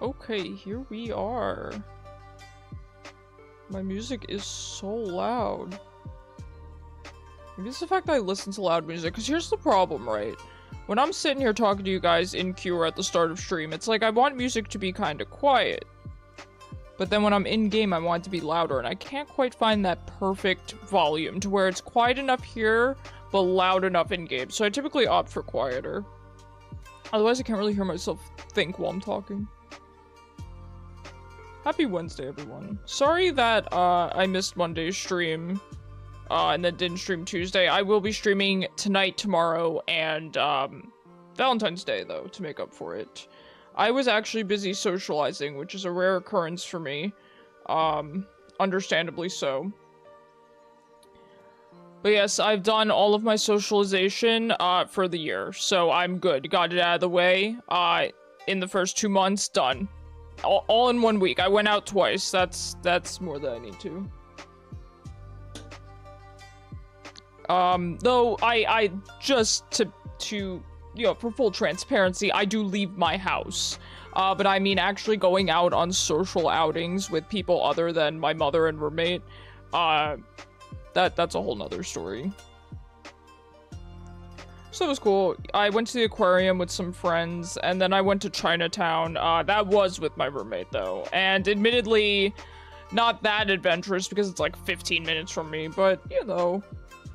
Okay, here we are. My music is so loud. Maybe it's the fact that I listen to loud music, because here's the problem, right? When I'm sitting here talking to you guys in queue or at the start of stream, it's like I want music to be kind of quiet. But then when I'm in-game, I want it to be louder, and I can't quite find that perfect volume to where it's quiet enough here, but loud enough in-game. So I typically opt for quieter. Otherwise, I can't really hear myself think while I'm talking. Happy Wednesday, everyone. Sorry that I missed Monday's stream, and then didn't stream Tuesday. I will be streaming tonight, tomorrow, and Valentine's Day, though, to make up for it. I was actually busy socializing, which is a rare occurrence for me. Understandably so. But yes, I've done all of my socialization for the year, so I'm good. Got it out of the way. In the first 2 months, done. All in 1 week. I went out twice. That's more than I need to. Though I just to you know, for full transparency, I do leave my house. But I mean actually going out on social outings with people other than my mother and roommate. That's a whole nother story. So it was cool. I went to the aquarium with some friends, and then I went to Chinatown. That was with my roommate, though. And admittedly, not that adventurous because it's like 15 minutes from me, but, you know,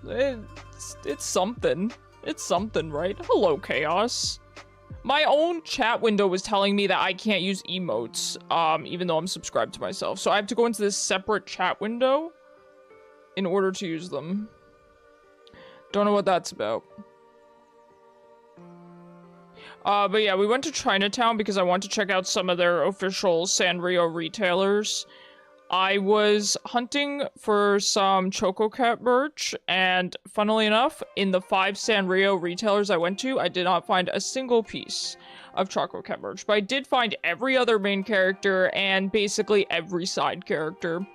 it's something. It's something, right? Hello, Chaos. My own chat window was telling me that I can't use emotes, even though I'm subscribed to myself. So I have to go into this separate chat window in order to use them. Don't know what that's about. But yeah, we went to Chinatown because I want to check out some of their official Sanrio retailers. I was hunting for some ChocoCat merch, and funnily enough, in the 5 Sanrio retailers I went to, I did not find a single piece of ChocoCat merch, but I did find every other main character and basically every side character.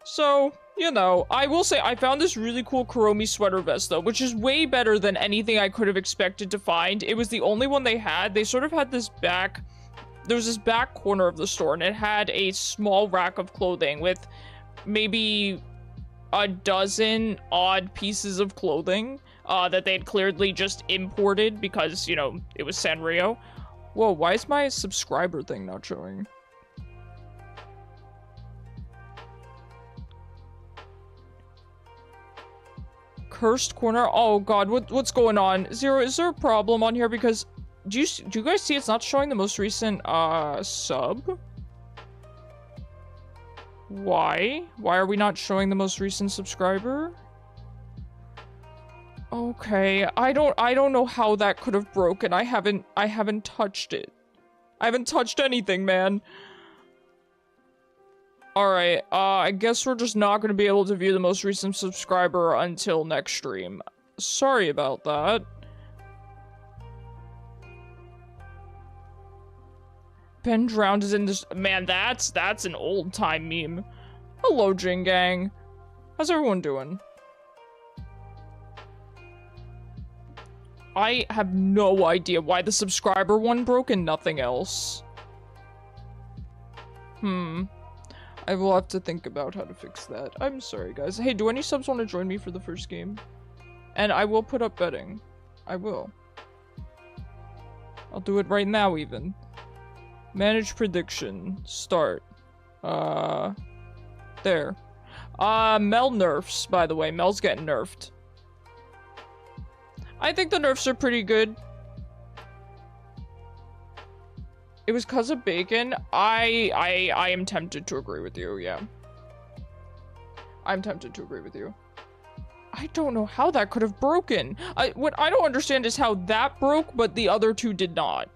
So, you know, I will say I found this really cool Kuromi sweater vest, though, which is way better than anything I could have expected to find. It was the only one they had. They sort of had this back... There was this back corner of the store, and it had a small rack of clothing with maybe a dozen odd pieces of clothing that they had clearly just imported because, you know, it was Sanrio. Whoa, why is my subscriber thing not showing? Cursed corner? Oh god, what's going on? Zero, is there a problem on here? Because do you guys see it's not showing the most recent sub? Why are we not showing the most recent subscriber? Okay, I don't know how that could have broken. I haven't touched it. I haven't touched anything, man. Alright, I guess we're just not gonna be able to view the most recent subscriber until next stream. Sorry about that. Ben drowned is in this- Man, that's an old-time meme. Hello, Jing Gang. How's everyone doing? I have no idea why the subscriber one broke and nothing else. I will have to think about how to fix that. I'm sorry, guys. Hey, do any subs want to join me for the first game? And I will put up betting. I will. I'll do it right now, even. Manage prediction. Start. There. Mel nerfs, by the way. Mel's getting nerfed. I think the nerfs are pretty good. It was cause of bacon. I am tempted to agree with you, yeah. I'm tempted to agree with you. I don't know how that could have broken. What I don't understand is how that broke, but the other two did not.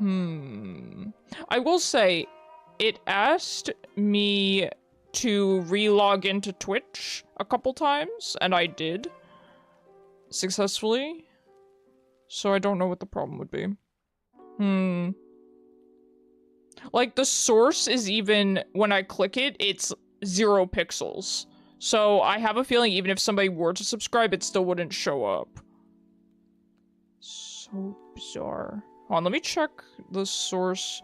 I will say, it asked me to re-log into Twitch a couple times, and I did. Successfully. So I don't know what the problem would be. Like, the source is even, when I click it, it's 0 pixels. So I have a feeling even if somebody were to subscribe, it still wouldn't show up. So bizarre. Hold on, let me check the source.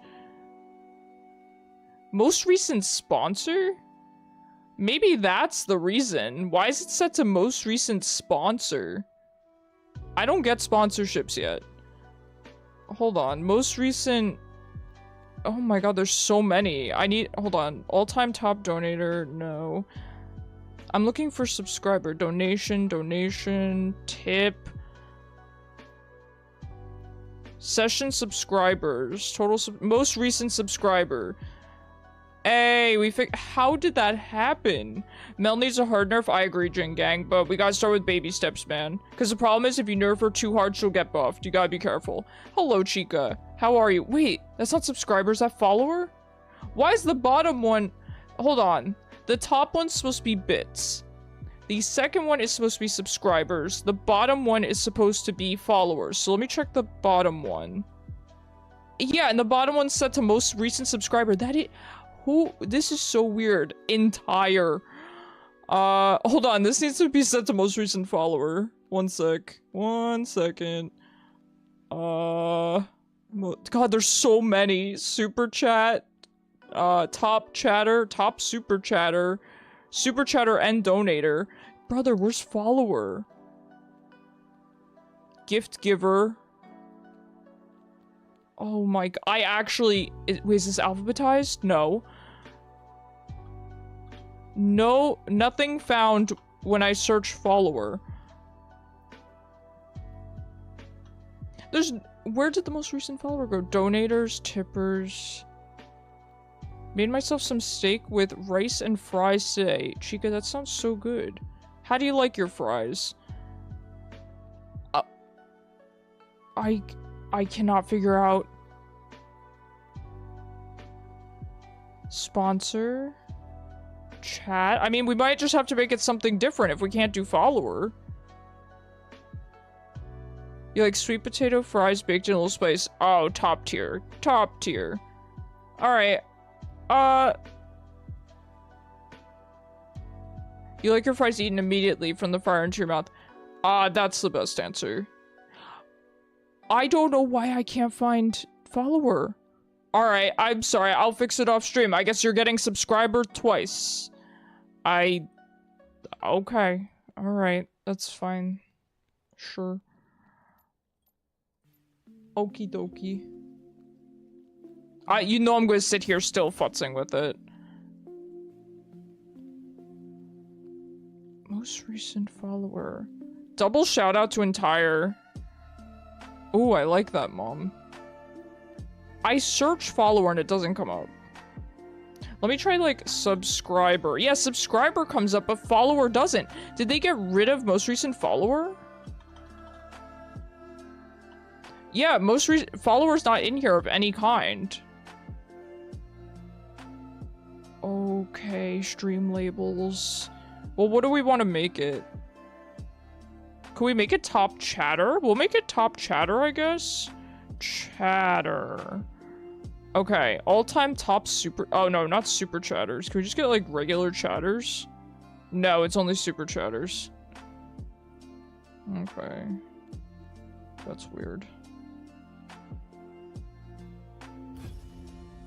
Most recent sponsor? Maybe that's the reason. Why is it set to most recent sponsor? I don't get sponsorships yet. Hold on. Most recent... Oh my god, there's so many. I need... Hold on. All-time top donator? No. I'm looking for subscriber. Donation, tip. Session subscribers. Total... most recent subscriber. Hey, how did that happen? Mel needs a hard nerf. I agree, Jin Gang, but we gotta start with baby steps, man. Because the problem is, if you nerf her too hard, she'll get buffed. You gotta be careful. Hello, Chica. How are you? Wait, that's not subscribers, that follower? Why is the bottom one... Hold on. The top one's supposed to be bits. The second one is supposed to be subscribers. The bottom one is supposed to be followers. So let me check the bottom one. Yeah, and the bottom one's set to most recent subscriber. This is so weird. Entire. Hold on. This needs to be set to most recent follower. One second. God, there's so many. Super chat. Top chatter. Top super chatter. Super chatter and donator. Brother, where's follower? Gift giver. Oh my god. Wait, is this alphabetized? No. No, nothing found when I search follower. Where did the most recent follower go? Donators, tippers. Made myself some steak with rice and fries today. Chica, that sounds so good. How do you like your fries? I cannot figure out. Sponsor. Chat. I mean, we might just have to make it something different if we can't do follower. You like sweet potato fries baked in a little spice? Oh, top tier. Top tier. Alright. You like your fries eaten immediately from the fire into your mouth? That's the best answer. I don't know why I can't find follower. Alright, I'm sorry. I'll fix it off stream. I guess you're getting subscriber twice. Okay. Alright. That's fine. Sure. Okie dokie. You know I'm going to sit here still futzing with it. Most recent follower. Double shout out to entire. Ooh, I like that, Mom. I search follower and it doesn't come up. Let me try, like, subscriber. Yeah, subscriber comes up, but follower doesn't. Did they get rid of most recent follower? Yeah, most recent follower's not in here of any kind. Okay, stream labels. Well, what do we want to make it? Can we make it top chatter? We'll make it top chatter, I guess. Chatter. Okay, all-time top super... Oh, no, not super chatters. Can we just get, like, regular chatters? No, it's only super chatters. Okay. That's weird.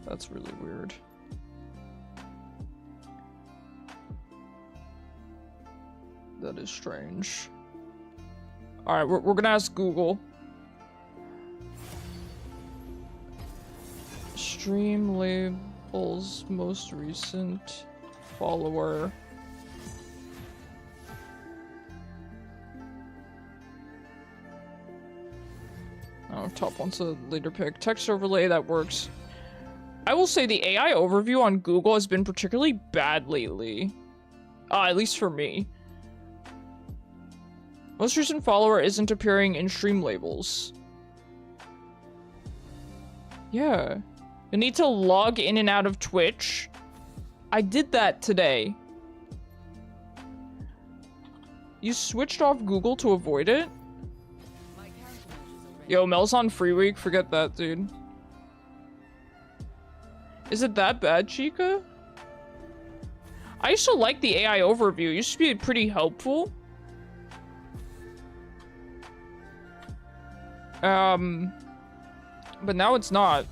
That's really weird. That is strange. Alright, we're gonna ask Google. Stream labels most recent follower. Oh, top one's a leader pick. Text overlay, that works. I will say the AI overview on Google has been particularly bad lately. At least for me. Most recent follower isn't appearing in stream labels. Yeah. You need to log in and out of Twitch. I did that today. You switched off Google to avoid it? Yo, Mel's on free week. Forget that, dude. Is it that bad, Chica? I used to like the AI overview. It used to be pretty helpful. But now it's not.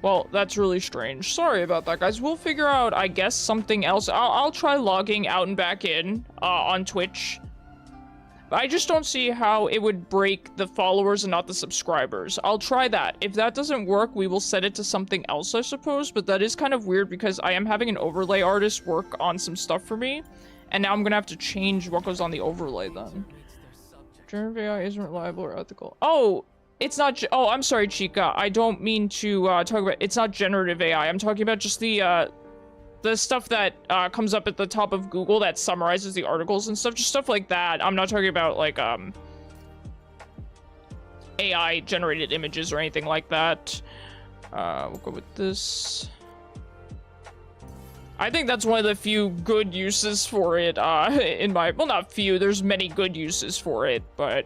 Well, that's really strange. Sorry about that, guys. We'll figure out, I guess, something else. I'll try logging out and back in on Twitch. But I just don't see how it would break the followers and not the subscribers. I'll try that. If that doesn't work, we will set it to something else, I suppose. But that is kind of weird because I am having an overlay artist work on some stuff for me. And now I'm going to have to change what goes on the overlay then. Generative AI isn't reliable or ethical. Oh! It's not, oh, I'm sorry, Chica. I don't mean to, talk about, it's not generative AI. I'm talking about just the stuff that, comes up at the top of Google that summarizes the articles and stuff. Just stuff like that. I'm not talking about, like, AI-generated images or anything like that. We'll go with this. I think that's one of the few good uses for it, in my, well, not few. There's many good uses for it, but...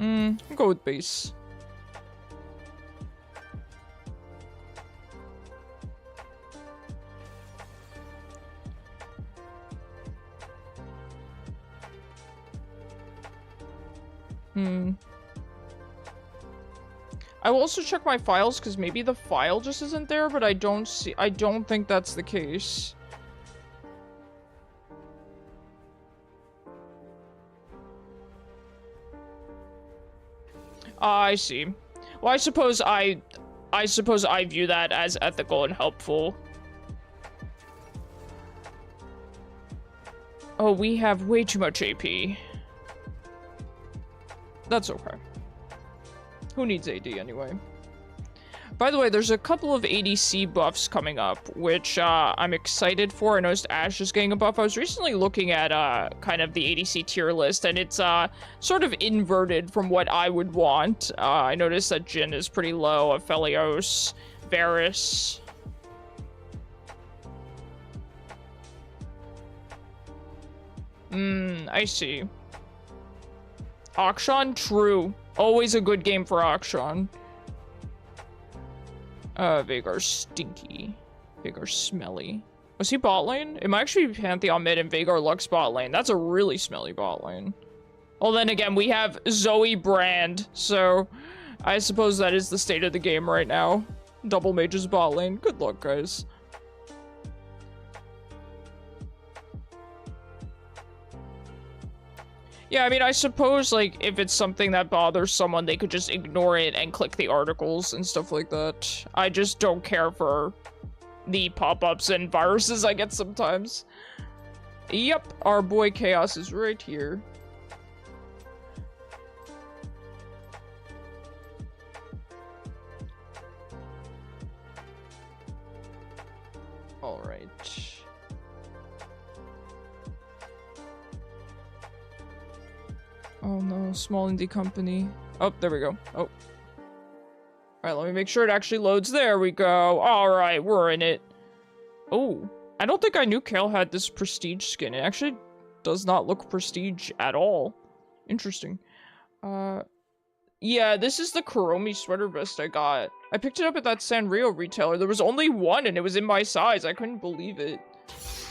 I'll go with base. I will also check my files because maybe the file just isn't there, but I don't think that's the case. I see. Well, I suppose I view that as ethical and helpful. Oh, we have way too much AP. That's okay. Who needs AD anyway? By the way, there's a couple of ADC buffs coming up, which I'm excited for. I noticed Ashe is getting a buff. I was recently looking at kind of the ADC tier list, and it's sort of inverted from what I would want. I noticed that Jhin is pretty low, Aphelios, Varus. I see. Akshan, true. Always a good game for Akshan. Veigar's stinky. Veigar's smelly. Was he bot lane? It might actually be Pantheon mid and Veigar Lux bot lane. That's a really smelly bot lane. Well, then again, we have Zoe Brand, so I suppose that is the state of the game right now. Double mages bot lane. Good luck, guys. Yeah, I mean, I suppose, like, if it's something that bothers someone, they could just ignore it and click the articles and stuff like that. I just don't care for the pop-ups and viruses I get sometimes. Yep, our boy Chaos is right here. Alright. Oh no, small indie company. Oh, there we go. Oh. Alright, let me make sure it actually loads. There we go. Alright, we're in it. Oh, I don't think I knew Kale had this prestige skin. It actually does not look prestige at all. Interesting. Yeah, this is the Kuromi sweater vest I got. I picked it up at that Sanrio retailer. There was only one and it was in my size. I couldn't believe it.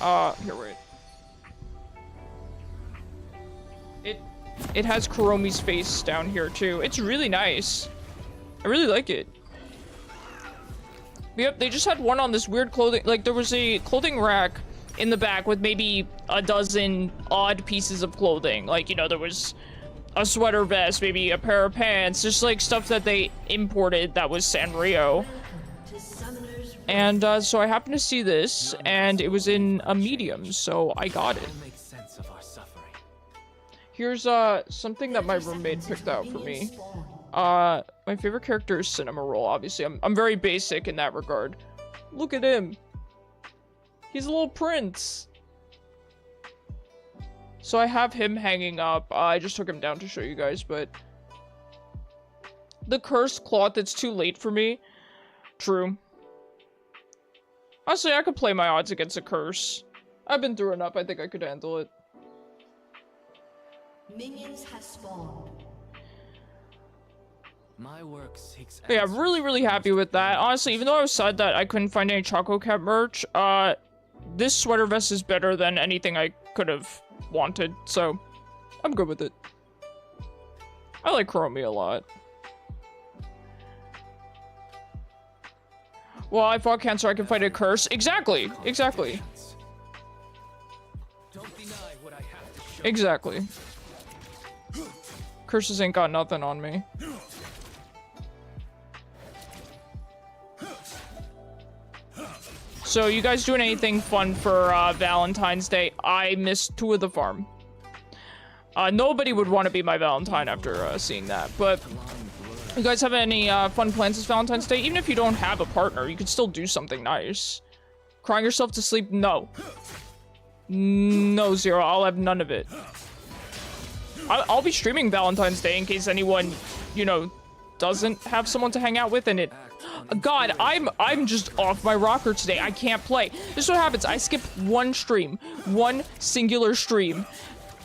Here, wait. It has Kuromi's face down here too. It's really nice. I really like it. Yep, they just had one on this weird clothing. Like, there was a clothing rack in the back with maybe a dozen odd pieces of clothing. Like, you know, there was a sweater vest, maybe a pair of pants, just like stuff that they imported that was Sanrio. And so I happened to see this, and it was in a medium, so I got it. Here's something that my roommate picked out for me. My favorite character is Cinema Roll, obviously. I'm very basic in that regard. Look at him. He's a little prince. So I have him hanging up. I just took him down to show you guys, but... The cursed cloth, it's too late for me. True. Honestly, I could play my odds against a curse. I've been through enough, I think I could handle it. Minions have spawned. My work seeks. But yeah, I'm really happy with that. Honestly, even though I was sad that I couldn't find any Choco Cat merch, this sweater vest is better than anything I could have wanted, so I'm good with it. I like Chromie a lot. Well, I fought cancer, I can fight a curse. Exactly, exactly. Exactly. Curses ain't got nothing on me. So, you guys doing anything fun for Valentine's Day? I missed 2 of the farm. Nobody would want to be my Valentine after seeing that, but you guys have any fun plans this Valentine's Day? Even if you don't have a partner, you could still do something nice. Crying yourself to sleep? No. No, Zyra, I'll have none of it. I'll be streaming Valentine's Day in case anyone, you know, doesn't have someone to hang out with, and it... God, I'm just off my rocker today. I can't play. This is what happens. I skip one stream. One singular stream.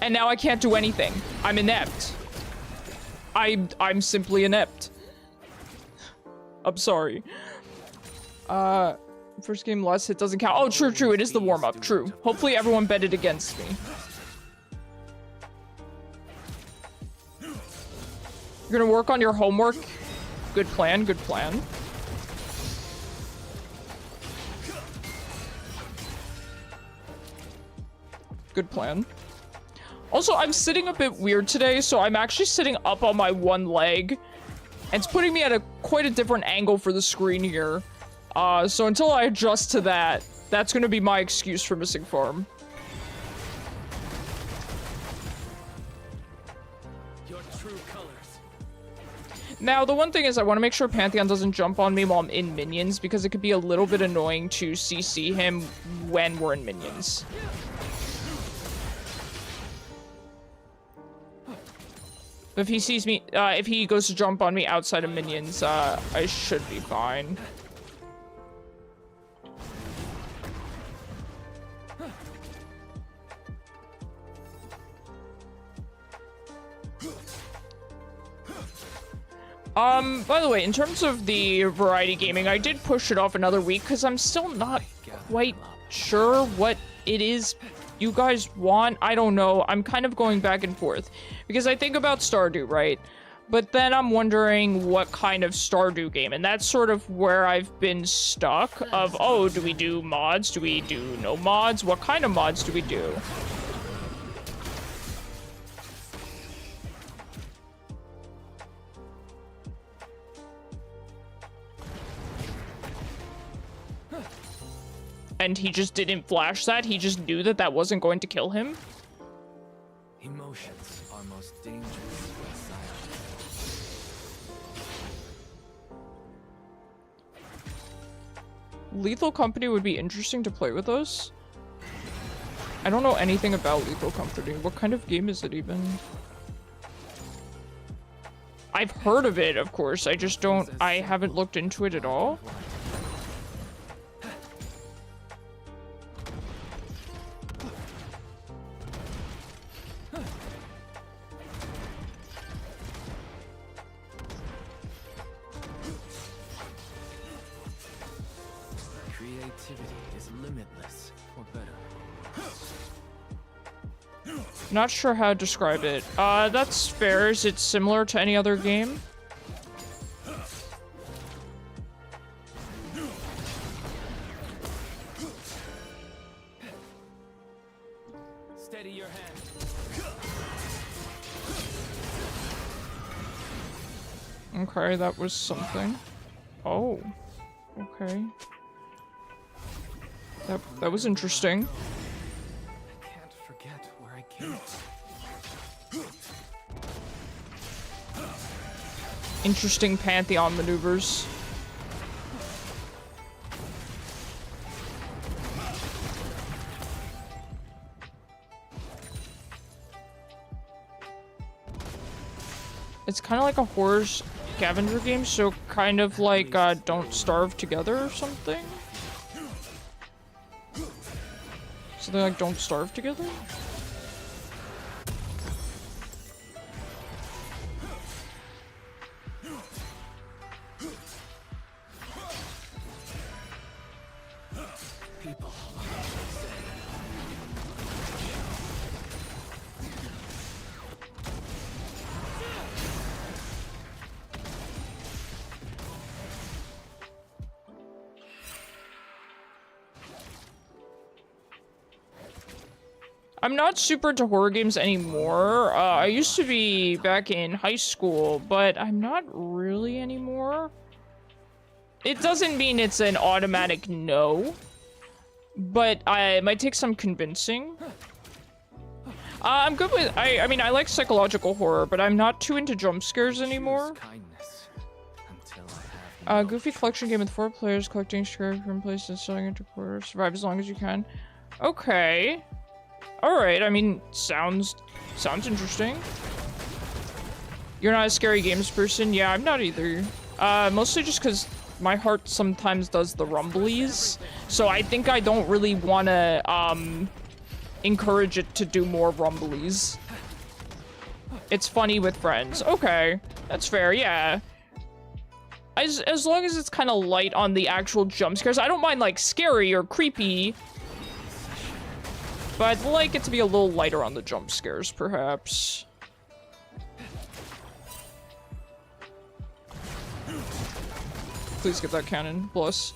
And now I can't do anything. I'm inept. I'm simply inept. I'm sorry. First game less hit doesn't count. Oh, true. It is the warm-up. True. Hopefully everyone betted against me. You're gonna work on your homework? Good plan, good plan. Good plan. Also, I'm sitting a bit weird today, so I'm actually sitting up on my one leg. And it's putting me at quite a different angle for the screen here. So until I adjust to that, that's gonna be my excuse for missing farm. Your true colors. Now, the one thing is I want to make sure Pantheon doesn't jump on me while I'm in minions, because it could be a little bit annoying to CC him when we're in minions. If he sees me, if he goes to jump on me outside of minions, I should be fine. By the way, in terms of the variety gaming, I did push it off another week because I'm still not quite sure what it is you guys want. I don't know. I'm kind of going back and forth because I think about Stardew, right? But then I'm wondering what kind of Stardew game, and that's sort of where I've been stuck of, oh, do we do mods? Do we do no mods? What kind of mods do we do? And he just didn't flash that? He just knew that that wasn't going to kill him? Emotions are most dangerous when silent. Lethal Company would be interesting to play with us. I don't know anything about Lethal Company. What kind of game is it even? I've heard of it, of course. I haven't looked into it at all. Not sure how to describe it. That's fair. Is it similar to any other game? Steady your hand. Okay, that was something. Oh. Okay. That was interesting. Interesting Pantheon maneuvers. It's kind of like a horror scavenger game, so kind of like Don't Starve Together or something. Something like Don't Starve Together? I'm not super into horror games anymore. I used to be back in high school, but I'm not really anymore. It doesn't mean it's an automatic no, but it might take some convincing. I'm good with, I mean, I like psychological horror, but I'm not too into jump scares anymore. Goofy collection game with 4 players, collecting scrap from places, selling into quarters, survive as long as you can. Okay. Alright, I mean, sounds interesting. You're not a scary games person? Yeah, I'm not either. Mostly just because my heart sometimes does the rumblies, so I think I don't really want to, encourage it to do more rumblies. It's funny with friends. Okay, that's fair, yeah. As long as it's kind of light on the actual jump scares. I don't mind, like, scary or creepy, but I'd like it to be a little lighter on the jump scares, perhaps. Please get that cannon. Plus,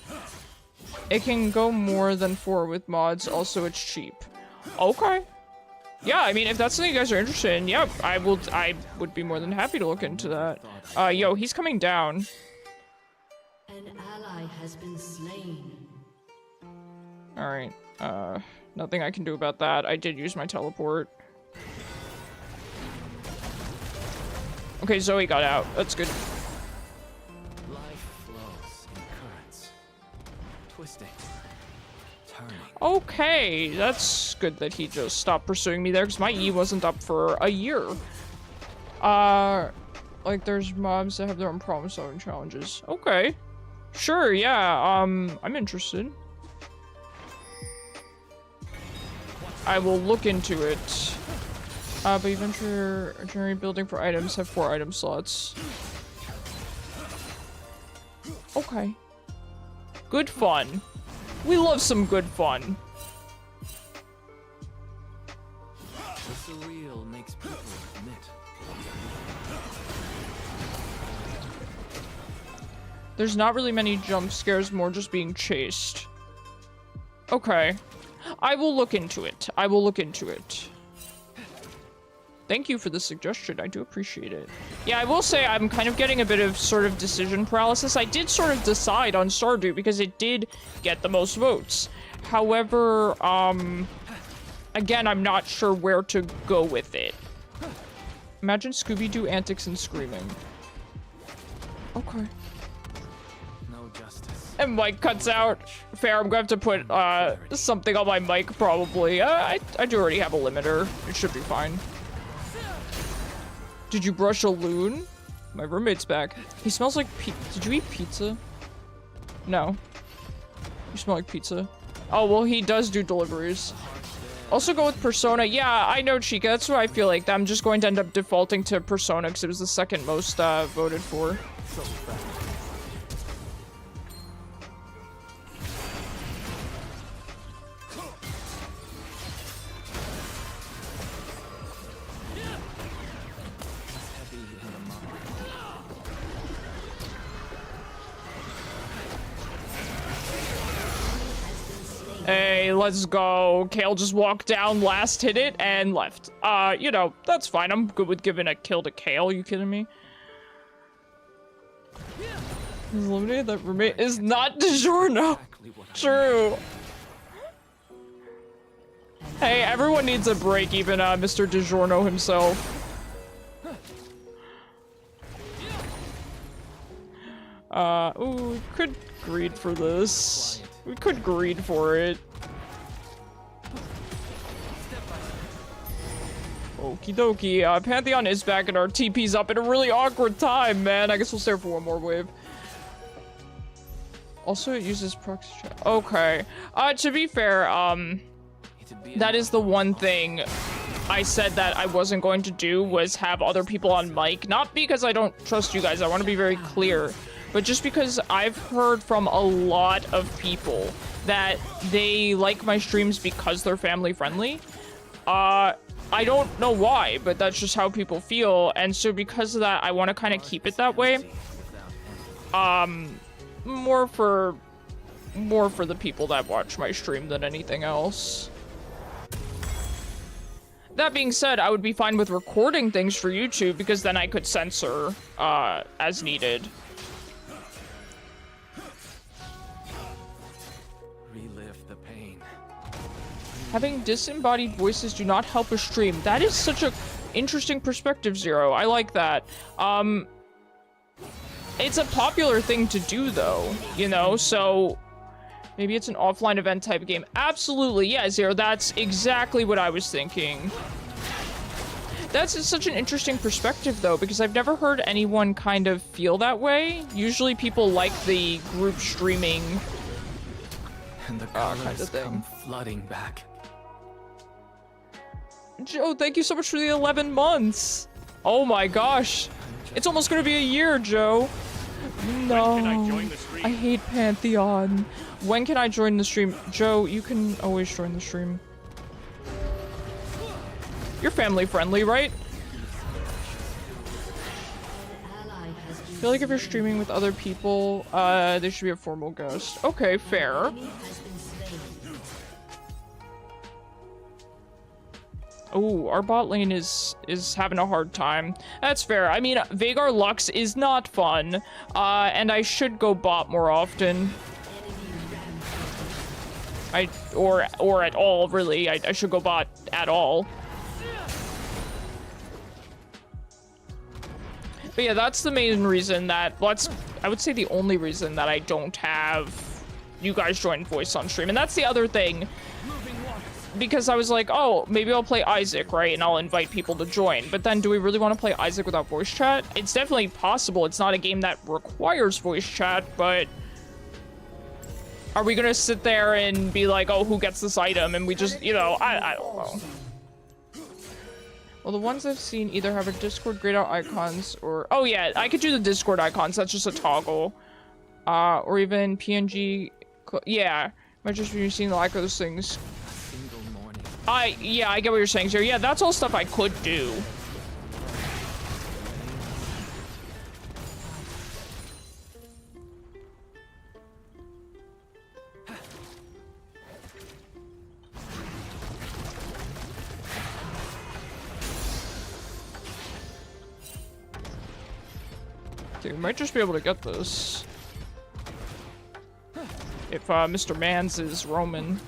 it can go more than 4 with mods. Also, it's cheap. Okay. Yeah, I mean, if that's something you guys are interested in, yeah, I would be more than happy to look into that. Yo, he's coming down. An ally has been slain. Alright, nothing I can do about that. I did use my teleport. Okay, Zoe got out. That's good. Life flows in currents, twisting, turning. Okay, that's good that he just stopped pursuing me there, because my E wasn't up for a year. Like, there's mobs that have their own problem-solving challenges. Okay. Sure, yeah, I'm interested. I will look into it. But you venture generate building for items, have 4 item slots. Okay. Good fun. We love some good fun. The surreal makes people admit. There's not really many jump scares, more just being chased. Okay. I will look into it. I will look into it. Thank you for the suggestion. I do appreciate it. Yeah, I will say I'm kind of getting a bit of sort of decision paralysis. I did sort of decide on Stardew because it did get the most votes. However, again, I'm not sure where to go with it. Imagine Scooby-Doo antics and screaming. Okay. And mic cuts out. Fair, I'm gonna have to put something on my mic probably. I do already have a limiter. It should be fine. Did you brush a loon? My roommate's back. He smells like Did you eat pizza? No. You smell like pizza. Oh, well, he does do deliveries. Also go with Persona. Yeah, I know, Chica. That's what I feel like. I'm just going to end up defaulting to Persona because it was the second most voted for. Hey, let's go. Kale just walked down, last hit it, and left. You know, that's fine. I'm good with giving a kill to Kale. You kidding me? He's eliminated. That roommate is not DiGiorno. True. Hey, everyone needs a break, even Mr. DiGiorno himself. Ooh, we could greed for this. We could greed for it. Okie dokie. Pantheon is back and our TP's up in a really awkward time, man. I guess we'll stay for one more wave. Also, it uses proxy chat. Okay. To be fair, that is the one thing I said that I wasn't going to do, was have other people on mic. Not because I don't trust you guys. I want to be very clear. But just because I've heard from a lot of people that they like my streams because they're family friendly. I don't know why, but that's just how people feel. And so because of that, I want to kind of keep it that way. More for the people that watch my stream than anything else. that being said, I would be fine with recording things for YouTube because then I could censor as needed. Relive the pain. Having disembodied voices do not help a stream. That is such a interesting perspective, Zero. I like that. It's a popular thing to do though, you know, so maybe it's an offline event type of game. Absolutely, yeah, Zero, that's exactly what I was thinking. That's such an interesting perspective though, because I've never heard anyone kind of feel that way. Usually people like the group streaming And the kind colors of thing. come flooding back. Joe, thank you so much for the 11 months. Oh my gosh. It's almost gonna be a year, Joe. No. When can I join the stream? I hate Pantheon. When can I join the stream? Joe, you can always join the stream. You're family friendly, right? I feel like if you're streaming with other people, they should be a formal guest. Okay, fair. Oh, our bot lane is having a hard time. That's fair. I mean, Veigar Lux is not fun, and I should go bot more often. Or at all, really. I should go bot at all. But yeah, that's the main reason that, I would say the only reason that I don't have you guys join voice on stream. And that's the other thing. Because I was like, oh, maybe I'll play Isaac, right? And I'll invite people to join. But then do we really want to play Isaac without voice chat? It's definitely possible. It's not a game that requires voice chat, but are we gonna sit there and be like, oh, who gets this item? And we just, you know, I don't know. Well, the ones I've seen either have a Discord grayed out icons or... Oh yeah, I could do the Discord icons. That's just a toggle. Or even PNG... Yeah, might just be seeing the like of those things. Yeah, I get what you're saying, Zyra. Yeah, that's all stuff I could do. Okay, we might just be able to get this. If, Mr. Mans is Roman.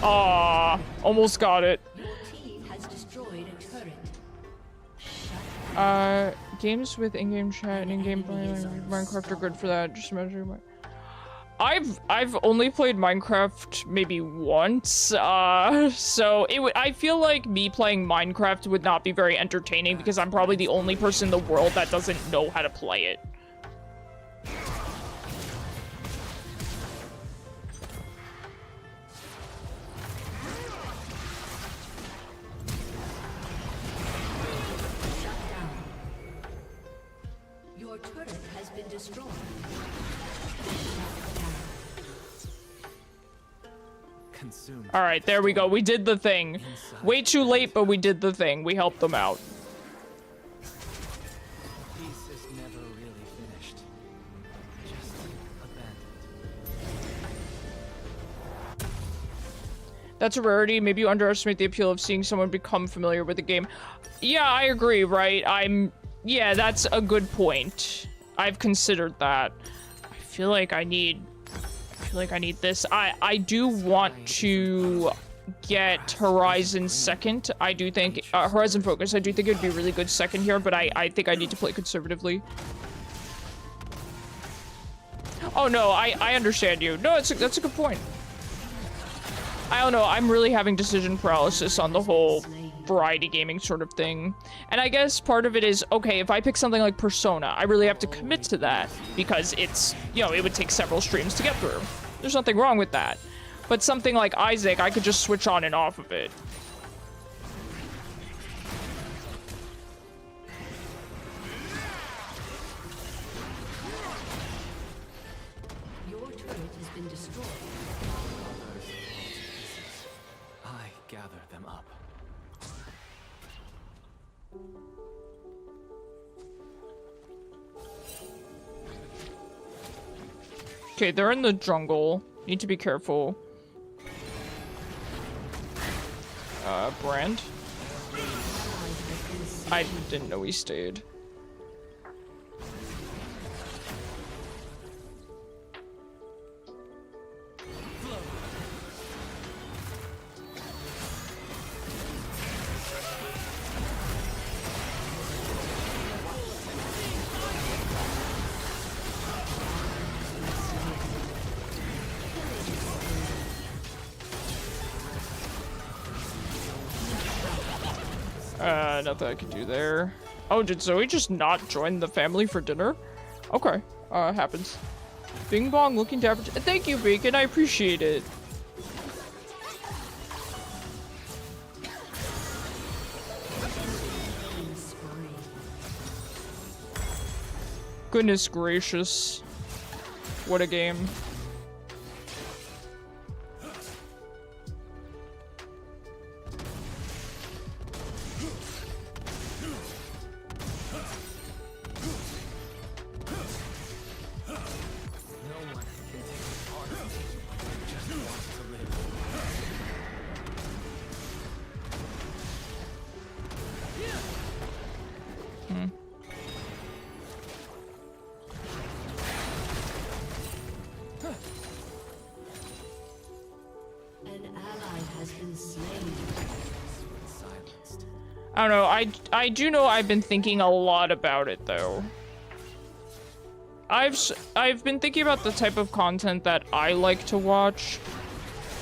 Aw, almost got it. Your team has destroyed a turret. Games with in-game chat and in-game Minecraft are good for that. Just imagine. I've only played Minecraft maybe once, so I feel like me playing Minecraft would not be very entertaining because I'm probably the only person in the world that doesn't know how to play it. Your turret has been destroyed. All right, there we go. We did the thing. Way too late, but we did the thing. We helped them out. Peace is never really finished. Just abandoned. That's a rarity. Maybe you underestimate the appeal of seeing someone become familiar with the game. Yeah, I agree, right? Yeah, that's a good point. I've considered that. I feel like I need this. I do want to get Horizon second. I do think Horizon Focus. I do think it would be really good second here, but I think I need to play conservatively. Oh no, I understand you. No, that's a good point. I don't know. I'm really having decision paralysis on the whole variety gaming sort of thing. And I guess part of it is, okay, if I pick something like Persona, I really have to commit to that because it's, you know, it would take several streams to get through. There's nothing wrong with that. But something like Isaac, I could just switch on and off of it. Your turret has been destroyed. I gather them up. Okay, they're in the jungle. Need to be careful. Brand. I didn't know he stayed. Nothing I can do there. Oh, did Zoe just not join the family for dinner? Okay, happens. Bing bong looking to average. Thank you, Bacon. I appreciate it. Goodness gracious. What a game. I don't know, I do know I've been thinking a lot about it though. I've been thinking about the type of content that I like to watch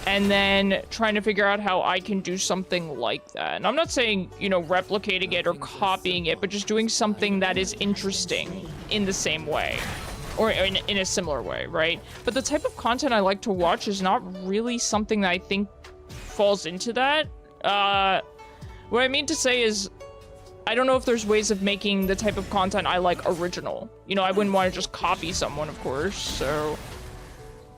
and then trying to figure out how I can do something like that. And I'm not saying, you know, replicating it or copying it, but just doing something that is interesting in the same way or in a similar way, right? But the type of content I like to watch is not really something that I think falls into that. What I mean to say is, I don't know if there's ways of making the type of content I like original. You know, I wouldn't want to just copy someone, of course, so...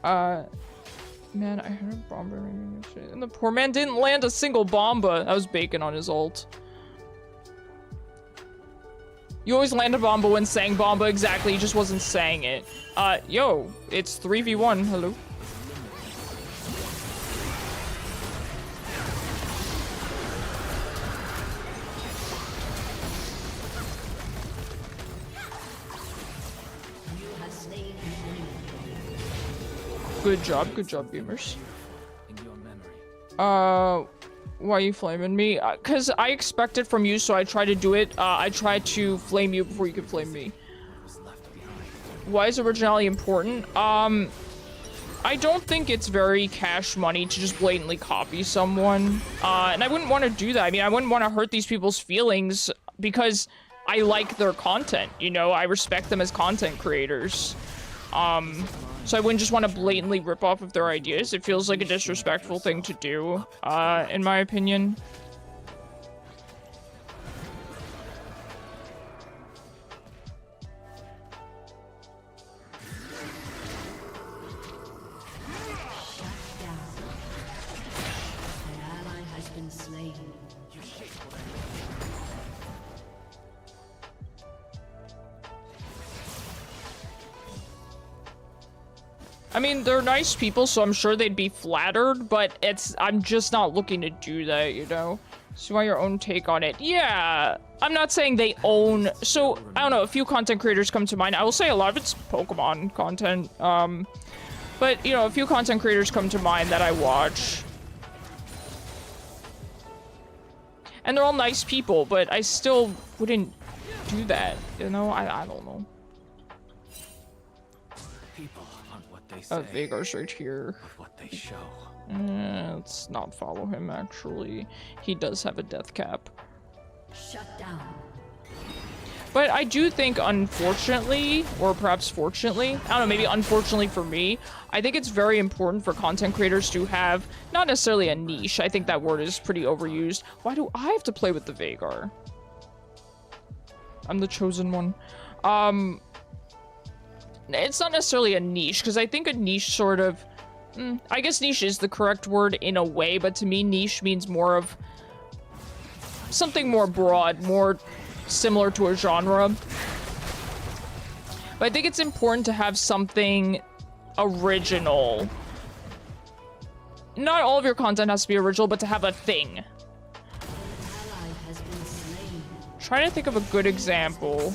Man, I heard a bomber and the poor man didn't land a single bomba. That was Bacon on his ult. You always land a bomba when saying bomba, exactly, he just wasn't saying it. Yo, it's 3v1, hello? Good job, gamers. In your memory. Why are you flaming me? Cause I expect it from you, so I try to do it. I try to flame you before you can flame me. Why is originality important? I don't think it's very cash money to just blatantly copy someone. And I wouldn't want to do that. I mean, I wouldn't want to hurt these people's feelings because I like their content, you know? I respect them as content creators. So I wouldn't just want to blatantly rip off of their ideas. It feels like a disrespectful thing to do, in my opinion. I mean, they're nice people, so I'm sure they'd be flattered, but I'm just not looking to do that, you know? So why your own take on it? Yeah, I'm not saying they own, so, I don't know, a few content creators come to mind. I will say a lot of it's Pokemon content, but, you know, a few content creators come to mind that I watch. And they're all nice people, but I still wouldn't do that, you know? I don't know. Vhagar's right here. What they show. Let's not follow him, actually. He does have a death cap. Shut down. But I do think, unfortunately, or perhaps fortunately, I don't know, maybe unfortunately for me, I think it's very important for content creators to have, not necessarily a niche, I think that word is pretty overused. Why do I have to play with the Vhagar? I'm the chosen one. It's not necessarily a niche, because I think a niche sort of... I guess niche is the correct word in a way, but to me niche means more of... something more broad, more similar to a genre. But I think it's important to have something original. Not all of your content has to be original, but to have a thing. Trying to think of a good example.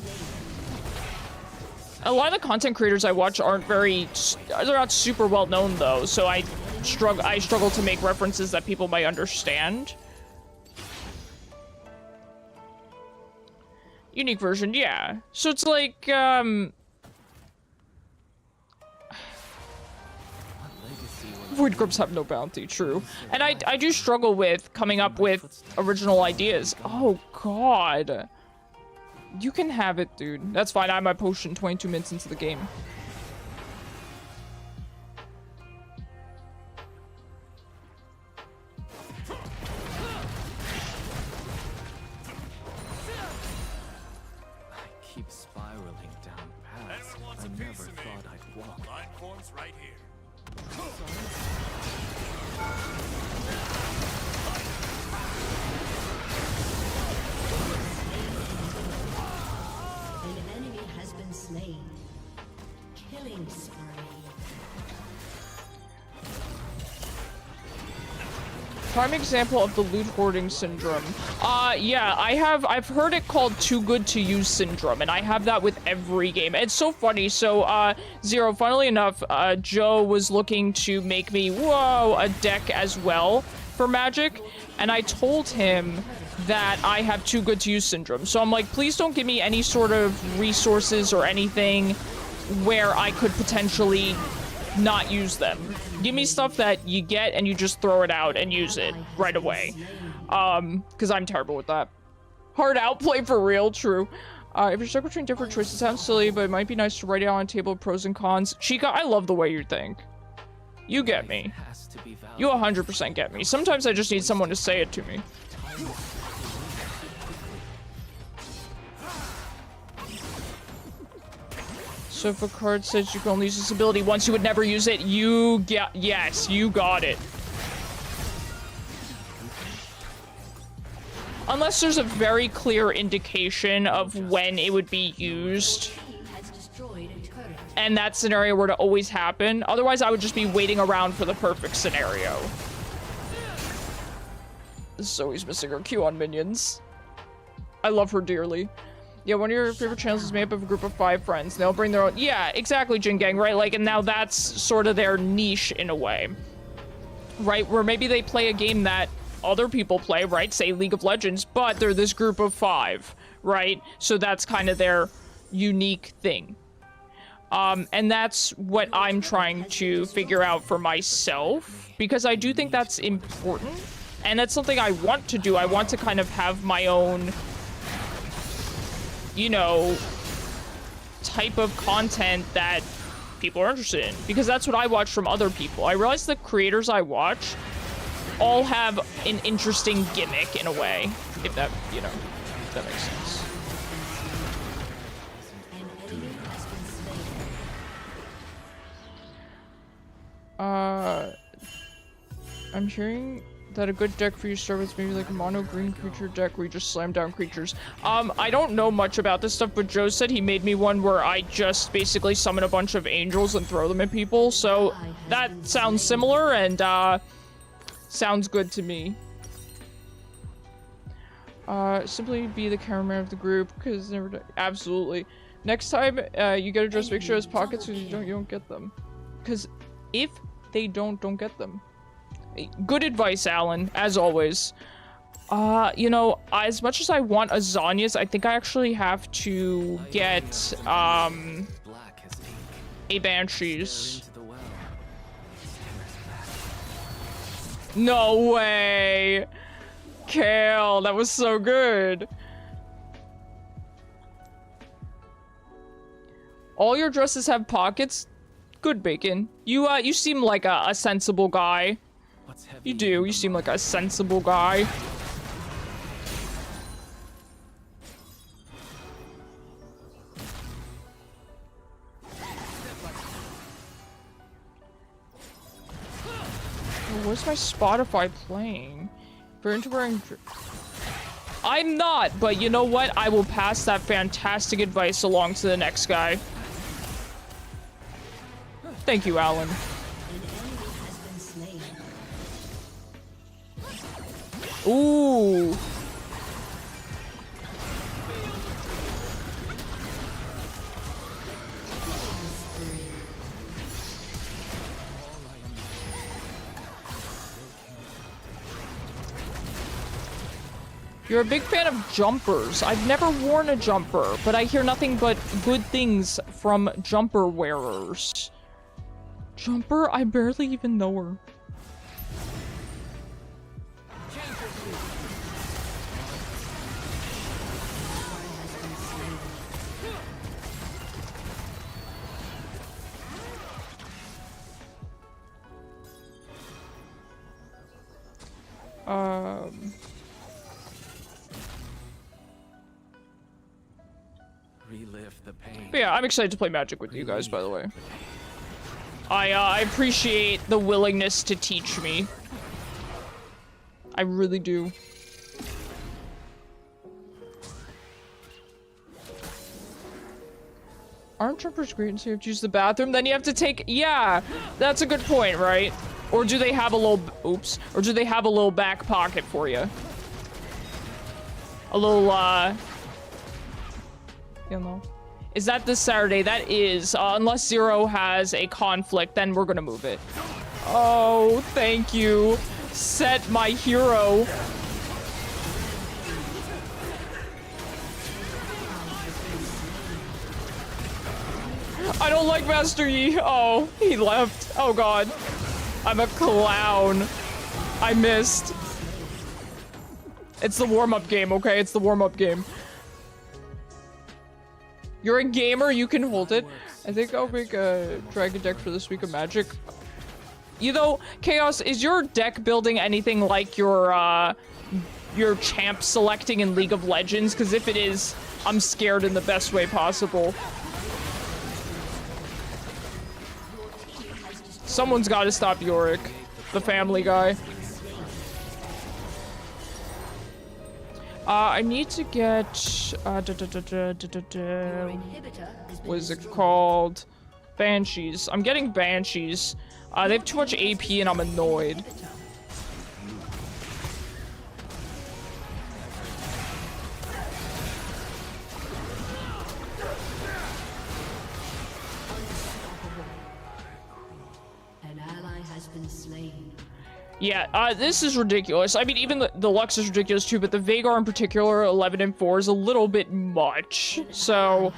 A lot of the content creators I watch aren't they're not super well known though, so I struggle to make references that people might understand. Unique version, yeah. So it's like, Void Grips have no bounty, true. And I do struggle with coming up with original ideas. Oh, God. You can have it, dude. That's fine. I have my potion 22 minutes into the game. I keep spiraling down paths I never thought I'd walk. Line forms right here. An enemy has been slain. Killing spree. Prime example of the loot hoarding syndrome. Yeah, I've heard it called too good to use syndrome, and I have that with every game. It's so funny. So, Zero, funnily enough, Joe was looking to make me, a deck as well for Magic, and I told him that I have too good to use syndrome. So I'm like, please don't give me any sort of resources or anything where I could potentially not use them. Give me stuff that you get and you just throw it out and use it right away. Because I'm terrible with that. Hard outplay for real, true. If you're stuck between different choices, it sounds silly, but it might be nice to write it out on a table of pros and cons. Chica, I love the way you think. You get me. You 100% get me. Sometimes I just need someone to say it to me. So if a card says you can only use this ability once, you would never use it, yes, you got it. Unless there's a very clear indication of when it would be used. And that scenario were to always happen. Otherwise, I would just be waiting around for the perfect scenario. Zoe's missing her Q on minions. I love her dearly. Yeah, one of your favorite channels is made up of a group of 5 friends. They'll bring their own... Yeah, exactly, Jin Gang, right? Like, and now that's sort of their niche in a way. Right? Where maybe they play a game that other people play, right? Say League of Legends, but they're this group of 5, right? So that's kind of their unique thing. And that's what I'm trying to figure out for myself, because I do think that's important. And that's something I want to do. I want to kind of have my own... you know, type of content that people are interested in. Because that's what I watch from other people. I realize the creators I watch all have an interesting gimmick in a way. If that, you know, if that makes sense. I'm hearing that a good deck for you start with maybe like a mono green creature deck where you just slam down creatures. I don't know much about this stuff, but Joe said he made me one where I just basically summon a bunch of angels and throw them at people. So that sounds similar and sounds good to me. Simply be the cameraman of the group because never absolutely. Next time you get a dress, make sure it has pockets because you don't get them. Because if they don't get them. Good advice, Alan, as always. You know, as much as I want a Zhonya's, I think I actually have to get, a Banshees. No way! Kale, that was so good. All your dresses have pockets? Good, Bacon. You seem like a sensible guy. You do. You seem like a sensible guy. Where's my Spotify playing? If you're into wearing... I'm not, but you know what? I will pass that fantastic advice along to the next guy. Thank you, Alan. An enemy has been slain. Ooh. You're a big fan of jumpers. I've never worn a jumper, but I hear nothing but good things from jumper wearers. Jumper? I barely even know her. Relive the pain. But yeah, I'm excited to play Magic with you guys, by the way. I appreciate the willingness to teach me. I really do. Aren't jumpers great and so you have to use the bathroom? Then you have to take... Yeah, that's a good point, right? Or do they have a little... Oops. Or do they have a little back pocket for you? A little, you know. Is that this Saturday? That is. Unless Zero has a conflict, then we're gonna move it. Oh, thank you. Set my hero. I don't like Master Yi. Oh, he left. Oh god. I'm a clown. I missed. It's the warm-up game, okay? It's the warm-up game. You're a gamer, you can hold it. I think I'll make a dragon deck for this week of Magic. You know, Chaos, is your deck building anything like your champ selecting in League of Legends? Because if it is, I'm scared in the best way possible. Someone's got to stop Yorick, the family guy. I need to get, what is it called? Banshees. I'm getting Banshees. They have too much AP and I'm annoyed. An ally has been slain. Yeah, this is ridiculous. I mean, even the Lux is ridiculous too, but the Vhagar in particular, 11 and 4, is a little bit much. So,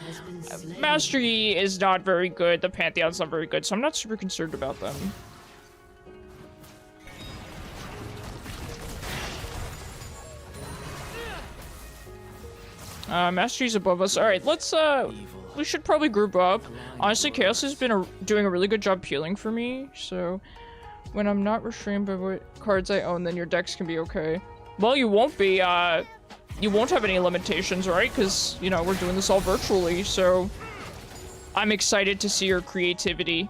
Master Yi is not very good. The Pantheon's not very good, so I'm not super concerned about them. Master Yi's above us. Alright, let's, we should probably group up. Honestly, Chaos has been doing a really good job healing for me, so... When I'm not restrained by what cards I own, then your decks can be okay. Well, you won't be, you won't have any limitations, right? Because, you know, we're doing this all virtually, so... I'm excited to see your creativity.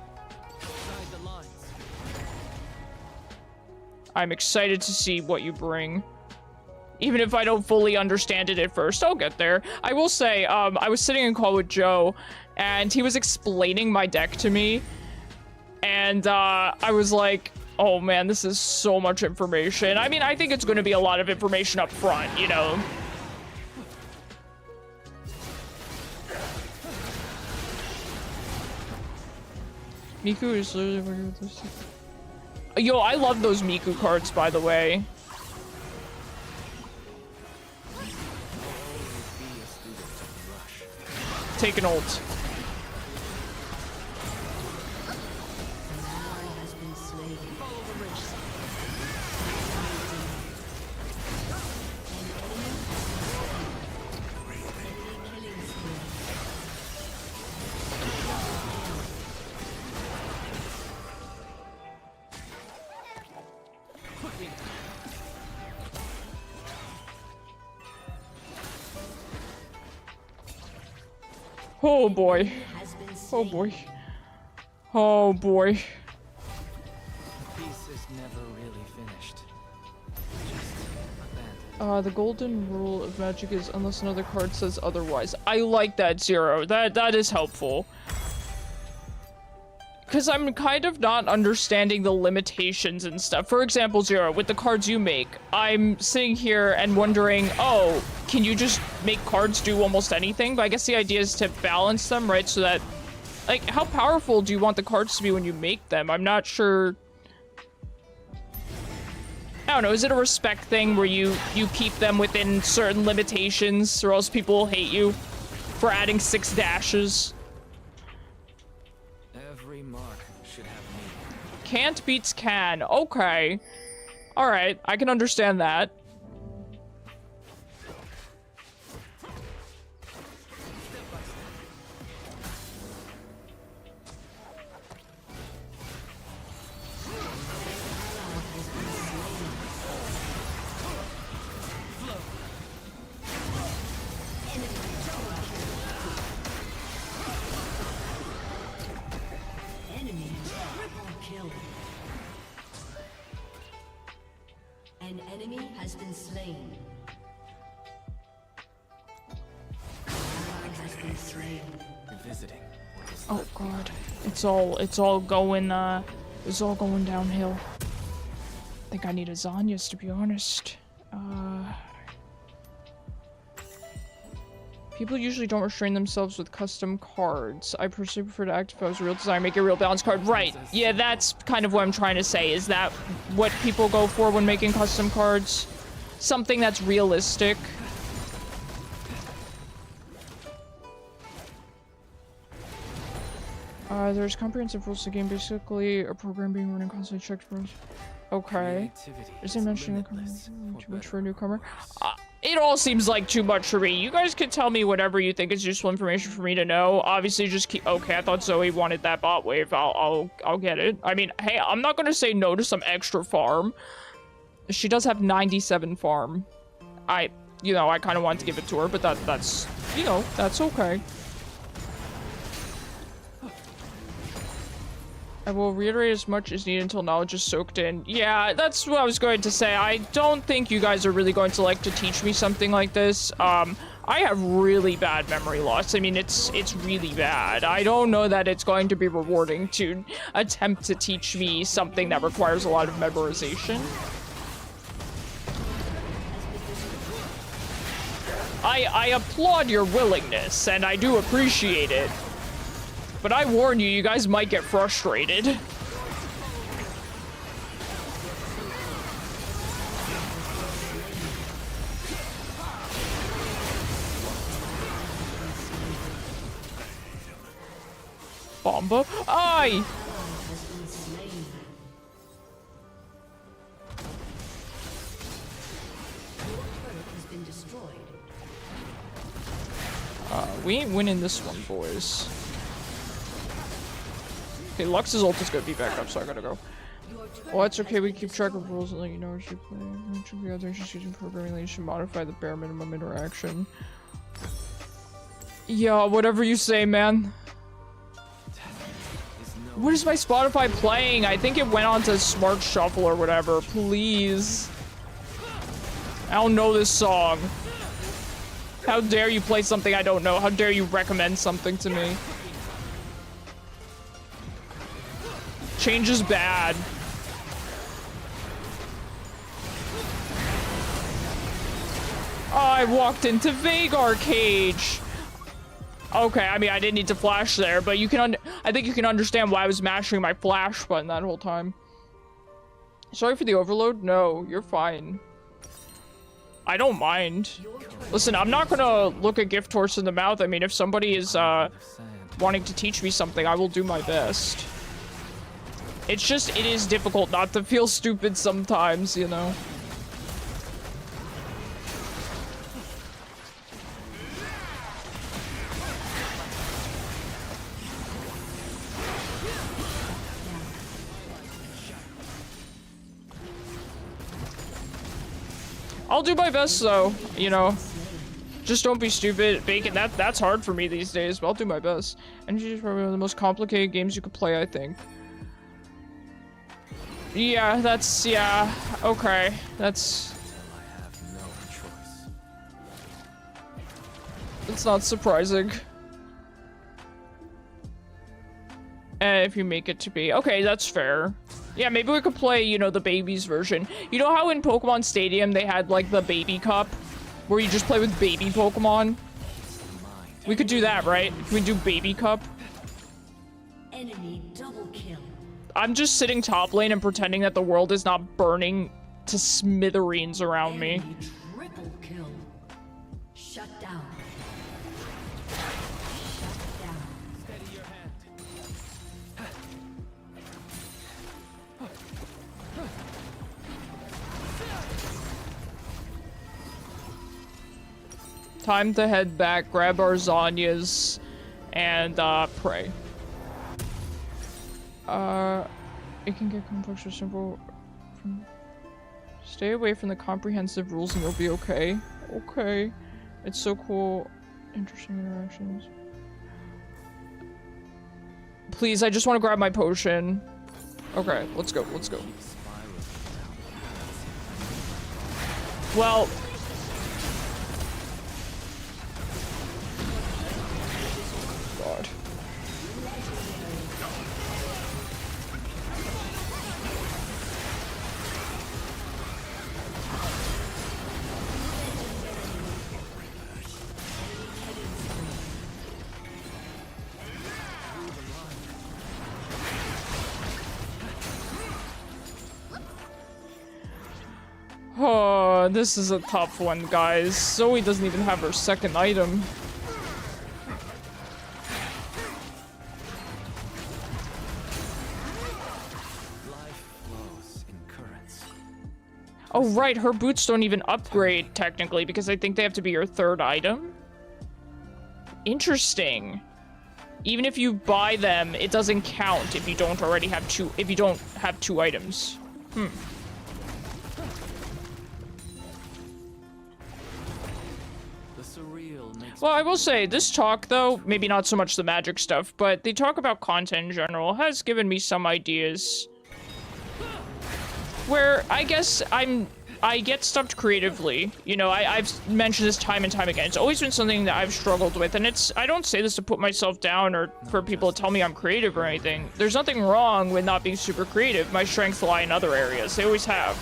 I'm excited to see what you bring. Even if I don't fully understand it at first, I'll get there. I will say, I was sitting in call with Joe, and he was explaining my deck to me. And, I was like, oh man, this is so much information. I mean, I think it's going to be a lot of information up front, you know? Miku is literally working with this. Yo, I love those Miku cards, by the way. Take an ult. Oh boy. Oh boy. Oh boy. Peace is never really finished. Just abandoned. The golden rule of Magic is unless another card says otherwise. I like that, Zero. That is helpful. Because I'm kind of not understanding the limitations and stuff. For example, Zyra, with the cards you make, I'm sitting here and wondering, oh, can you just make cards do almost anything? But I guess the idea is to balance them, right? So that, like, how powerful do you want the cards to be when you make them? I'm not sure. I don't know, is it a respect thing where you keep them within certain limitations or else people will hate you for adding 6 dashes? Every mark should have meaning. Can't beats can. Okay. Alright, I can understand that. An enemy has been slain. Ally has been slain. Revisiting. Oh god. It's all going downhill. I think I need a Zanya's, to be honest. People usually don't restrain themselves with custom cards. I personally prefer to act if I was a real designer, make a real balanced card. Right. Yeah, that's kind of what I'm trying to say. Is that what people go for when making custom cards? Something that's realistic. There's comprehensive rules to the game. Basically, a program being run and constantly checked for. Okay. Is it mentioning too much for a newcomer? It all seems like too much for me. You guys can tell me whatever you think is useful information for me to know. Obviously, just keep. Okay, I thought Zoe wanted that bot wave. I'll get it. I mean, hey, I'm not gonna say no to some extra farm. She does have 97 farm. I kind of want to give it to her, but that's that's okay. I will reiterate as much as needed until knowledge is soaked in. Yeah, that's what I was going to say. I don't think you guys are really going to like to teach me something like this. I have really bad memory loss. I mean, it's really bad. I don't know that it's going to be rewarding to attempt to teach me something that requires a lot of memorization. I applaud your willingness, and I do appreciate it. But I warn you, you guys might get frustrated. Bomba? Aye! We ain't winning this one, boys. Okay, Lux's ult is gonna be back up, so I gotta go. Well, that's okay, we keep track of rules and let you know as you play. Mention the other just using programming that you should modify the bare minimum interaction. Yeah, whatever you say, man. What is my Spotify playing? I think it went on to Smart Shuffle or whatever. Please. I don't know this song. How dare you play something I don't know? How dare you recommend something to me? Change is bad. Oh, I walked into Vagar Cage. Okay, I mean, I didn't need to flash there, but you can I think you can understand why I was mashing my flash button that whole time. Sorry for the overload? No, you're fine. I don't mind. Listen, I'm not gonna look a gift horse in the mouth. I mean, if somebody is wanting to teach me something, I will do my best. It's just, it is difficult not to feel stupid sometimes, you know? I'll do my best, though, you know? Just don't be stupid. Bacon, that's hard for me these days, but I'll do my best. Energy is probably one of the most complicated games you could play, I think. Yeah, yeah, okay. That's not surprising. if you make it to be. Okay, that's fair. Yeah, maybe we could play, you know, the babies version. You know how in Pokemon Stadium they had, like, the baby cup? Where you just play with baby Pokemon? We could do that, right? Can we do baby cup? Enemy double kill. I'm just sitting top lane and pretending that the world is not burning to smithereens around me. Enemy triple kill. Shut down. Shut down. Steady your hand. Time to head back, grab our Zanyas, and pray. It can get complex or simple. Stay away from the comprehensive rules and you'll be okay. Okay. It's so cool. Interesting interactions. Please, I just want to grab my potion. Okay, let's go, let's go. Well... God. Oh, this is a tough one, guys. Zoe doesn't even have her second item. Oh, right, her boots don't even upgrade, technically, because I think they have to be your third item. Interesting. Even if you buy them, it doesn't count if you don't already have two items. Hmm. Well, I will say, this talk, though, maybe not so much the magic stuff, but the talk about content in general has given me some ideas. Where, I guess, I get stuffed creatively. You know, I've mentioned this time and time again. It's always been something that I've struggled with, and I don't say this to put myself down or for people to tell me I'm creative or anything. There's nothing wrong with not being super creative. My strengths lie in other areas. They always have.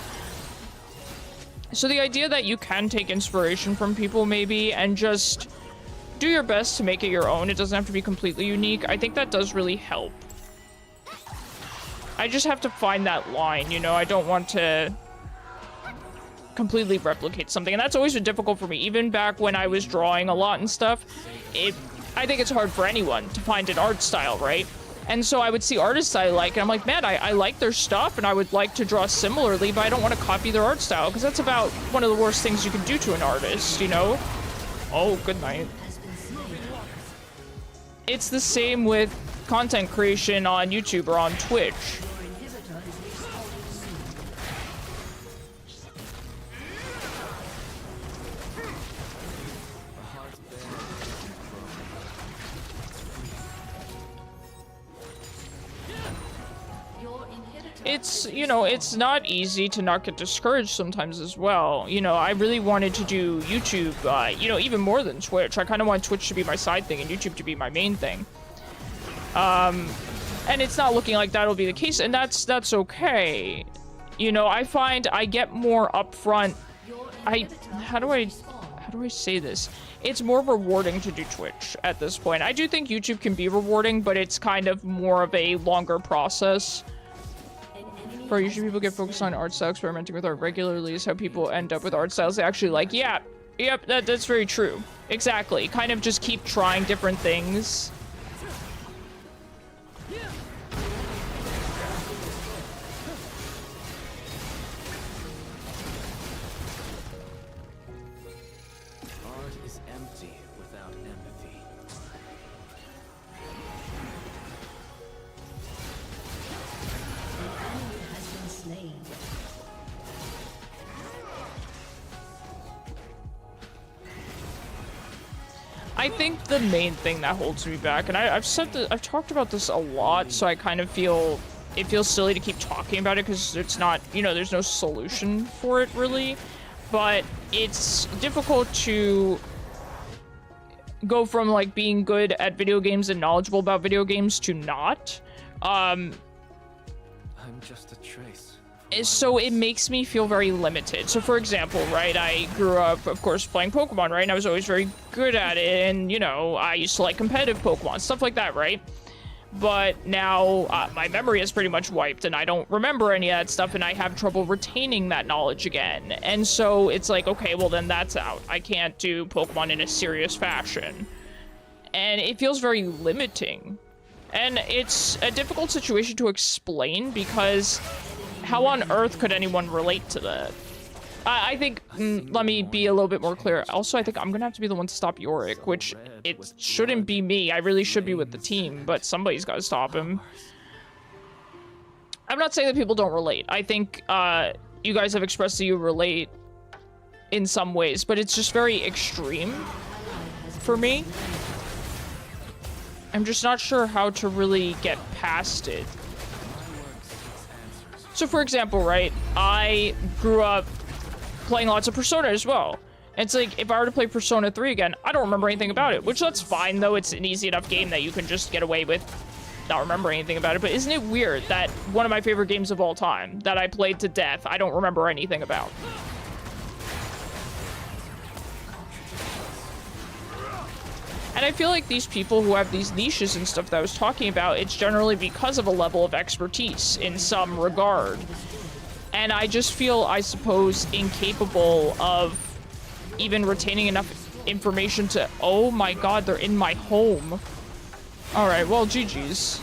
So the idea that you can take inspiration from people, maybe, and just do your best to make it your own. It doesn't have to be completely unique. I think that does really help. I just have to find that line, you know? I don't want to completely replicate something, and that's always been difficult for me. Even back when I was drawing a lot and stuff, I think it's hard for anyone to find an art style, right? And so I would see artists I like, and I'm like, man, I like their stuff, and I would like to draw similarly, but I don't want to copy their art style, because that's about one of the worst things you can do to an artist, you know? Oh, good night. It's the same with content creation on YouTube or on Twitch. It's, you know, it's not easy to not get discouraged sometimes as well. You know, I really wanted to do YouTube, you know, even more than Twitch. I kind of want Twitch to be my side thing and YouTube to be my main thing. And it's not looking like that'll be the case, and that's okay. You know, I find I get more upfront. How do I say this? It's more rewarding to do Twitch at this point. I do think YouTube can be rewarding, but it's kind of more of a longer process. For usually people get focused on art style, experimenting with art regularly is how people end up with art styles they actually like. Yeah, yep, that's very true. Exactly. Kind of just keep trying different things. Art is empty without empathy. I think the main thing that holds me back, and I've talked about this a lot, so I kind of feel it feels silly to keep talking about it because it's not, you know, there's no solution for it really, but it's difficult to go from like being good at video games and knowledgeable about video games to not. I'm just a trace. So it makes me feel very limited. So for example, right, I grew up, of course, playing Pokemon, right? And I was always very good at it. And, you know, I used to like competitive Pokemon, stuff like that, right? But now my memory is pretty much wiped and I don't remember any of that stuff and I have trouble retaining that knowledge again. And so it's like, okay, well then that's out. I can't do Pokemon in a serious fashion. And it feels very limiting. And it's a difficult situation to explain because how on earth could anyone relate to that? I think, let me be a little bit more clear. Also, I think I'm gonna have to be the one to stop Yorick, which it shouldn't be me. I really should be with the team, but somebody's gotta stop him. I'm not saying that people don't relate. I think you guys have expressed that you relate in some ways, but it's just very extreme for me. I'm just not sure how to really get past it. So for example, right, I grew up playing lots of Persona as well. And it's like, if I were to play Persona 3 again, I don't remember anything about it, which that's fine, though. It's an easy enough game that you can just get away with not remembering anything about it. But isn't it weird that one of my favorite games of all time that I played to death, I don't remember anything about? And I feel like these people who have these niches and stuff that I was talking about, it's generally because of a level of expertise in some regard. And I just feel, I suppose, incapable of even retaining enough information to... Oh my god, they're in my home. Alright, well, GG's.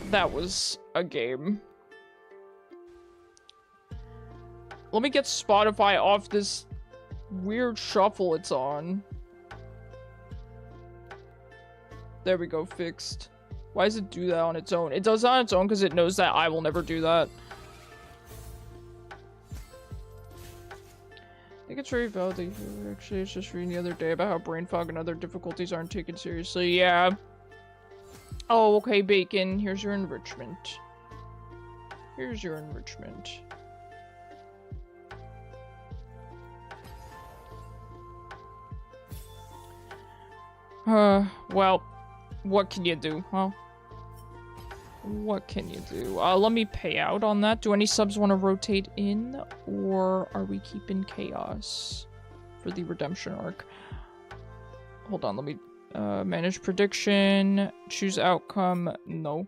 That was a game. Let me get Spotify off this weird shuffle it's on. There we go, fixed. Why does it do that on its own? It does that on its own because it knows that I will never do that. I think it's very valid that you actually was just reading the other day about how brain fog and other difficulties aren't taken seriously. Yeah. Oh, okay, Bacon. Here's your enrichment. Here's your enrichment. Well, what can you do, huh? What can you do? Let me pay out on that. Do any subs want to rotate in, or are we keeping chaos for the redemption arc? Hold on, let me, manage prediction, choose outcome, no.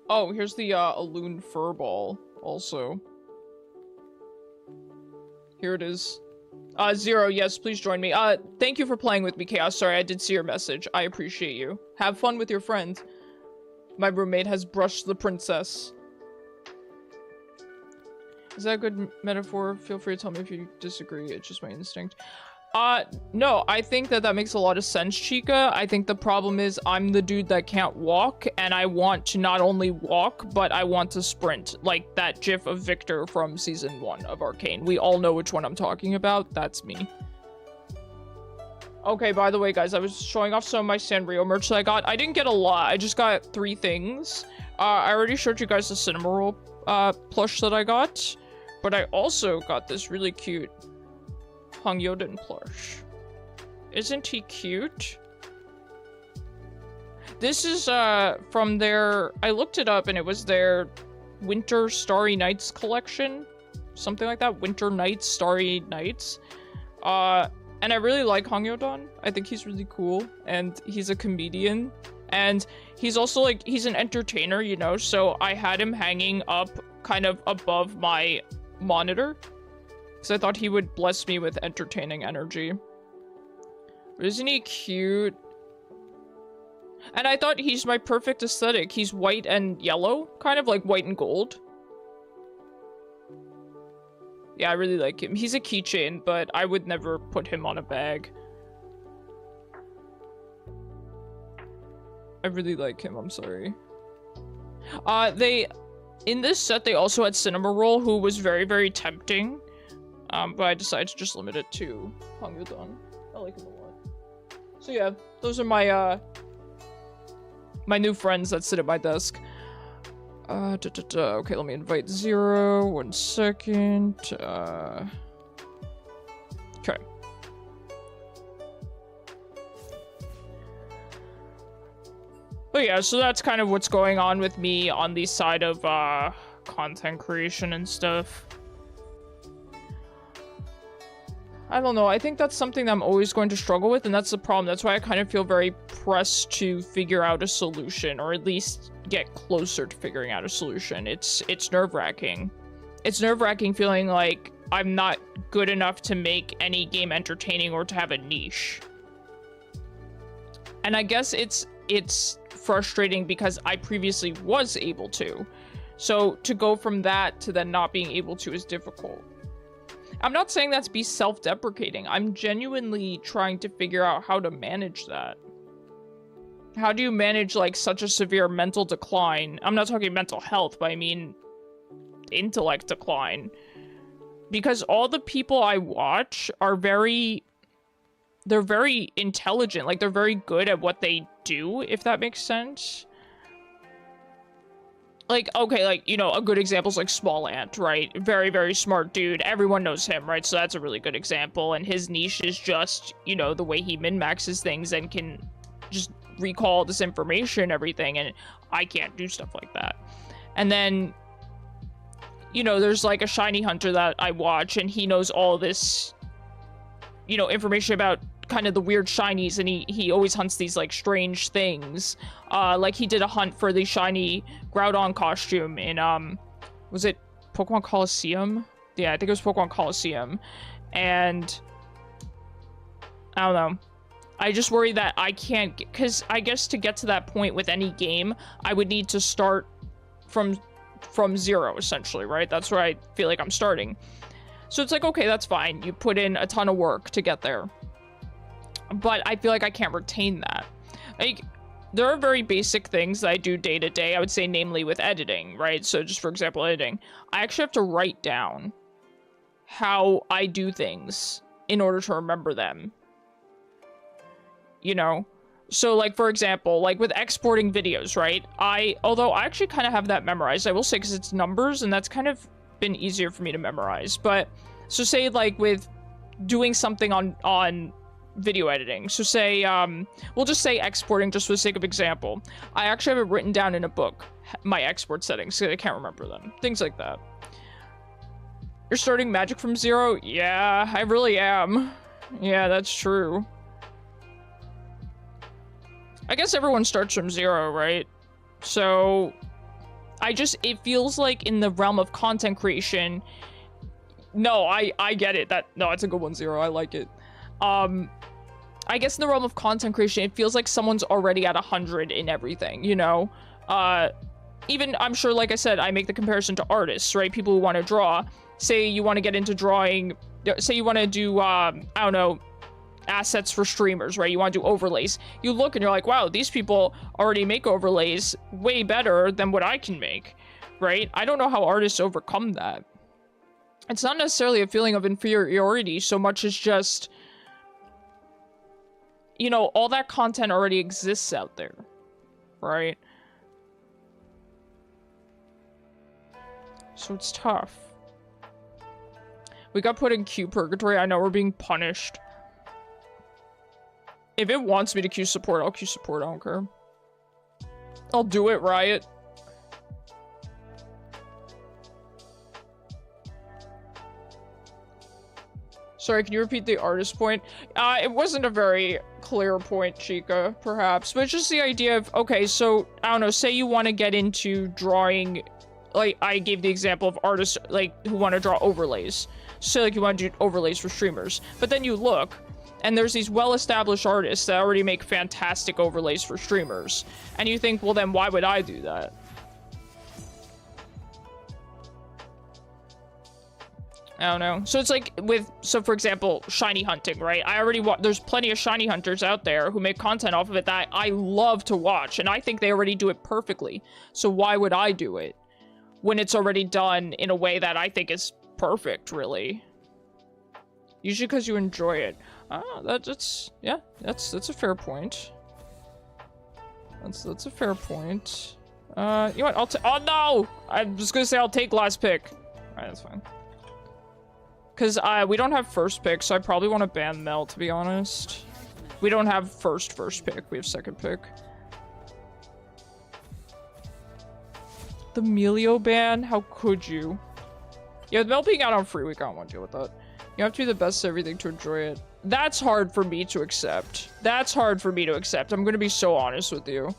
Oh, here's the, Aloon Furball, also. Here it is. Zero, yes, please join me. Thank you for playing with me, Chaos. Sorry, I did see your message. I appreciate you. Have fun with your friend. My roommate has brushed the princess. Is that a good metaphor? Feel free to tell me if you disagree. It's just my instinct. No, I think that that makes a lot of sense, Chica. I think the problem is I'm the dude that can't walk, and I want to not only walk, but I want to sprint. Like that gif of Victor from season 1 of Arcane. We all know which one I'm talking about. That's me. Okay, by the way, guys, I was showing off some of my Sanrio merch that I got. I didn't get a lot. I just got 3 things. I already showed you guys the Cinnamoroll plush that I got, but I also got this really cute Hwei plush. Isn't he cute? This is from their, I looked it up and it was their Winter Starry Nights collection. Something like that. Winter Nights, Starry Nights. And I really like Hwei. I think he's really cool and he's a comedian. And he's also like, he's an entertainer, you know, so I had him hanging up kind of above my monitor. Because I thought he would bless me with entertaining energy. But isn't he cute? And I thought he's my perfect aesthetic. He's white and yellow, kind of like white and gold. Yeah, I really like him. He's a keychain, but I would never put him on a bag. I really like him, I'm sorry. In this set, they also had Cinema Roll, who was very, very tempting. But I decided to just limit it to Hwei. I like him a lot. So yeah, those are my, my new friends that sit at my desk. Okay, let me invite Zyra. 1 second. Okay. But yeah, so that's kind of what's going on with me on the side of content creation and stuff. I don't know, I think that's something that I'm always going to struggle with, and that's the problem. That's why I kind of feel very pressed to figure out a solution, or at least get closer to figuring out a solution. It's nerve-wracking. It's nerve-wracking feeling like I'm not good enough to make any game entertaining or to have a niche. And I guess it's frustrating because I previously was able to. So to go from that to then not being able to is difficult. I'm not saying that to be self-deprecating. I'm genuinely trying to figure out how to manage that. How do you manage like such a severe mental decline? I'm not talking mental health, but I mean intellect decline. Because all the people I watch are they're very intelligent. Like, they're very good at what they do, if that makes sense. Like, okay, like, you know, a good example is like Small Ant, right? Very, very smart dude. Everyone knows him, right? So that's a really good example. And his niche is just, you know, the way he min-maxes things and can just recall this information and everything. And I can't do stuff like that. And then, you know, there's like a shiny hunter that I watch, and he knows all this, you know, information about kind of the weird shinies, and he always hunts these like strange things. Like he did a hunt for the shiny Groudon costume in was it Pokemon Coliseum? Yeah, I think it was Pokemon Coliseum. And I don't know, I just worry that I can't, because I guess to get to that point with any game, I would need to start from zero, essentially, right? That's where I feel like I'm starting. So it's like, okay, that's fine. You put in a ton of work to get there. But I feel like I can't retain that. Like, there are very basic things that I do day to day, I would say, namely with editing, right? So just for example, editing. I actually have to write down how I do things in order to remember them. You know? So, like, for example, like with exporting videos, right? Although I actually kind of have that memorized, I will say, because it's numbers, and that's kind of been easier for me to memorize. But, so say, like, with doing something on video editing. So say, we'll just say exporting just for the sake of example. I actually have it written down in a book, my export settings, because I can't remember them. Things like that. You're starting Magic from zero? Yeah, I really am. Yeah, that's true. I guess everyone starts from zero, right? So, it feels like in the realm of content creation, no, I get it. No, it's a good one, Zero. I like it. I guess in the realm of content creation, it feels like someone's already at 100 in everything, you know? Even, I'm sure, like I said, I make the comparison to artists, right? People who want to draw. Say you want to get into drawing, say you want to do, I don't know, assets for streamers, right? You want to do overlays. You look and you're like, wow, these people already make overlays way better than what I can make, right? I don't know how artists overcome that. It's not necessarily a feeling of inferiority so much as just, you know, all that content already exists out there, right? So it's tough. We got put in queue purgatory. I know we're being punished. If it wants me to queue support, I'll queue support. I don't care. I'll do it, Riot. Sorry, can you repeat the artist point? It wasn't a very clear point, Chica, perhaps. But it's just the idea of, okay, so, I don't know, say you want to get into drawing, like, I gave the example of artists, like, who want to draw overlays. So, like, you want to do overlays for streamers. But then you look, and there's these well-established artists that already make fantastic overlays for streamers. And you think, well, then why would I do that? I don't know. So it's like so for example, shiny hunting, right? I already there's plenty of shiny hunters out there who make content off of it that I love to watch, and I think they already do it perfectly. So why would I do it when it's already done in a way that I think is perfect, really? Usually because you enjoy it. That's a fair point. That's a fair point. You know what? Oh no! I was gonna say I'll take last pick. Alright, that's fine. Because we don't have first pick, so I probably want to ban Mel, to be honest. We don't have first pick, we have second pick. The Milio ban? How could you? Yeah, with Mel being out on free week, I don't want to deal with that. You have to be the best at everything to enjoy it. That's hard for me to accept. That's hard for me to accept. I'm gonna be so honest with you.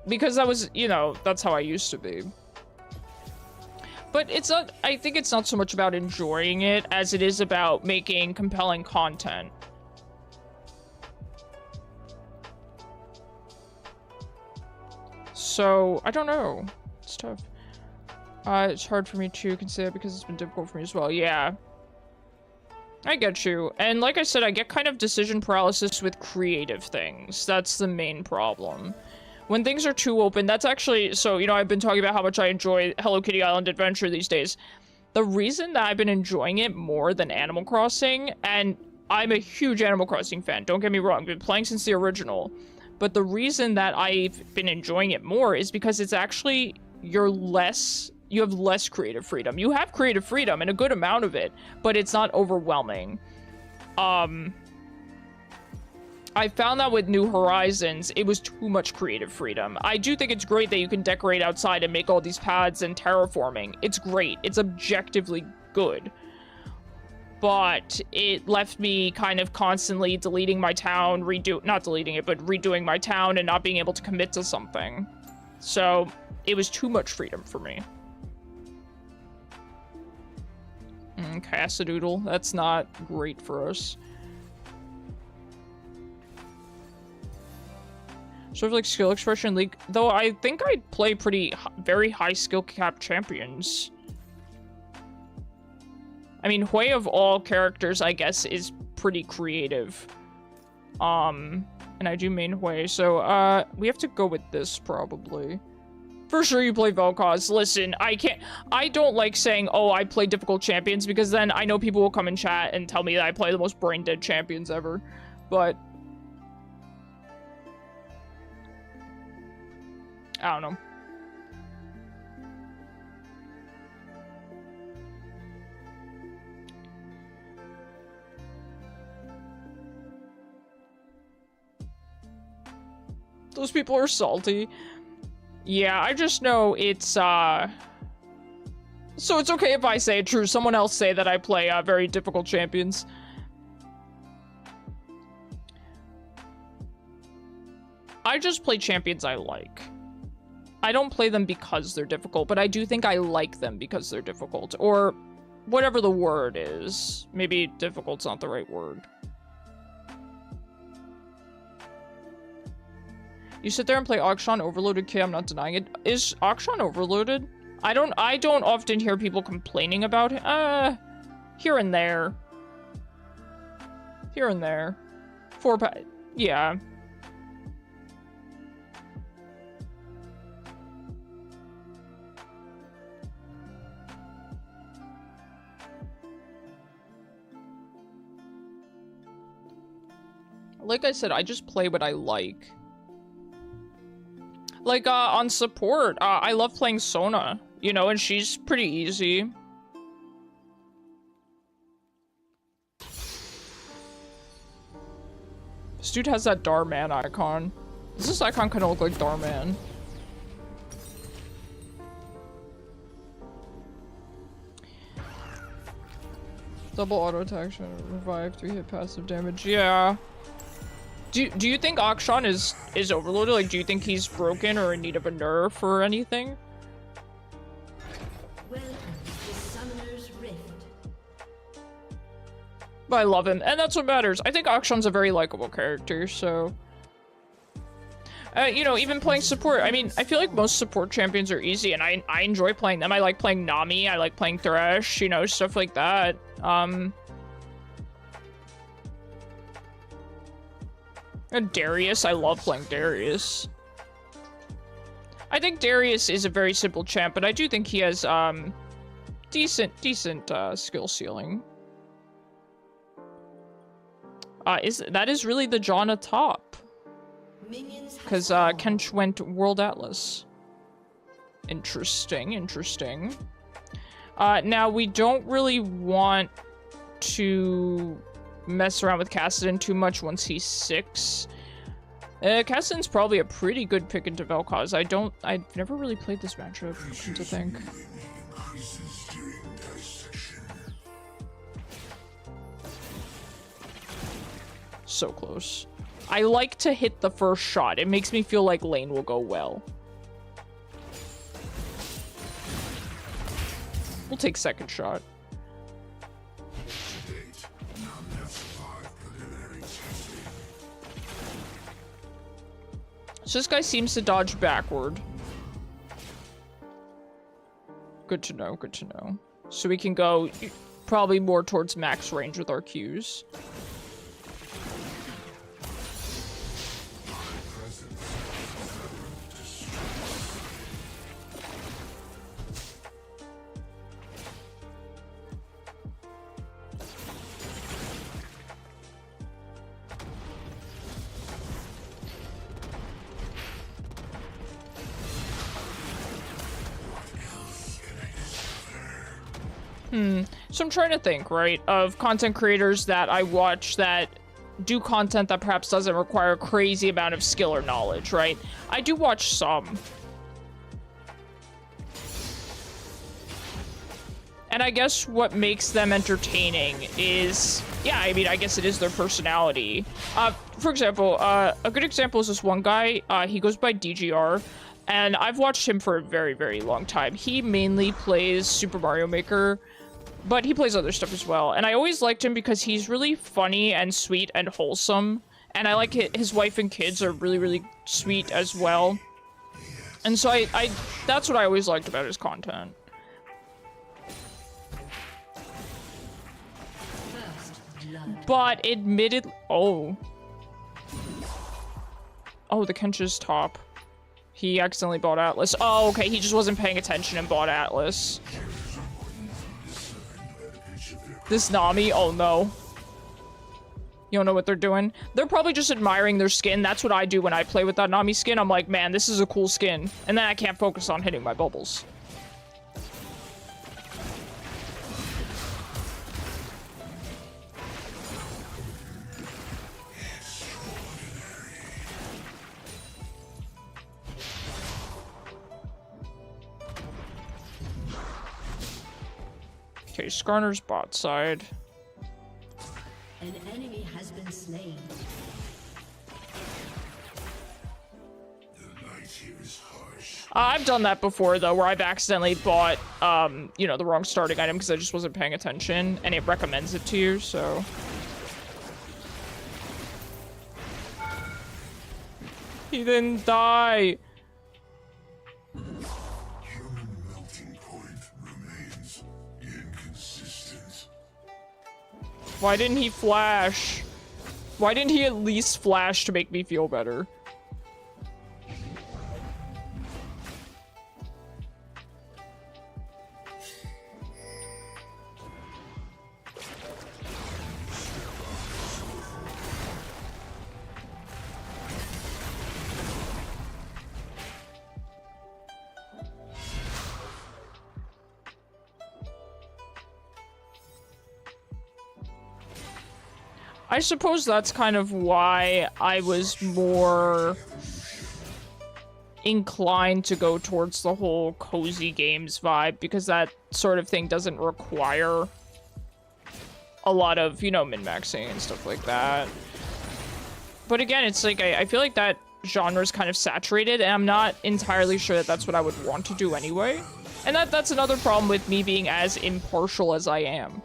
Because that was, you know, that's how I used to be. But it's not, I think it's not so much about enjoying it as it is about making compelling content. So, I don't know. It's tough. It's hard for me to consider because it's been difficult for me as well. Yeah. I get you. And like I said, I get kind of decision paralysis with creative things. That's the main problem. When things are too open, that's actually... So, you know, I've been talking about how much I enjoy Hello Kitty Island Adventure these days. The reason that I've been enjoying it more than Animal Crossing, and I'm a huge Animal Crossing fan, don't get me wrong, I've been playing since the original, but the reason that I've been enjoying it more is because it's actually... you have less creative freedom. You have creative freedom, and a good amount of it, but it's not overwhelming. I found that with New Horizons, it was too much creative freedom. I do think it's great that you can decorate outside and make all these paths and terraforming. It's great. It's objectively good. But it left me kind of constantly deleting my town, not deleting it, but redoing my town and not being able to commit to something. So, it was too much freedom for me. Kassadoodle. That's not great for us. Sort of like skill expression league, though I think I'd play very high skill cap champions. I mean, Hwei of all characters, I guess, is pretty creative. And I do main Hwei, so, we have to go with this, probably. For sure you play Vel'koz. Listen, I don't like saying, oh, I play difficult champions, because then I know people will come in chat and tell me that I play the most brain-dead champions ever. But... I don't know. Those people are salty. Yeah, I just know it's, so it's okay if I say it true. Someone else say that I play, very difficult champions. I just play champions I like. I don't play them because they're difficult, but I do think I like them because they're difficult. Or whatever the word is. Maybe difficult's not the right word. You sit there and play Akshan Overloaded. Okay, I'm not denying it. Is Akshan overloaded? I don't often hear people complaining about it. Here and there. Here and there. Yeah. Like I said, I just play what I like. Like, on support, I love playing Sona, you know, and she's pretty easy. This dude has that Darman icon. Does this icon kind of look like Darman? Double auto attack, revive, 3-hit passive damage. Yeah. Do you think Akshan is overloaded? Like, do you think he's broken or in need of a nerf or anything? Welcome to Summoner's Rift. But I love him, and that's what matters. I think Akshan's a very likable character, so... You know, even playing support. I mean, I feel like most support champions are easy, and I enjoy playing them. I like playing Nami, I like playing Thresh, you know, stuff like that. And Darius, I love playing Darius. I think Darius is a very simple champ, but I do think he has, decent skill ceiling. That is really the Janna top. Because, Kench went World Atlas. Interesting, interesting. Now, we don't really want to mess around with Kassadin too much once he's 6. Kassadin's probably a pretty good pick into Vel'koz. I've never really played this matchup, come to think. So close. I like to hit the first shot. It makes me feel like lane will go well. We'll take second shot. So this guy seems to dodge backward. Good to know, good to know. So we can go probably more towards max range with our Qs. So I'm trying to think, right, of content creators that I watch that do content that perhaps doesn't require a crazy amount of skill or knowledge, right? I do watch some. And I guess what makes them entertaining is, yeah, I mean, I guess it is their personality. For example, a good example is this one guy, he goes by DGR, and I've watched him for a very, very long time. He mainly plays Super Mario Maker, but he plays other stuff as well. And I always liked him because he's really funny and sweet and wholesome. And I like his wife and kids are really, really sweet as well. And so that's what I always liked about his content. But admittedly, oh, the Kench's top. He accidentally bought Atlas. Oh, okay, he just wasn't paying attention and bought Atlas. This Nami, oh no. You don't know what they're doing? They're probably just admiring their skin. That's what I do when I play with that Nami skin. I'm like, man, this is a cool skin. And then I can't focus on hitting my bubbles. Okay, Skarner's bot side. An enemy has been slain. The light here is harsh. I've done that before, though, where I've accidentally bought, you know, the wrong starting item because I just wasn't paying attention, and it recommends it to you, so... He didn't die! Human melting point remains inconsistent. Why didn't he flash? Why didn't he at least flash to make me feel better? I suppose that's kind of why I was more inclined to go towards the whole cozy games vibe, because that sort of thing doesn't require a lot of, you know, min-maxing and stuff like that. But again, it's like, I feel like that genre is kind of saturated, and I'm not entirely sure that that's what I would want to do anyway. And that's another problem with me being as impartial as I am.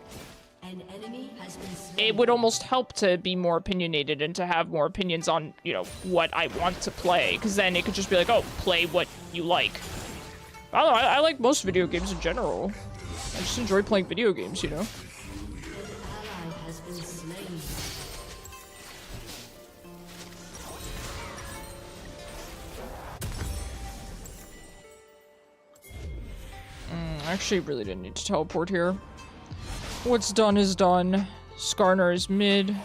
An enemy has been slain. it would almost help to be more opinionated and to have more opinions on, you know, what I want to play. Because then it could just be like, oh, play what you like. I don't know, I like most video games in general. I just enjoy playing video games, you know? Ally has been slain. I actually really didn't need to teleport here. What's done is done. Skarner is mid.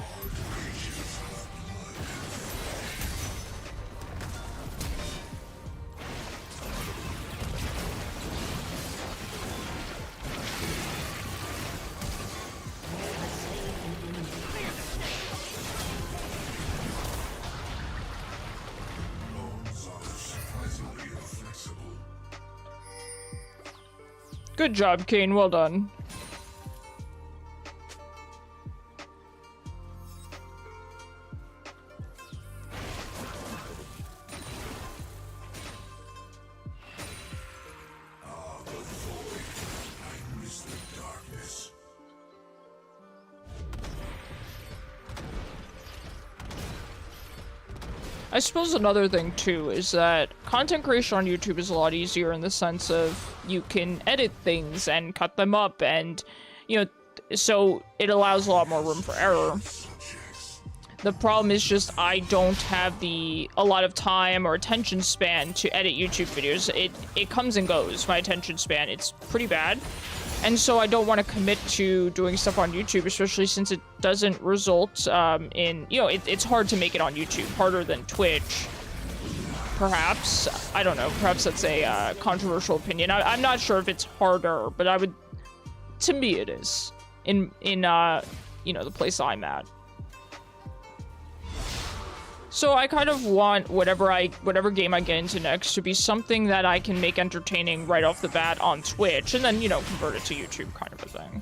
Good job, Kane. Well done. I suppose another thing too is that content creation on YouTube is a lot easier in the sense of you can edit things and cut them up, and you know, so it allows a lot more room for error. The problem is just I don't have a lot of time or attention span to edit YouTube videos. It comes and goes, my attention span. It's pretty bad. And so I don't want to commit to doing stuff on YouTube, especially since it doesn't result in, you know, it's hard to make it on YouTube, harder than Twitch. Perhaps, I don't know, perhaps that's a controversial opinion. I'm not sure if it's harder, but to me it is, in you know, the place I'm at. So I kind of want whatever game I get into next to be something that I can make entertaining right off the bat on Twitch, and then, you know, convert it to YouTube kind of a thing.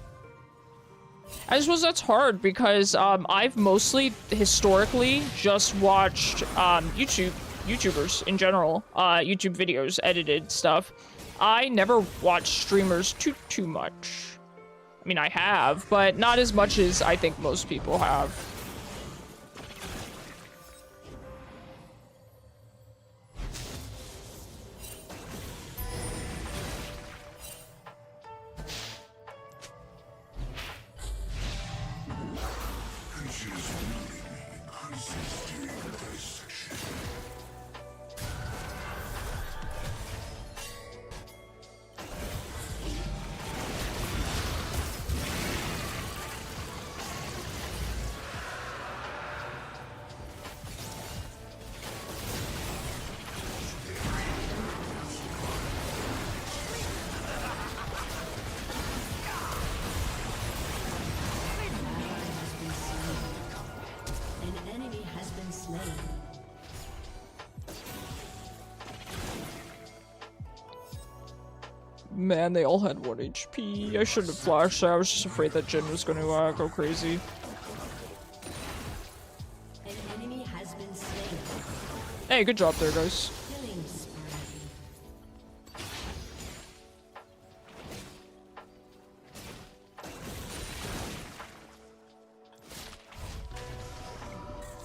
I suppose that's hard because I've mostly historically just watched YouTubers in general, YouTube videos, edited stuff. I never watched streamers too much. I mean, I have, but not as much as I think most people have. Man, they all had 1 HP. I shouldn't have flashed. I was just afraid that Jin was going to go crazy. An enemy has been slain. Hey, good job there, guys. Killing spree.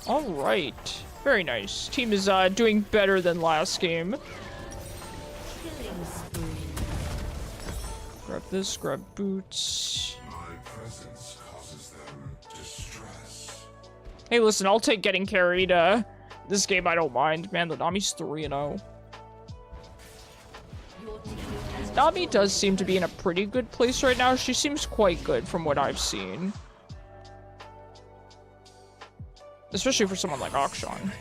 All right, very nice. Team is doing better than last game. Killing spree. Grab this, grab boots. My presence causes them distress. Hey, listen, I'll take getting carried. This game I don't mind. Man, the Nami's 3-0. Nami does seem to be in a pretty good place right now. She seems quite good from what I've seen. Especially for someone like Akshan.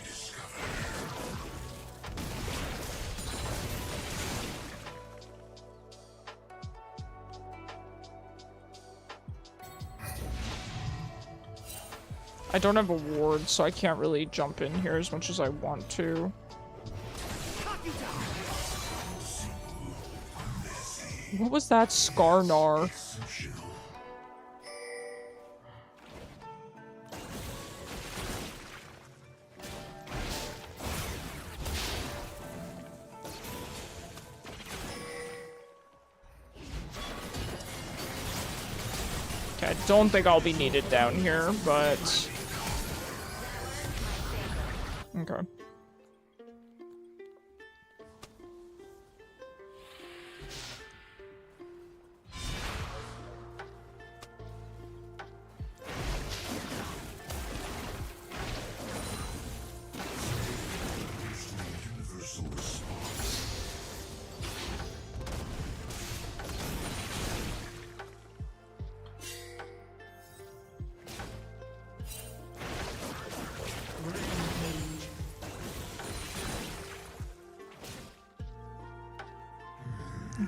I don't have a ward, so I can't really jump in here as much as I want to. What was that? Skarnar. Okay. I don't think I'll be needed down here, but... Okay.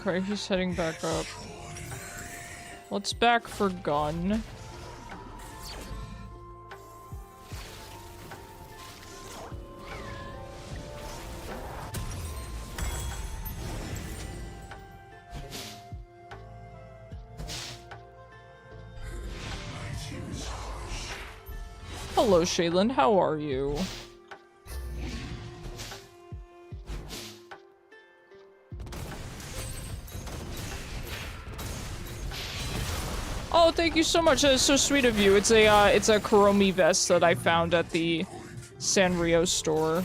Okay, he's heading back up. Let's back for gun. Hello, Shaylin. How are you? Oh, thank you so much. That is so sweet of you. It's a Kuromi vest that I found at the Sanrio store.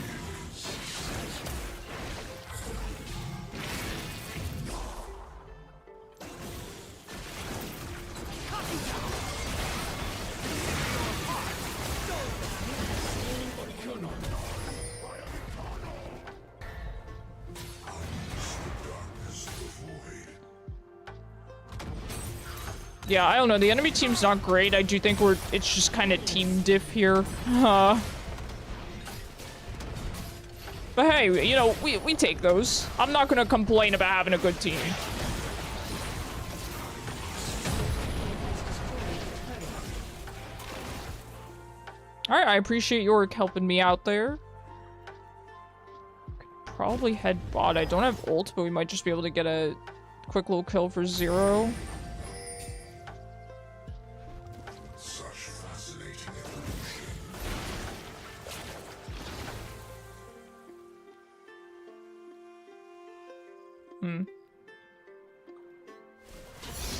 Yeah, I don't know. The enemy team's not great. I do think it's just kind of team diff here. But hey, you know, we take those. I'm not gonna complain about having a good team. Alright, I appreciate Yorick helping me out there. Could probably head bot. I don't have ult, but we might just be able to get a quick little kill for 0.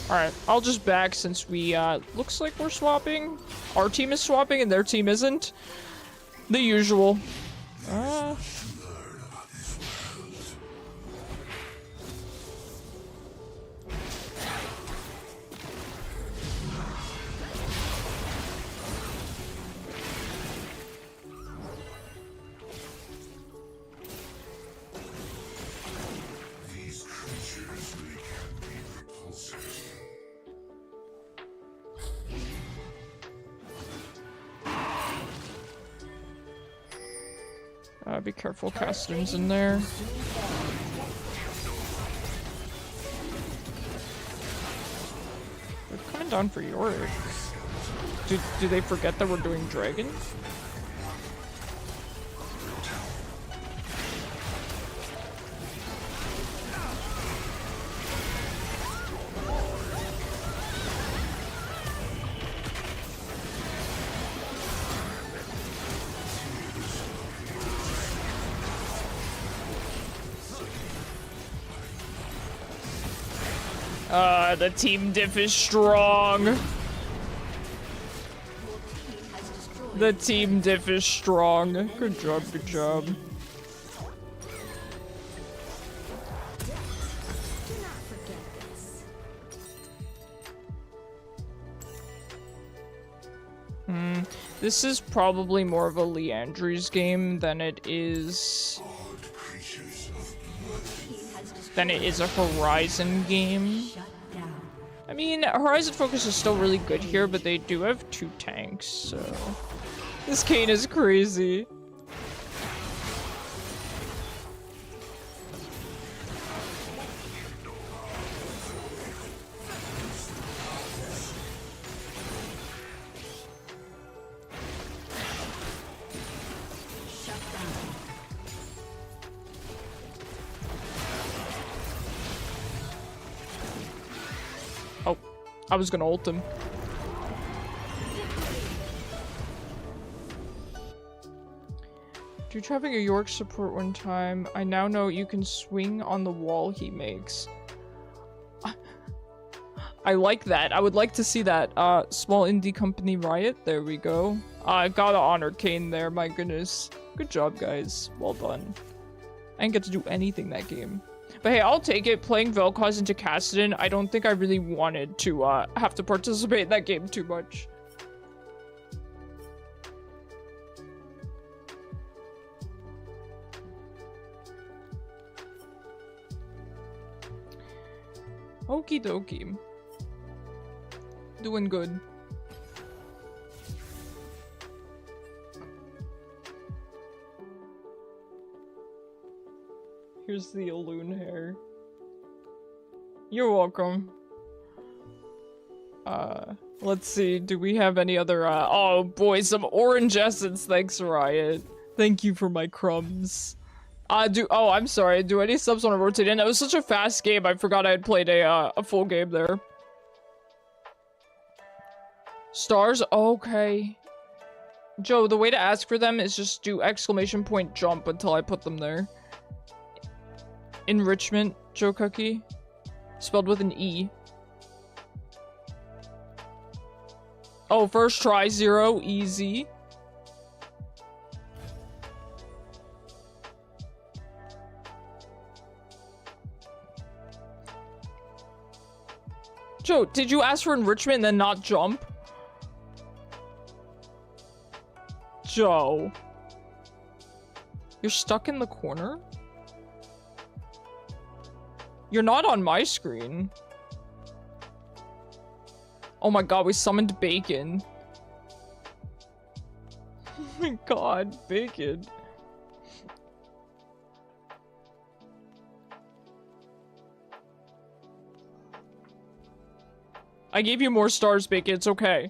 Alright, I'll just back since we, looks like we're swapping. Our team is swapping and their team isn't. The usual. Be careful, Kassadin's in there. They're coming down for Yorick. Do they forget that we're doing dragon? The team diff is strong. The team diff is strong. Good job, good job. This is probably more of a Leandri's game than it is a Horizon game. I mean, Horizon Focus is still really good here, but they do have 2 tanks, so... This Kayn is crazy. I was gonna ult him. Due to having a York support one time, I now know you can swing on the wall he makes. I like that. I would like to see that. Small indie company Riot. There we go. Gotta honor Kane there. My goodness. Good job, guys. Well done. I didn't get to do anything that game. But hey, I'll take it. Playing Vel'koz into Kassadin, I don't think I really wanted to have to participate in that game too much. Okie dokie. Doing good. Here's the Elune hair. You're welcome. Let's see. Do we have any other, oh boy, some orange essence. Thanks, Riot. Thank you for my crumbs. Oh, I'm sorry. Do any subs want to rotate in? It was such a fast game. I forgot I had played a full game there. Stars? Okay. Joe, the way to ask for them is just do exclamation point jump until I put them there. Enrichment, Joe Cookie. Spelled with an E. Oh, first try, 0, easy. Joe, did you ask for enrichment and then not jump? Joe. You're stuck in the corner? You're not on my screen. Oh my god, we summoned Bacon. Oh my god, Bacon. I gave you more stars, Bacon. It's okay.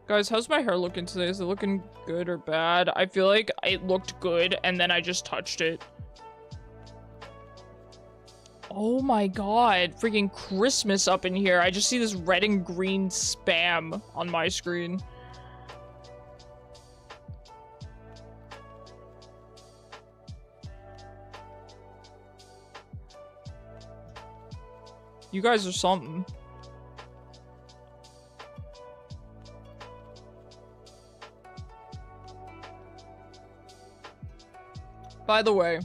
Guys, how's my hair looking today? Is it looking good or bad? I feel like it looked good and then I just touched it. Oh my god. Freaking Christmas up in here. I just see this red and green spam on my screen. You guys are something. By the way,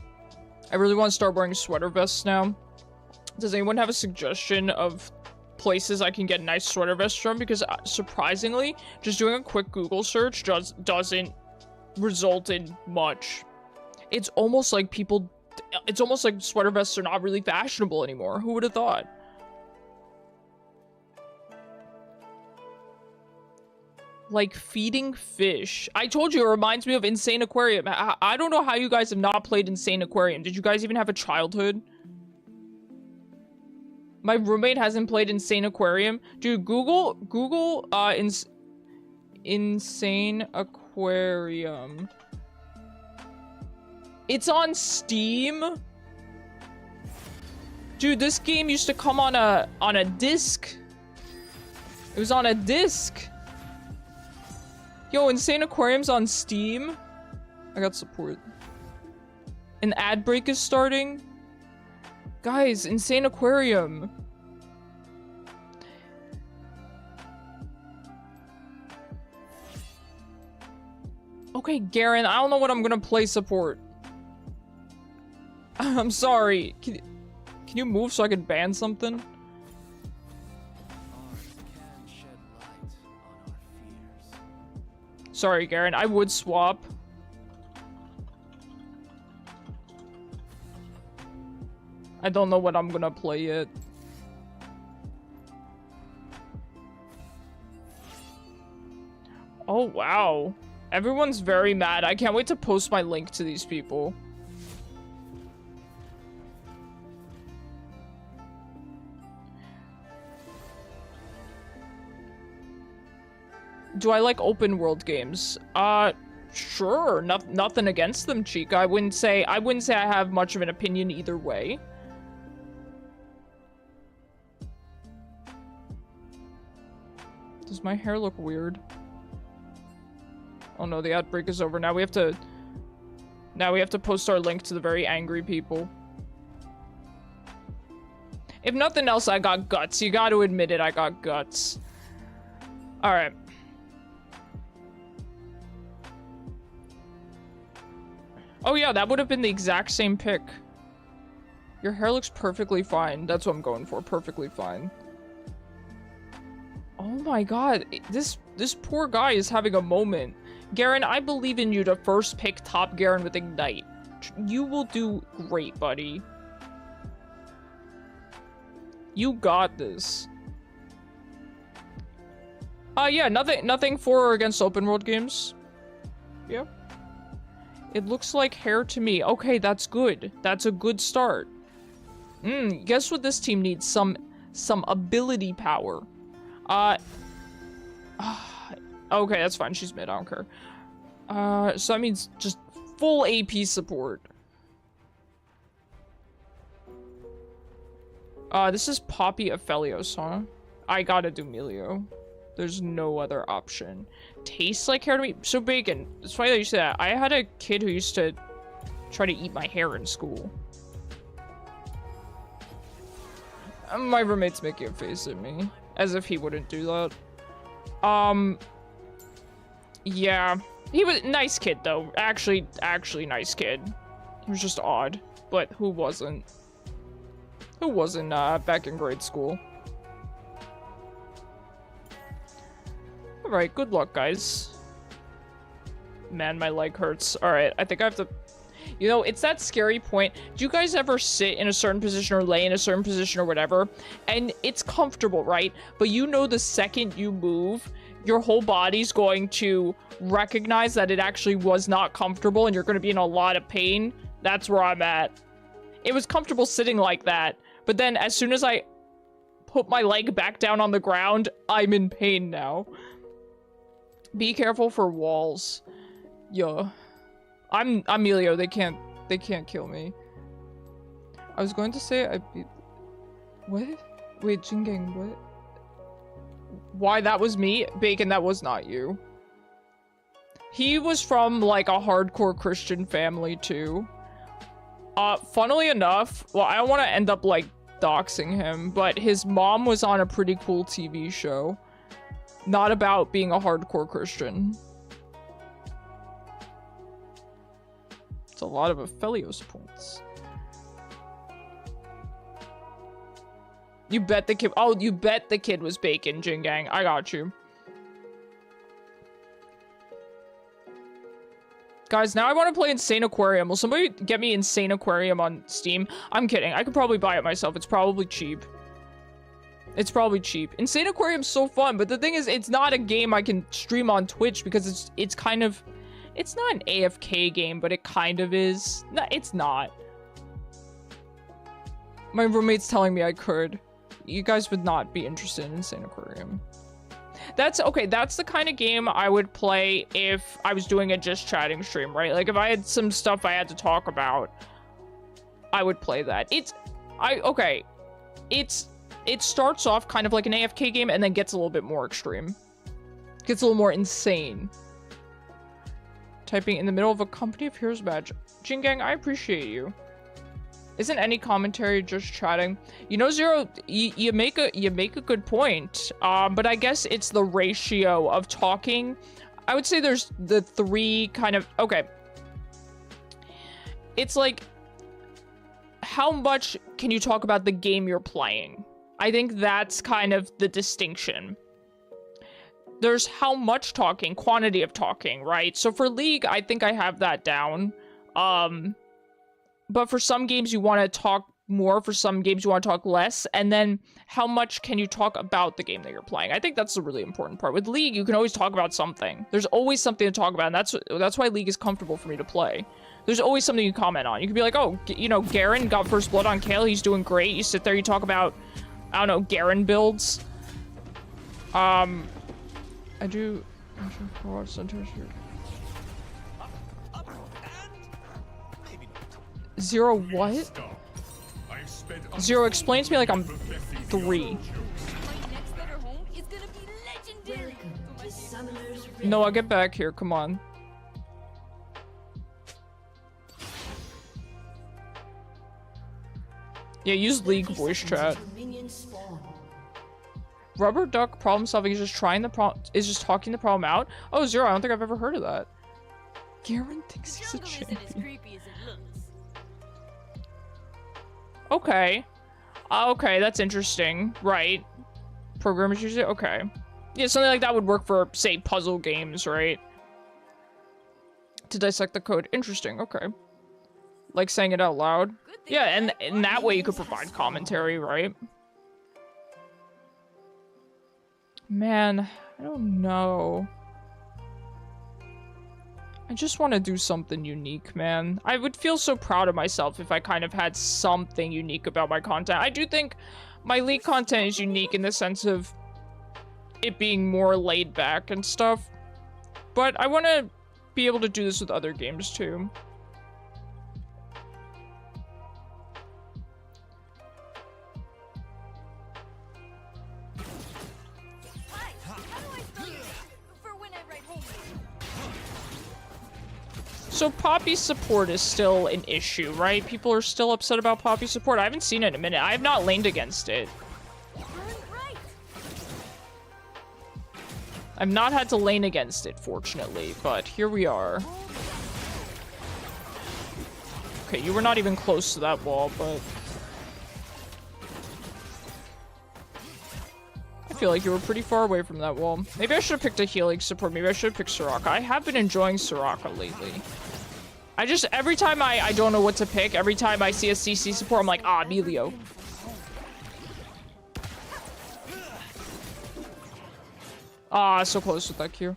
I really want to start wearing sweater vests now. Does anyone have a suggestion of places I can get nice sweater vests from? Because surprisingly, just doing a quick Google search doesn't result in much. It's almost like sweater vests are not really fashionable anymore. Who would have thought? Like feeding fish. I told you it reminds me of Insane Aquarium. I don't know how you guys have not played Insane Aquarium. Did you guys even have a childhood? My roommate hasn't played Insane Aquarium. Dude, Google Insane Aquarium. It's on Steam. Dude, this game used to come on a disc. It was on a disc. Yo, Insane Aquarium's on Steam. I got support. An ad break is starting. Guys, Insane Aquarium. Okay, Garen, I don't know what I'm gonna play support. I'm sorry. Can you move so I can ban something? Sorry, Garen, I would swap. I don't know what I'm gonna play yet. Oh, wow. Everyone's very mad. I can't wait to post my link to these people. Do I like open world games? Sure. Nothing against them, Chica. I wouldn't say I have much of an opinion either way. Does my hair look weird? Oh no, the ad break is over now. We have to Now we have to post our link to the very angry people. If nothing else, I got guts. You got to admit it, I got guts. Alright. Oh yeah, that would have been the exact same pick. Your hair looks perfectly fine. That's what I'm going for. Perfectly fine. Oh my god. This poor guy is having a moment. Garen, I believe in you to first pick top Garen with Ignite. You will do great, buddy. You got this. Yeah, nothing for or against open world games. Yep. It looks like hair to me. Okay, that's good. That's a good start. Guess what this team needs? Some ability power. Okay, that's fine. She's mid. I don't care. So that means just full AP support. This is Poppy Aphelios, huh? I gotta do Milio. There's no other option. Tastes like hair to me. So Bacon, it's funny that you say that. I had a kid who used to try to eat my hair in school. My roommate's making a face at me, as if he wouldn't do that. Yeah. He was a nice kid, though. Actually nice kid. He was just odd. But who wasn't? Who wasn't, back in grade school? Alright, good luck, guys. Man, my leg hurts. Alright, I think I have to... You know, it's that scary point. Do you guys ever sit in a certain position or lay in a certain position or whatever? And it's comfortable, right? But you know the second you move, your whole body's going to recognize that it actually was not comfortable and you're going to be in a lot of pain. That's where I'm at. It was comfortable sitting like that. But then as soon as I put my leg back down on the ground, I'm in pain now. Be careful for walls. Yeah. I'm Milio. They can't kill me. I was going to say what? Wait, Jingang, what? Why, that was me? Bacon, that was not you. He was from like a hardcore Christian family too. Funnily enough, well, I don't want to end up like doxing him, but his mom was on a pretty cool TV show. Not about being a hardcore Christian. It's a lot of Aphelios points. You bet the kid- Oh, you bet the kid was Bacon, Jingang. I got you. Guys, now I want to play Insane Aquarium. Will somebody get me Insane Aquarium on Steam? I'm kidding. I could probably buy it myself. It's probably cheap. It's probably cheap. Insane Aquarium's so fun, but the thing is, it's not a game I can stream on Twitch because it's kind of... It's not an AFK game, but it kind of is. No, it's not. My roommate's telling me I could. You guys would not be interested in Insane Aquarium. That's okay. That's the kind of game I would play if I was doing a just chatting stream, right? Like if I had some stuff I had to talk about, I would play that. It starts off kind of like an AFK game and then gets a little bit more extreme. Gets a little more insane. Typing in the middle of a Company of Heroes badge. Jingang, I appreciate you. Isn't any commentary just chatting? You know, Zero, you make a good point. But I guess it's the ratio of talking. I would say there's the three kind of... Okay. It's like, how much can you talk about the game you're playing? I think that's kind of the distinction. There's how much talking, quantity of talking, right? So for League, I think I have that down. But for some games you want to talk more, for some games you want to talk less, and then how much can you talk about the game that you're playing? I think that's the really important part. With League, you can always talk about something. There's always something to talk about, and that's why League is comfortable for me to play. There's always something you comment on. You can be like, oh, you know, Garen got first blood on Kale, he's doing great. You sit there, you talk about, I don't know, Garen builds. I do centers here. Zero what? Zero, explain to me like I'm 3. No, I'll get back here, come on. Yeah, use League voice chat. Minions spawn. Rubber duck problem solving is just talking the problem out. Oh, Zyra, I don't think I've ever heard of that. Garen thinks he's a champion. Okay. Okay, that's interesting. Right. Programmers use it? Okay. Yeah, something like that would work for, say, puzzle games, right? To dissect the code. Interesting, okay. Like saying it out loud. Yeah, and in that way you could provide commentary, right? Man, I don't know. I just want to do something unique, man. I would feel so proud of myself if I kind of had something unique about my content. I do think my League content is unique in the sense of it being more laid back and stuff. But I want to be able to do this with other games too. So Poppy support is still an issue, right? People are still upset about Poppy support. I haven't seen it in a minute. I have not laned against it. I've not had to lane against it, fortunately, but here we are. Okay, you were not even close to that wall, but... I feel like you were pretty far away from that wall. Maybe I should have picked a healing support. Maybe I should have picked Soraka. I have been enjoying Soraka lately. Every time I don't know what to pick, every time I see a CC support, I'm like, ah, Milio. Ah, so close with that Q.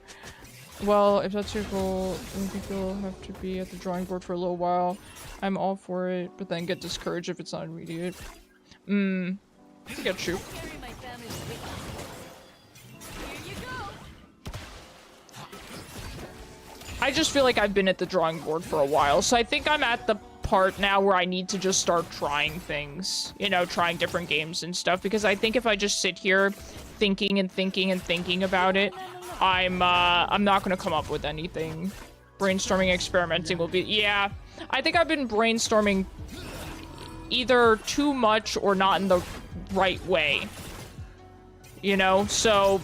Well, if that's your goal, I think you'll have to be at the drawing board for a little while. I'm all for it, but then get discouraged if it's not immediate. I get you. I just feel like I've been at the drawing board for a while, so I think I'm at the part now where I need to just start trying things. You know, trying different games and stuff, because I think if I just sit here thinking and thinking and thinking about it, I'm not gonna come up with anything. Brainstorming, experimenting will be... Yeah, I think I've been brainstorming either too much or not in the right way. You know, so...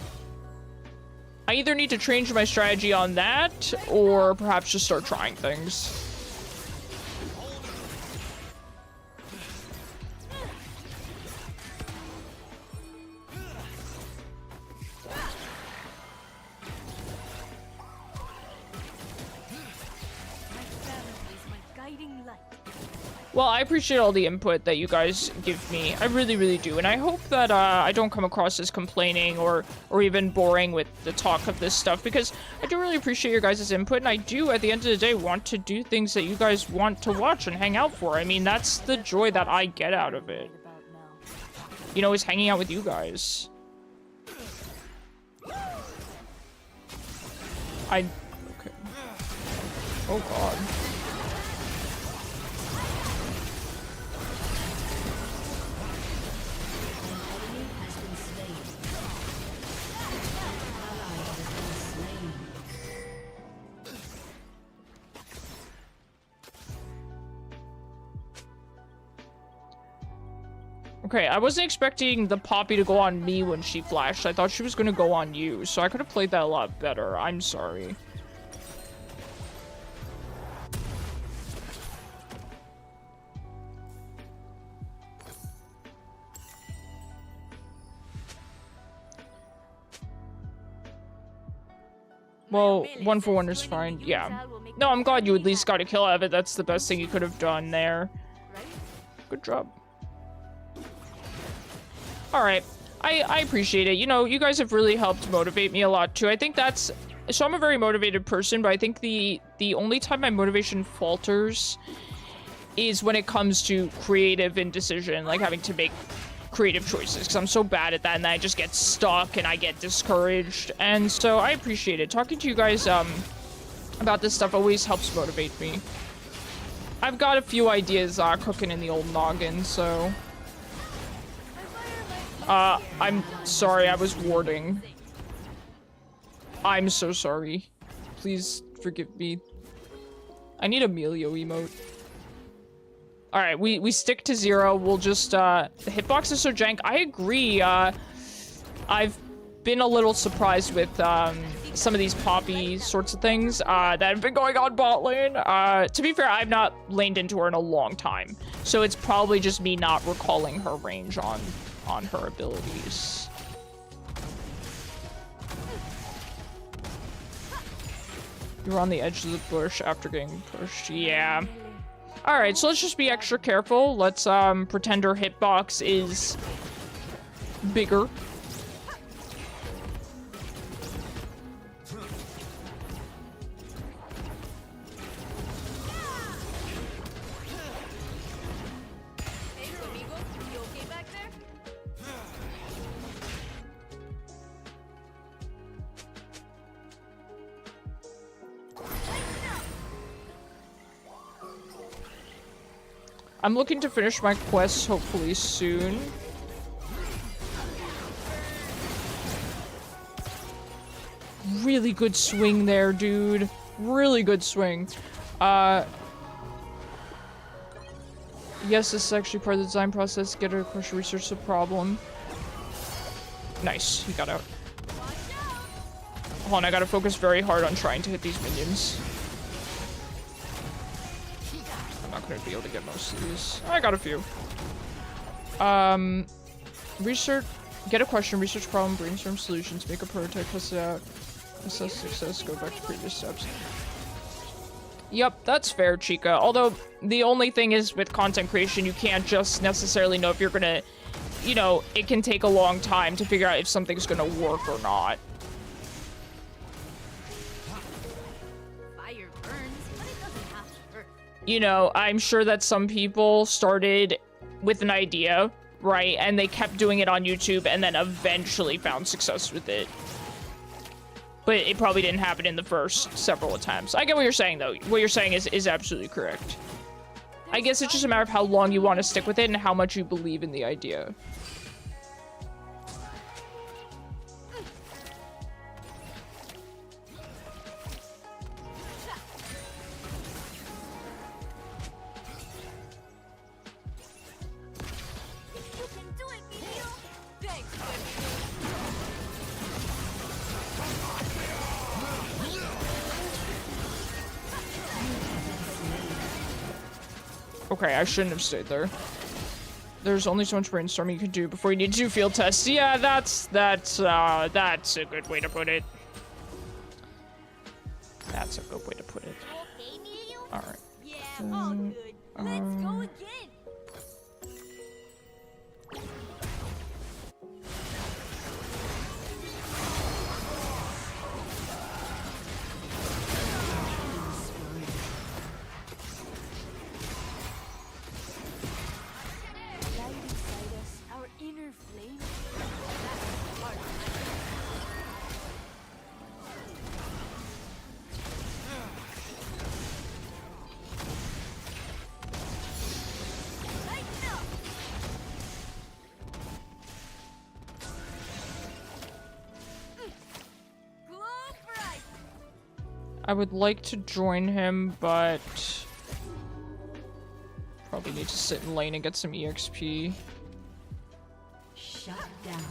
I either need to change my strategy on that, or perhaps just start trying things. Well, I appreciate all the input that you guys give me. I really, really do. And I hope that I don't come across as complaining or even boring with the talk of this stuff, because I do really appreciate your guys' input, and I do, at the end of the day, want to do things that you guys want to watch and hang out for. I mean, that's the joy that I get out of it. You know, is hanging out with you guys. Okay. Oh, God. Okay, I wasn't expecting the Poppy to go on me when she flashed. I thought she was gonna go on you, so I could have played that a lot better. I'm sorry. Well, 1-for-1 is fine. Yeah. No, I'm glad you at least got a kill out of it. That's the best thing you could have done there. Good job. Alright, I appreciate it. You know, you guys have really helped motivate me a lot too. I think that's... So I'm a very motivated person, but I think the only time my motivation falters is when it comes to creative indecision, like having to make creative choices, because I'm so bad at that, and then I just get stuck and I get discouraged. And so I appreciate it. Talking to you guys about this stuff always helps motivate me. I've got a few ideas cooking in the old noggin, so... I'm sorry, I was warding. I'm so sorry. Please forgive me. I need a Milio emote. All right, we stick to 0. We'll just the hitbox is so jank. I agree. I've been a little surprised with some of these poppy sorts of things that have been going on bot lane. To be fair, I've not laned into her in a long time, so it's probably just me not recalling her range on her abilities. You were on the edge of the bush after getting pushed. Yeah. All right, so let's just be extra careful. Let's pretend her hitbox is bigger. I'm looking to finish my quests hopefully soon. Really good swing there, dude. Really good swing. Yes, this is actually part of the design process. Get a crush research the problem. Nice, he got out. Hold on, I gotta focus very hard on trying to hit these minions. Not gonna be able to get most of these. I got a few. Research, get a question, research problem, brainstorm solutions, make a prototype, test it out, assess success, go back to previous steps. Yep, that's fair, Chica. Although, the only thing is with content creation, you can't just necessarily know if you're gonna, you know, it can take a long time to figure out if something's gonna work or not. You know, I'm sure that some people started with an idea, right? And they kept doing it on YouTube and then eventually found success with it. But it probably didn't happen in the first several attempts. I get what you're saying, though. What you're saying is absolutely correct. I guess it's just a matter of how long you want to stick with it and how much you believe in the idea. Okay, I shouldn't have stayed there. There's only so much brainstorming you can do before you need to do field tests. Yeah, that's a good way to put it. That's a good way to put it. All right. Yeah, all good. Let's go again. I would like to join him, but probably need to sit in lane and get some EXP. Shut down.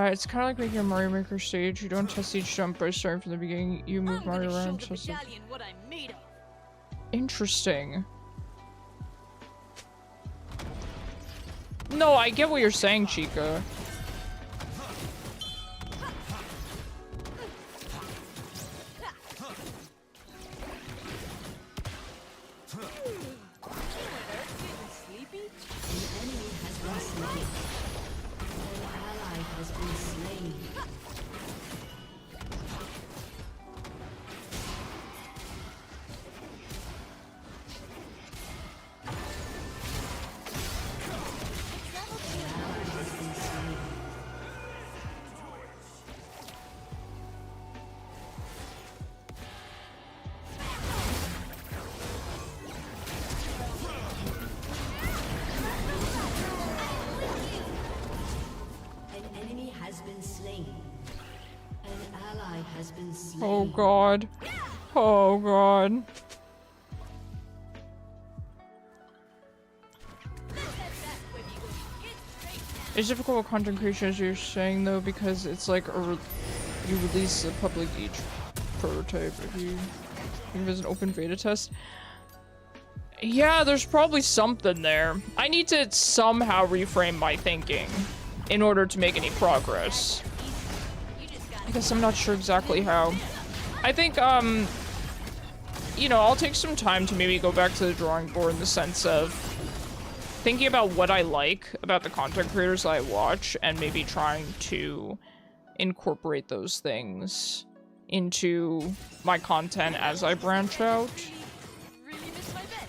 It's kind of like making a Mario Maker stage. You don't test each jump by starting from the beginning. You move Mario around. Test it. Interesting. No, I get what you're saying, Chica. ally has been slain. Oh god. Oh god. It's difficult with content creation, as you're saying, though, because it's like you release a public each prototype if there's an open beta test. Yeah, there's probably something there. I need to somehow reframe my thinking in order to make any progress. I guess I'm not sure exactly how. I think, you know, I'll take some time to maybe go back to the drawing board in the sense of thinking about what I like about the content creators I watch and maybe trying to incorporate those things into my content as I branch out. Really missed my bet.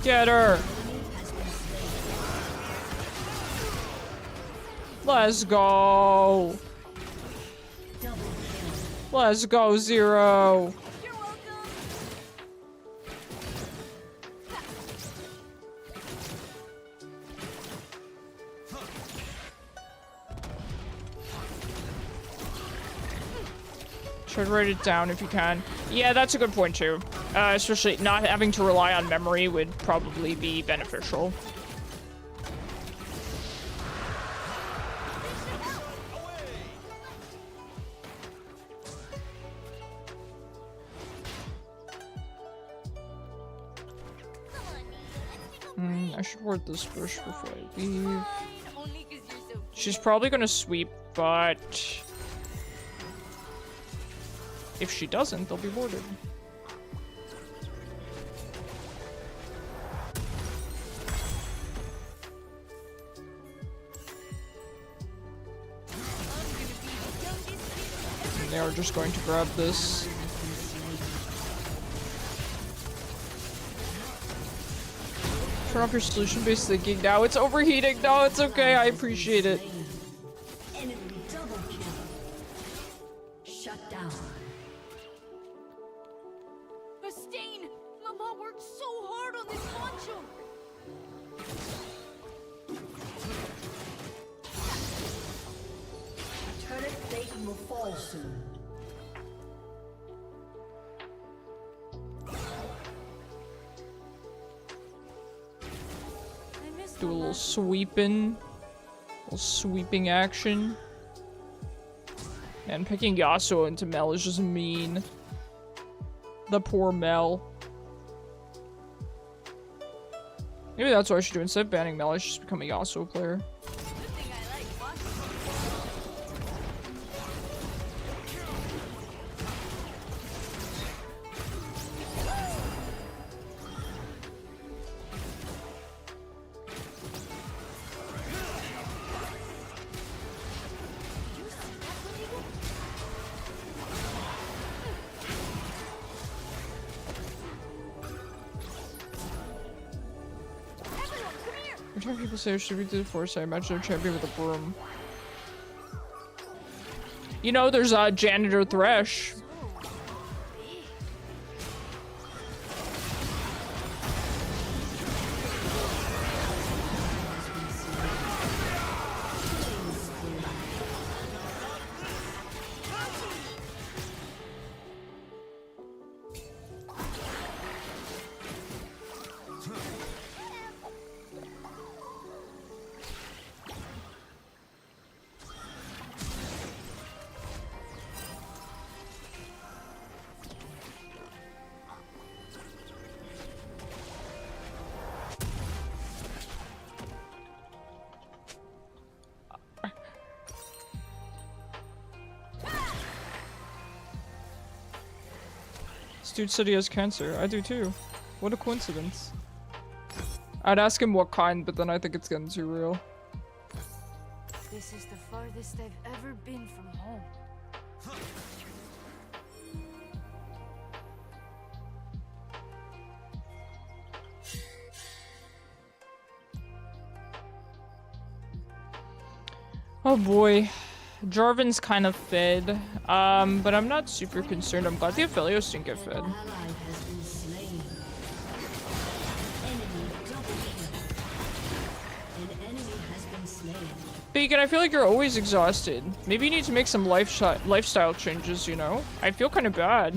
Get her! Let's go! Let's go, Zyra! You're welcome. Try to write it down if you can. Yeah, that's a good point too. Especially not having to rely on memory would probably be beneficial. I should ward this bush before I leave. Only 'cause you're so cute. She's probably gonna sweep, but if she doesn't, they'll be warded. And they are just going to grab this. Turn off your solution-based thinking now. It's overheating. No, it's okay. I appreciate it. Enemy double kill. Shut down. Bastain! Mama worked so hard on this poncho! Turret plate will fall soon. I miss Do a Mama. little sweeping. Little sweeping action. And picking Yasuo into Mel is just mean. The poor Mel. Maybe that's what I should do. Instead of banning Mel, I should just become a Yasuo player. Good thing I like watching. Every time people say I should be to the force, I imagine a champion with a broom. You know, there's a Janitor Thresh. This dude said he has cancer. I do too. What a coincidence. I'd ask him what kind, but then I think it's getting too real. This is the farthest I've ever been from home. Oh boy. Jarvan's kind of fed, but I'm not super concerned. I'm glad the Vel'koz didn't get fed. Ally has been slain. Enemy double kill. An enemy has been slain. Bacon, I feel like you're always exhausted. Maybe you need to make some lifestyle changes, you know? I feel kind of bad.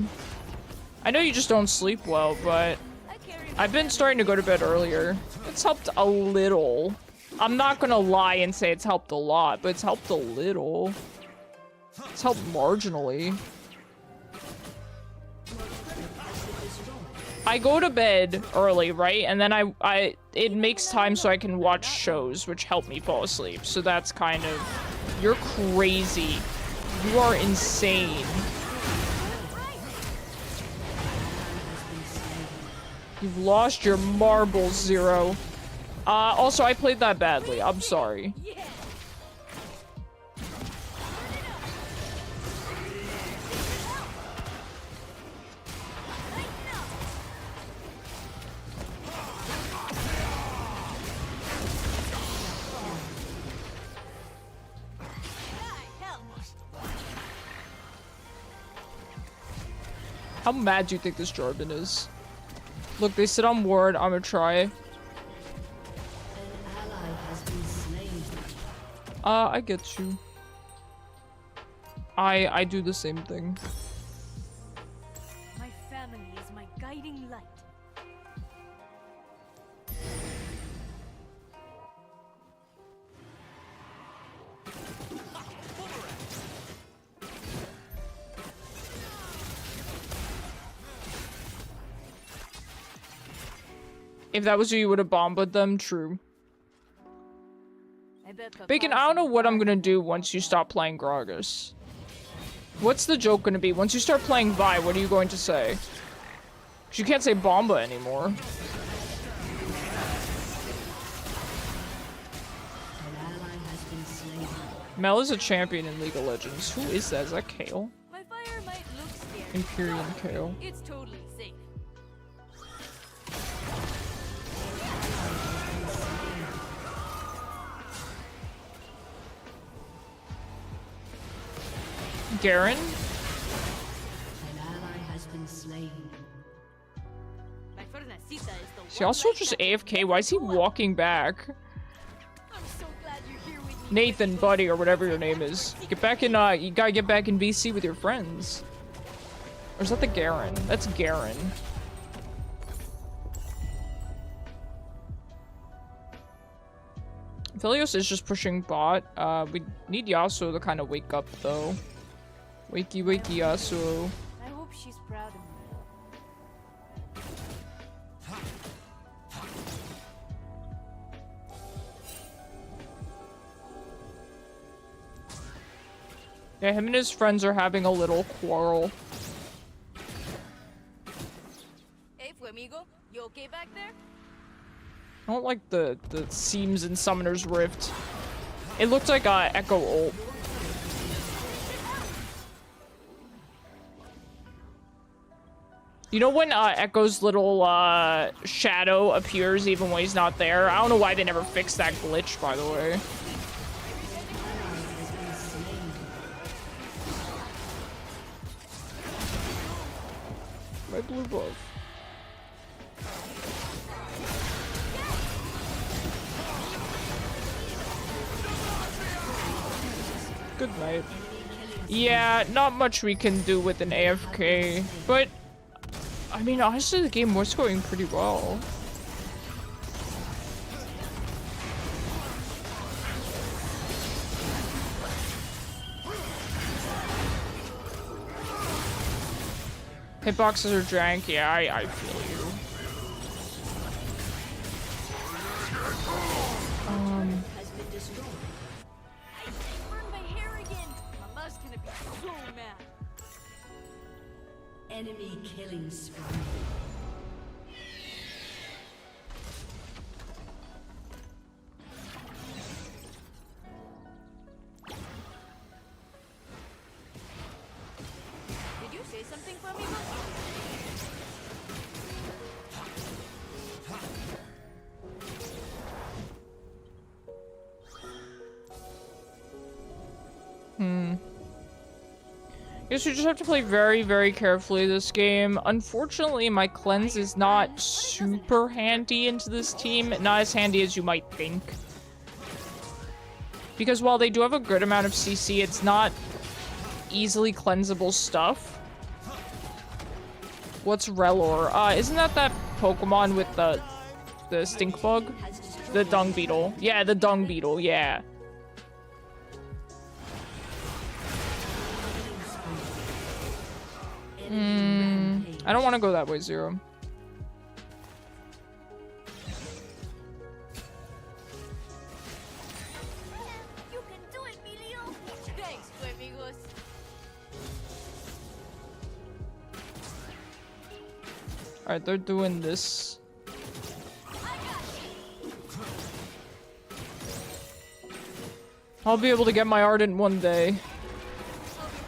I know you just don't sleep well, but I've been starting to go to bed earlier. It's helped a little. I'm not gonna lie and say it's helped a lot, but it's helped a little. It's helped marginally. I go to bed early, right? And then it makes time so I can watch shows, which help me fall asleep. So that's kind of... You're crazy. You are insane. You've lost your marbles, Zero. Also, I played that badly. I'm sorry. How mad do you think this Jarvan is? Look, they sit on ward. I'm gonna try. I get you. I do the same thing. My family is my guiding light. If that was you, you would have bombed them. True. Bacon, I don't know what I'm gonna do once you stop playing Gragas. What's the joke gonna be? Once you start playing Vi, what are you going to say? Because you can't say Bomba anymore. Mel is a champion in League of Legends. Who is that? Is that Kale? My fire might look scary. Imperium Kale. It's totally safe. Garen? An ally has been slain. Is he also just AFK? Why is he walking back? I'm so glad you're here with me. Nathan, buddy, or whatever your name is. Get back in, you gotta get back in VC with your friends. Or is that the Garen? That's Garen. Vel'koz is just pushing bot. We need Yasuo to kind of wake up, though. Wakey, wakey, Yasuo. I hope she's proud of me. Yeah, him and his friends are having a little quarrel. Hey, Fuemigo, you okay back there? I don't like the seams in Summoner's Rift. It looked like Echo ult. You know when Echo's little shadow appears even when he's not there? I don't know why they never fixed that glitch, by the way. My blue buff. Good night. Yeah, not much we can do with an AFK, but I mean, honestly, the game was going pretty well. Hitboxes are jank. Yeah, I feel you. Has been destroyed. I burned my hair again. Mama's gonna be so mad. Enemy killing spree. Did you say something for me? Guess we just have to play very, very carefully this game. Unfortunately, my cleanse is not super handy into this team. Not as handy as you might think. Because while they do have a good amount of CC, it's not easily cleansable stuff. What's Relor? Isn't that Pokemon with the stink bug? The dung beetle. Yeah, the dung beetle, yeah. I don't want to go that way, Zyra. You can do it, Milio. Thanks, amigos. Alright, they're doing this. I'll be able to get my Ardent one day. I'll be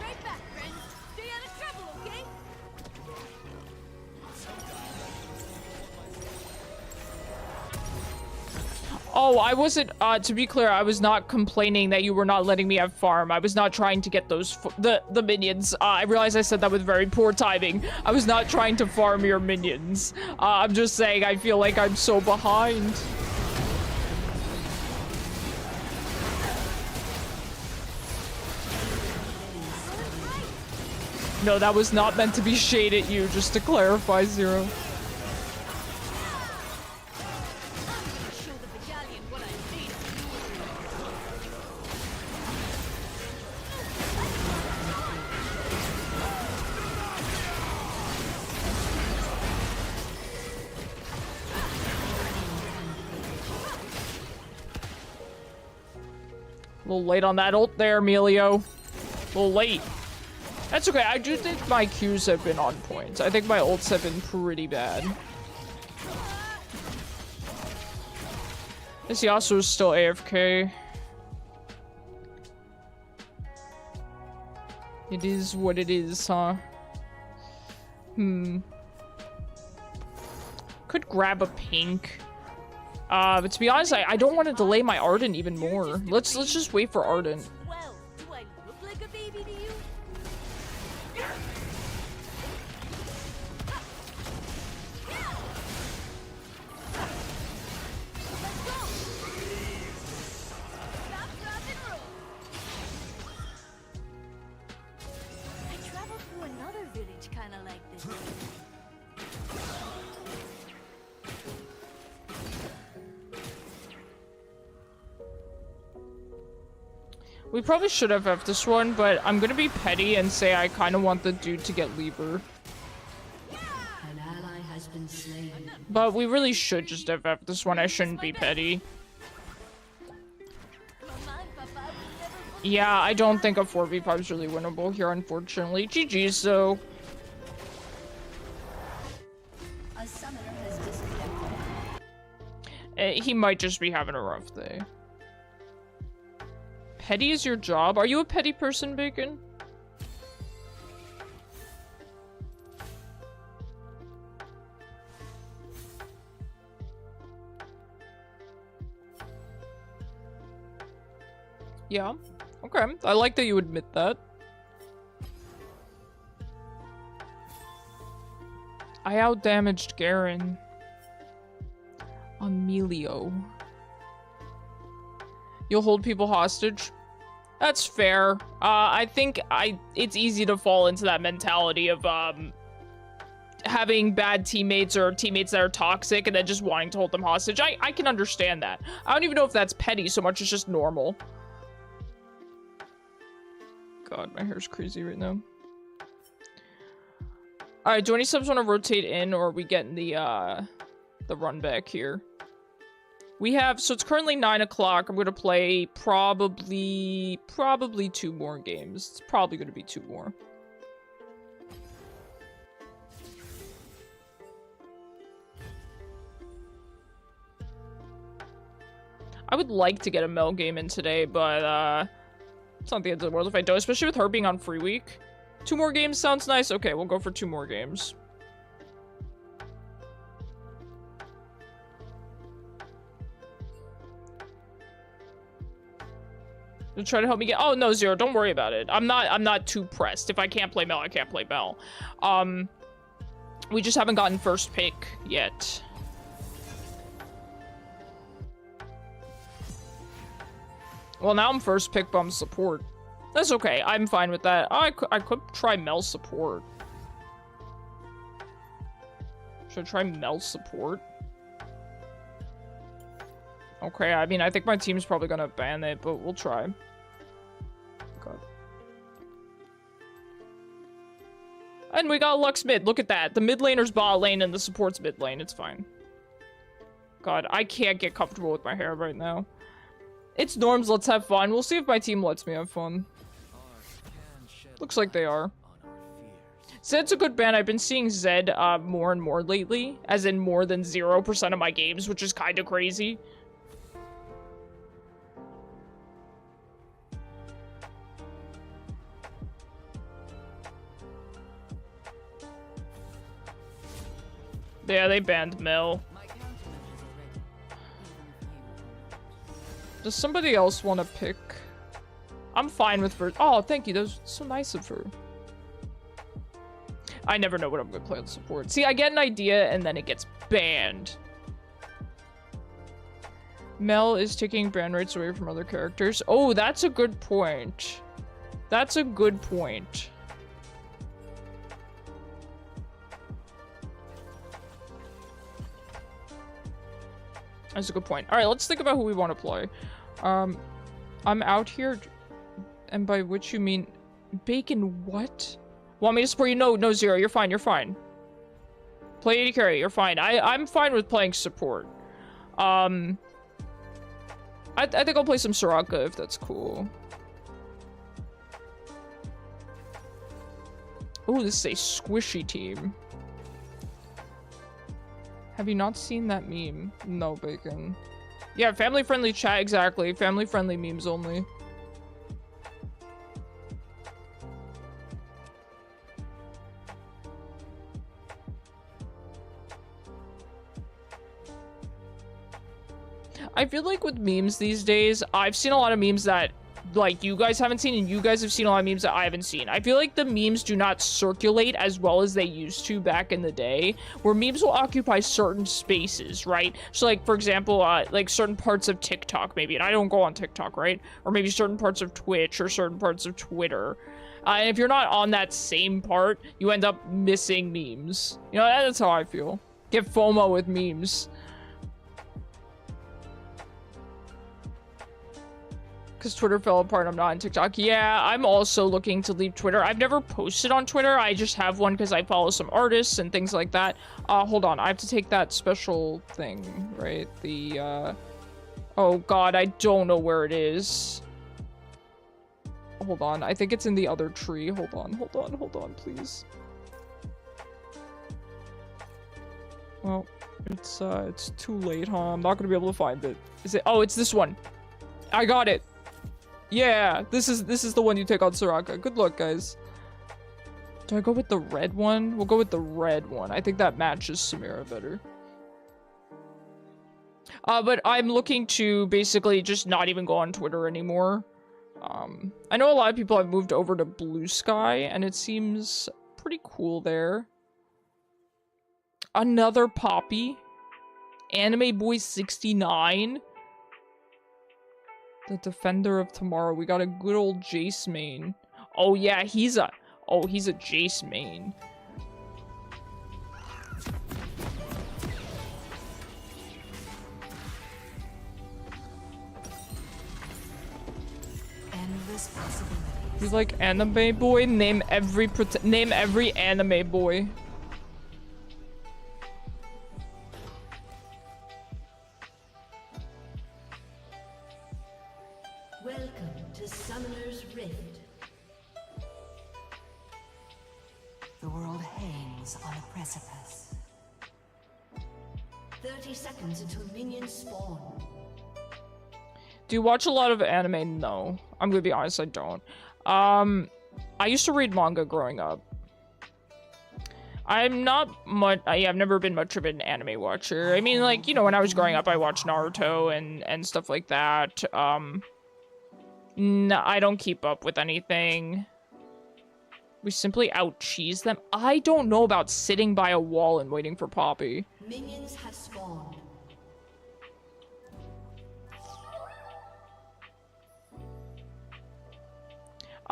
right back, friends. Stay out of trouble, okay? Oh, I wasn't, to be clear, I was not complaining that you were not letting me have farm. I was not trying to get those, the minions. I realize I said that with very poor timing. I was not trying to farm your minions. I'm just saying I feel like I'm so behind. No, that was not meant to be shade at you, just to clarify, Zyra. Show the battalion what I'm made A little late on that ult there, Milio. A little late. That's okay, I do think my Qs have been on point. I think my ults have been pretty bad. This Yasuo is still AFK. It is what it is, huh? Could grab a pink. But to be honest, I don't want to delay my Ardent even more. Let's just wait for Ardent. well. Do I look like a baby to you? I traveled through another village kind of like this. We probably should have F this one, but I'm gonna be petty and say I kind of want the dude to get Lever. An ally has been slain. But we really should just have F this one. I shouldn't be petty. Yeah, I don't think a 4v5 is really winnable here, unfortunately. GG's, though. A summoner has disconnected. He might just be having a rough day. Petty is your job? Are you a petty person, Bacon? Yeah. Okay. I like that you admit that. I outdamaged Garen on Milio. You'll hold people hostage? That's fair. I think it's easy to fall into that mentality of having bad teammates or teammates that are toxic and then just wanting to hold them hostage. I can understand that. I don't even know if that's petty so much as just normal. God, my hair's crazy right now. Alright, do any subs want to rotate in, or are we getting the run back here? We have, so it's currently 9 o'clock. I'm gonna play probably 2 more games. It's probably gonna be 2 more. I would like to get a Mel game in today, but it's not the end of the world if I don't, especially with her being on free week. 2 more games sounds nice. Okay, we'll go for 2 more games. To try to help me get. Oh no, Zyra, don't worry about it. I'm not too pressed. If I can't play Mel, I can't play Mel. We just haven't gotten first pick yet. Well, now I'm first pick, but I'm support. That's okay. I'm fine with that. I could try Mel support. Should I try Mel support? Okay, I mean, I think my team's probably gonna ban it, but we'll try. God. And we got Lux mid. Look at that. The mid laner's bot lane and the support's mid lane. It's fine. God, I can't get comfortable with my hair right now. It's norms, let's have fun. We'll see if my team lets me have fun. Looks like they are. Zed's a good ban. I've been seeing Zed more and more lately. As in more than 0% of my games, which is kind of crazy. Yeah, they banned Mel. Does somebody else want to pick? I'm fine with first. Oh, thank you. That was so nice of her. I never know what I'm going to play on support. See, I get an idea and then it gets banned. Mel is taking ban rates away from other characters. Oh, that's a good point. That's a good point. That's a good point. All right, let's think about who we want to play. I'm out here, and by which you mean bacon what? Want me to support you? No, Zyra, you're fine, you're fine. Play AD carry, you're fine. I'm fine with playing support. I think I'll play some Soraka if that's cool. Oh, this is a squishy team. Have you not seen that meme? No, Bacon. Yeah, family-friendly chat, exactly. Family-friendly memes only. I feel like with memes these days, I've seen a lot of memes that like you guys haven't seen, and you guys have seen a lot of memes that I haven't seen. I feel like the memes do not circulate as well as they used to back in the day, where memes will occupy certain spaces, right? So like, for example, like certain parts of TikTok maybe, and I don't go on TikTok, right? Or maybe certain parts of Twitch or certain parts of Twitter. And if you're not on that same part, you end up missing memes. You know, that's how I feel. Get FOMO with memes. Because Twitter fell apart, I'm not on TikTok. Yeah, I'm also looking to leave Twitter. I've never posted on Twitter. I just have one because I follow some artists and things like that. Hold on. I have to take that special thing, right? The, oh god, I don't know where it is. Hold on. I think it's in the other tree. Hold on, please. Well, it's too late, huh? I'm not gonna be able to find it. Is it? Oh, it's this one. I got it. Yeah, this is the one you take on Soraka. Good luck, guys. Do I go with the red one? We'll go with the red one. I think that matches Samira better. But I'm looking to basically just not even go on Twitter anymore. I know a lot of people have moved over to Blue Sky, and it seems pretty cool there. Another Poppy. Anime Boy 69. The Defender of Tomorrow. We got a good old Jace main. Oh yeah, he's a Jace main. Endless possibilities. You like anime boy? Name every anime boy. Welcome to Summoner's Rift. The world hangs on a precipice. 30 seconds until minions spawn. Do you watch a lot of anime? No. I'm gonna be honest, I don't. I used to read manga growing up. I'm not much, I've never been much of an anime watcher. I mean, like, you know, when I was growing up, I watched Naruto and stuff like that. No, I don't keep up with anything. We simply out-cheese them. I don't know about sitting by a wall and waiting for Poppy. Minions have spawned.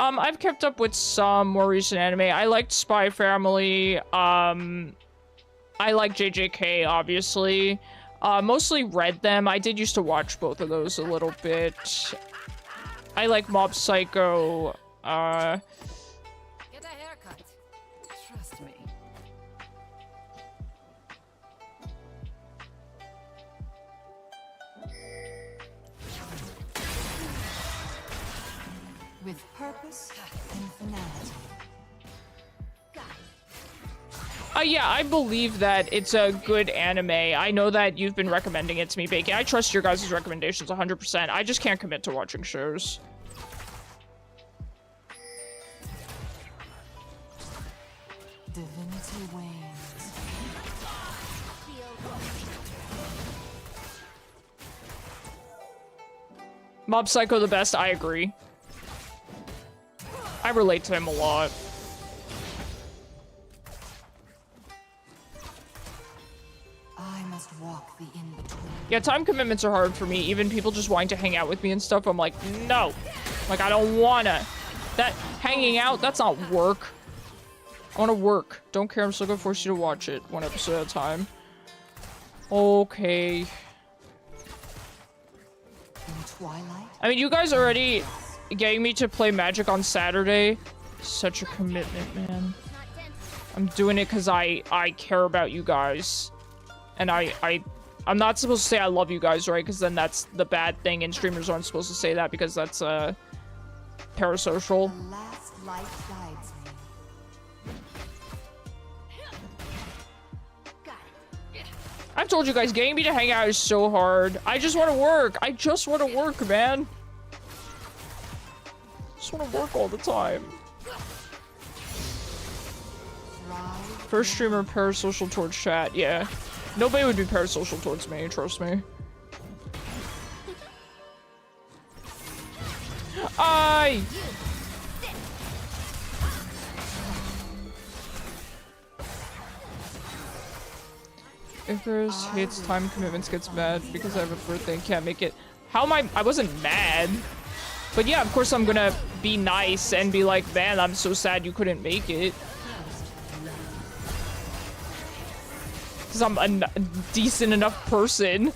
I've kept up with some more recent anime. I liked Spy Family. I like JJK, obviously. Mostly read them. I did used to watch both of those a little bit. I like Mob Psycho. Get a haircut. Trust me. With purpose and finality. Yeah, I believe that it's a good anime. I know that you've been recommending it to me, Bacon. I trust your guys' recommendations 100%. I just can't commit to watching shows. Divinity wanes. Mob Psycho the best, I agree. I relate to him a lot. I must walk the in-between. Yeah, time commitments are hard for me. Even people just wanting to hang out with me and stuff, I'm like, no. Like, I don't wanna. That hanging out, that's not work. I wanna work. Don't care, I'm still gonna force you to watch it one episode at a time. Okay. In twilight? I mean, you guys already getting me to play Magic on Saturday. Such a commitment, man. I'm doing it because I care about you guys. And I'm not supposed to say I love you guys, right? Because then that's the bad thing, and streamers aren't supposed to say that because that's parasocial. The last light guides me. I've told you guys, getting me to hang out is so hard. I just want to work. I just want to work, man. I just want to work all the time. First streamer parasocial towards chat, yeah. Nobody would be parasocial towards me, trust me. Icarus hates time commitments, gets mad because I have a birthday and can't make it. How am I wasn't mad. But yeah, of course I'm gonna be nice and be like, man, I'm so sad you couldn't make it. Because I'm a decent enough person.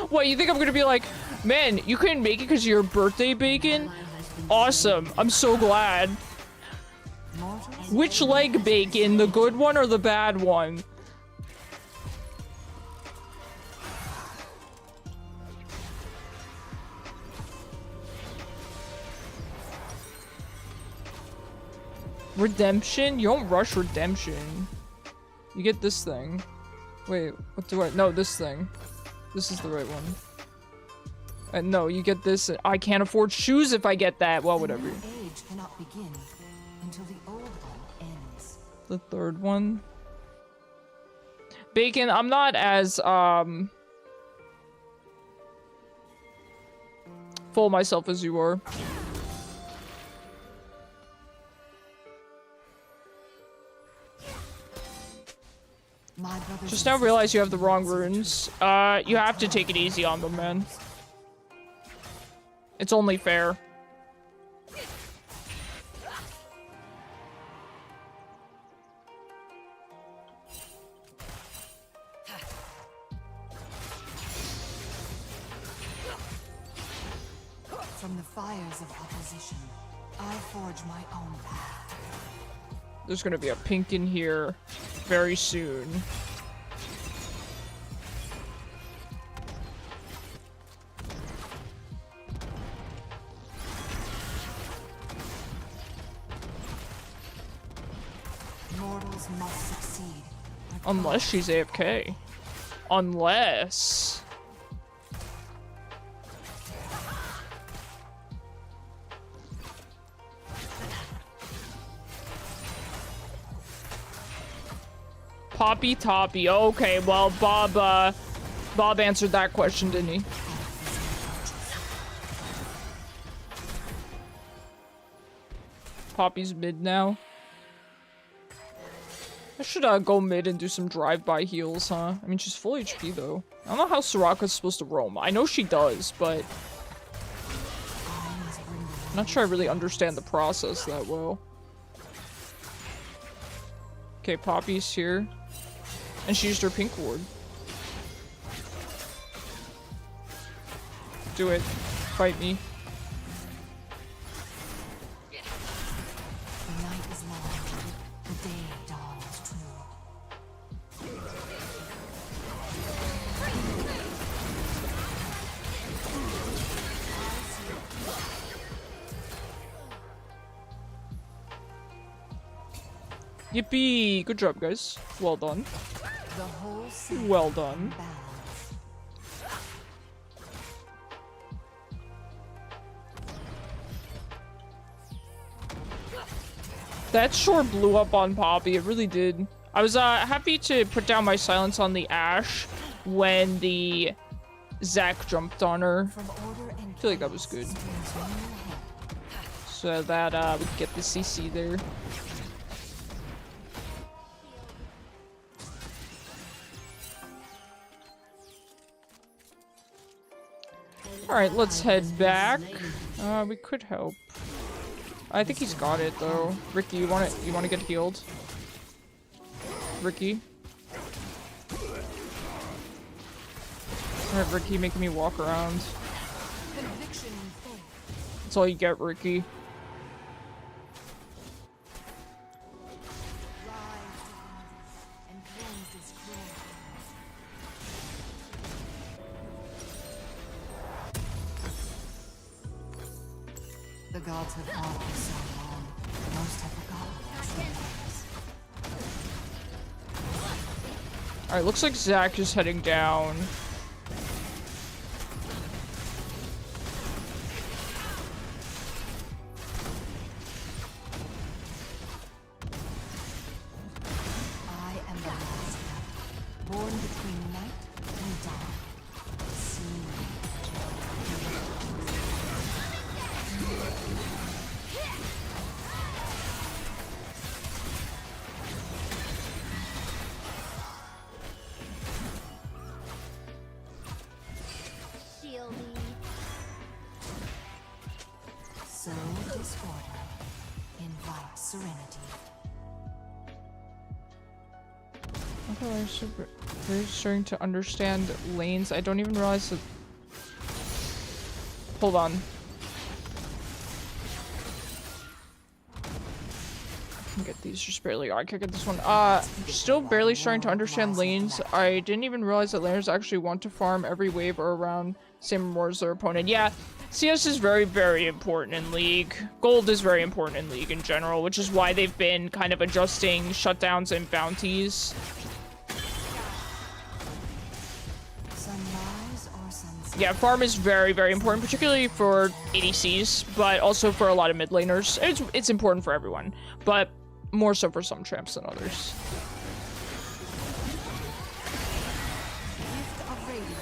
What, you think I'm gonna be like, man, you couldn't make it because of your birthday, Bacon? Awesome, I'm so glad. Which leg, Bacon? The good one or the bad one? Redemption? You don't rush redemption. You get this thing. Wait, what do I... No, this thing. This is the right one. No, you get this. I can't afford shoes if I get that. Well, whatever. The new age cannot begin until the old one ends. The third one. Bacon, I'm not as, full of myself as you are. Just now realize you have the wrong runes. You have to take it easy on them, man. It's only fair. From the fires of opposition, I forge my own path. There's gonna be a pink in here very soon. Mortals must succeed. Unless she's AFK. Unless... Poppy Toppy. Okay, well, Bob answered that question, didn't he? Poppy's mid now. I should go mid and do some drive-by heals, huh? I mean, she's full HP though. I don't know how Soraka's supposed to roam. I know she does, but I'm not sure I really understand the process that well. Okay, Poppy's here. And she used her pink ward. Do it. Fight me. The night is long. The day dawns true. Yippee! Good job, guys. Well done. The whole city Well done. balance. That sure blew up on Poppy. It really did. I was happy to put down my silence on the Ashe when the Zac jumped on her. From order and I feel like that was good. So that we could get the CC there. Alright, let's head back. We could help. I think he's got it though. Ricky, you wanna get healed? Ricky? Alright, Ricky making me walk around. Conviction and faith. That's all you get, Ricky. Rise to and cleanse this grave. The gods have fought for so long. Most have forgotten their true names. Alright, looks like Zac is heading down. I am the last Abbot, born between night and dawn. See me. Sow disorder, invite serenity. Okay, I'm super very starting to understand lanes. I don't even realize that. Hold on. I can get these just barely. I can get this one. Still barely starting to understand lanes. I didn't even realize that laners actually want to farm every wave or around same rewards as their opponent. Yeah, CS is very, very important in League. Gold is very important in League in general, which is why they've been kind of adjusting shutdowns and bounties. Sunrise or sunset? Yeah, farm is very, very important, particularly for ADCs, but also for a lot of mid laners. It's important for everyone, but more so for some champs than others. Gift of radiance.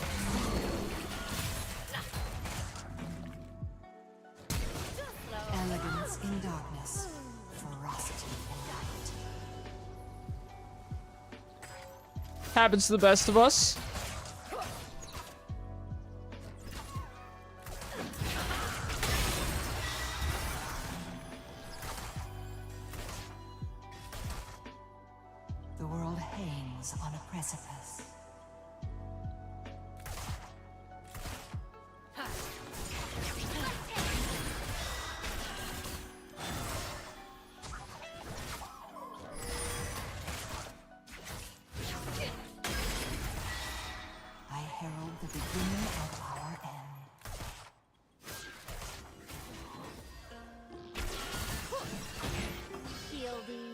Elegance in darkness, ferocity in light. Happens to the best of us. The world hangs on a precipice. I herald the beginning of our end. Shieldy.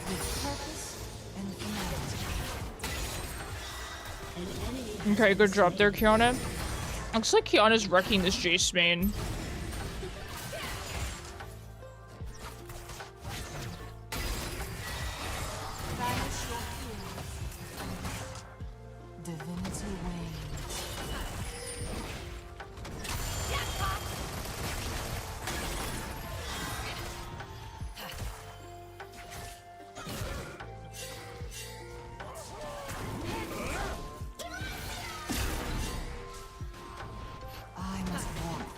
With purpose and finality. Okay, good job there, Kiana. Looks like Kiana's wrecking this Jace main. Banish your fears.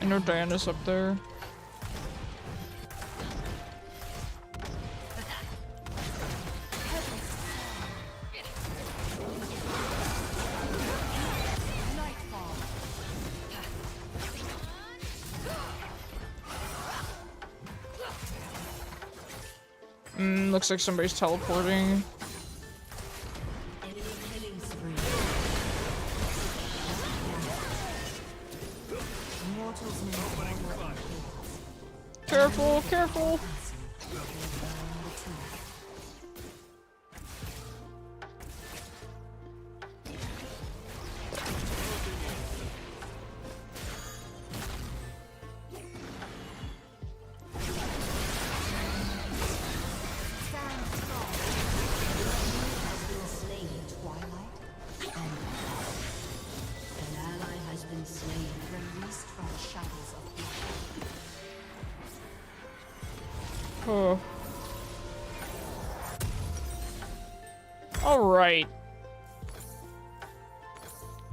I know Diana's up there. Looks like somebody's teleporting. Enemy killing spree. Mortals may never Careful, careful. Oh. Alright.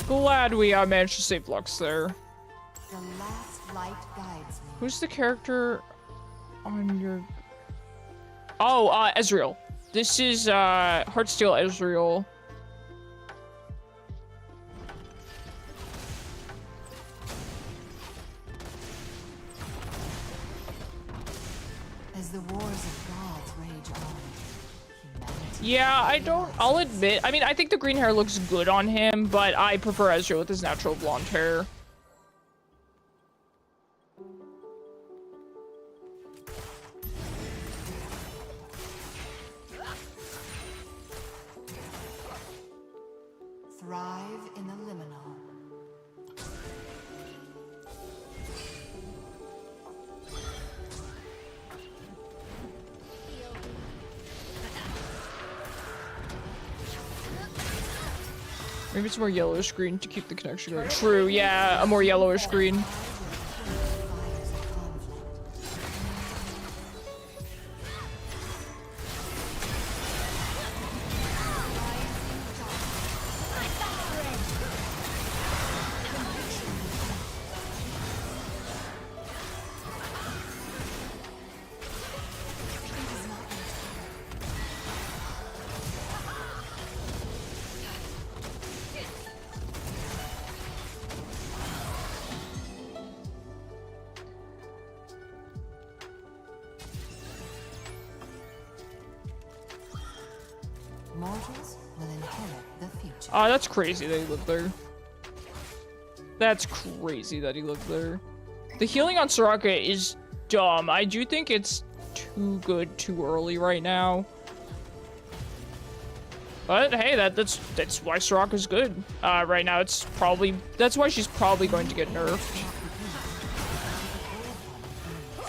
Glad we managed to save Lux there. The last light guides me. Who's the character on your... Oh, Ezreal. This is, Heartsteel Ezreal. As the wars of gods rage on, humanity... Yeah, I'll admit, I mean, I think the green hair looks good on him, but I prefer Ezreal with his natural blonde hair. Thrive in the liminal. Maybe it's more yellowish green to keep the connection going. True, yeah, a more yellowish green. Mortals will inherit the future. Oh, that's crazy that he lived there. That's crazy that he lived there. The healing on Soraka is dumb. I do think it's too good too early right now. But hey, that's why Soraka's good. Right now that's why she's probably going to get nerfed.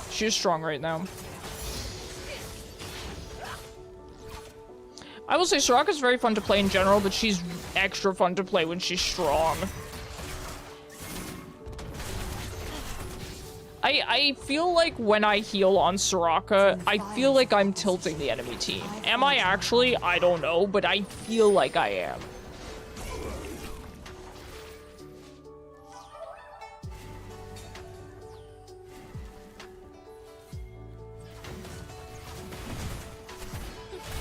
She's strong right now. I will say Soraka's very fun to play in general, but she's extra fun to play when she's strong. I feel like when I heal on Soraka, I feel like I'm tilting the enemy team. Am I actually? I don't know, but I feel like I am.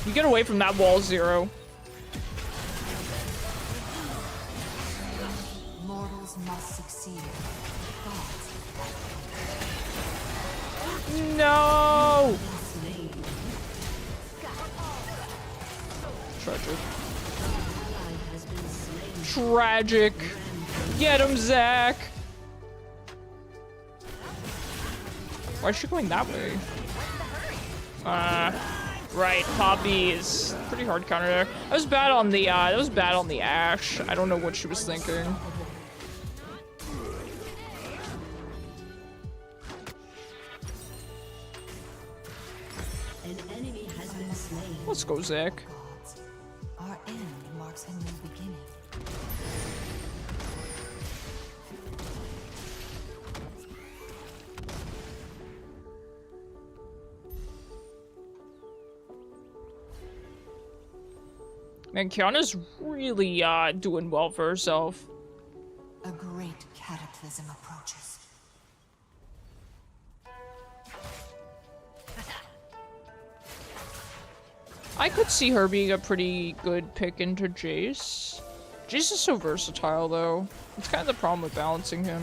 You get away from that wall, Zero. Mortals must succeed. No! Tragic. Tragic. Get him, Zach! Why is she going that way? Right, Poppy is pretty hard counter there. That was bad on the Ashe. I don't know what she was thinking. An enemy has been slain. Let's go, Zach. Gods. Our end marks a new beginning. Man, Kiana's really doing well for herself. A great cataclysm approaches. I could see her being a pretty good pick into Jace. Jace is so versatile, though. It's kind of the problem with balancing him.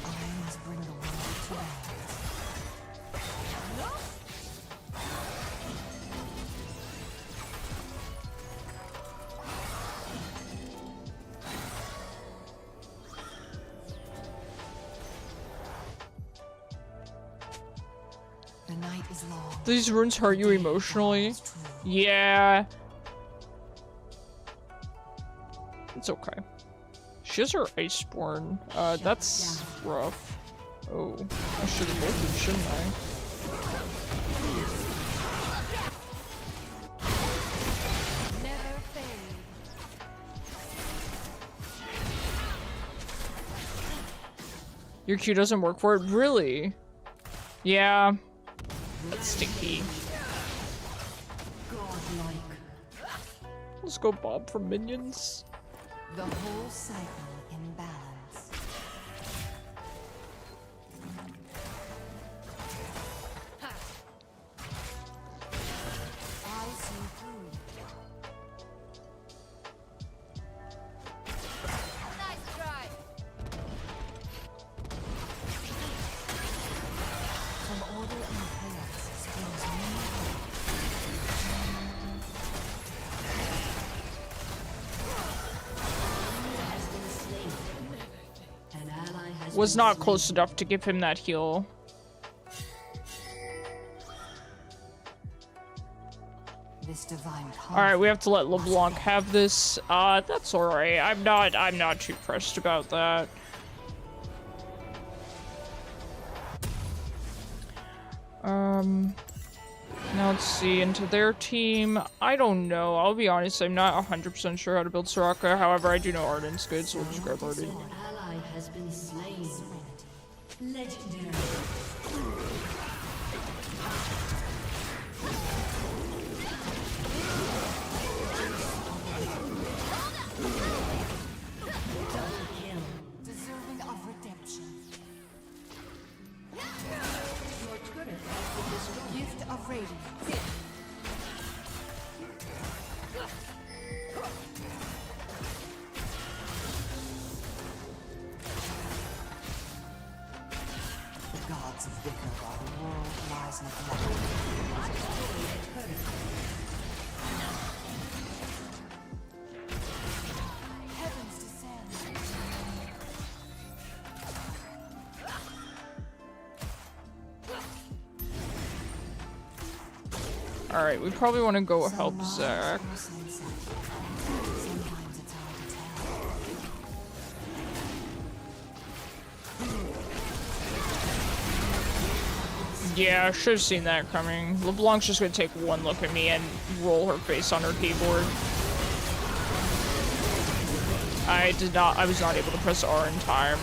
I must bring the world to balance. The night is long. These runes hurt you emotionally? Yeah. It's okay. She has her Iceborn. That's rough. Oh, I should have bolted, shouldn't I? Never fade. Your Q doesn't work for it? Really? Yeah. That's stinky. Let's go Bob for minions. The whole cycle in balance. I see through. Nice try. From order and chaos springs new hope. Was not close enough to give him that heal. This divine Alright, we have to let LeBlanc have this. That's alright. I'm not too pressed about that. Now let's see, into their team. I don't know. I'll be honest, I'm not 100% sure how to build Soraka. However, I do know Arden's good, so we'll just grab Arden. An ally has been slain. Legendary. Double kill. deserving of redemption. Your turret has been destroyed. Gift of radiance. The gods of bicker while the world lies neglected. Heavens descend. Alright, we probably want to go help Zach. Sometimes it's hard to tell. Yeah, I should have seen that coming. LeBlanc's just gonna take one look at me and roll her face on her keyboard. I was not able to press R in time.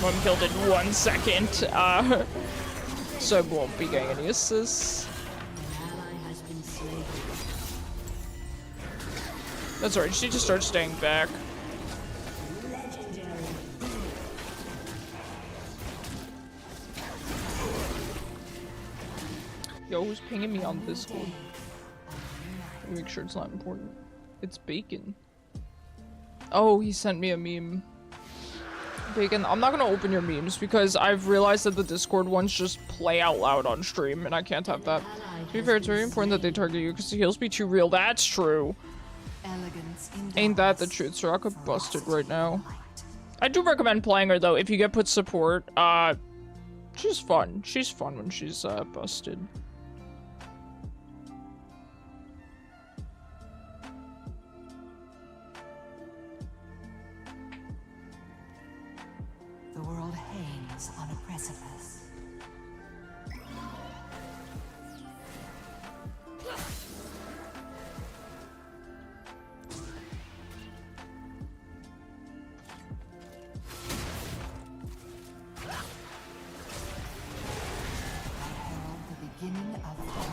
One killed in 1 second, so I won't be getting any assists. An ally has been slain. That's alright, just need to start staying back. Legendary. Yo, who's pinging me on Discord? Make sure it's not important. It's Bacon. Oh, he sent me a meme. Bacon, I'm not gonna open your memes because I've realized that the Discord ones just play out loud on stream and I can't have that. To be fair, it's very important that they target you because the heals be too real. That's true. Elegance in Ain't that the darkness, truth? Soraka busted right now. light. I do recommend playing her though if you get put support. She's fun. She's fun when she's busted. The world hangs on a precipice. I herald the beginning of our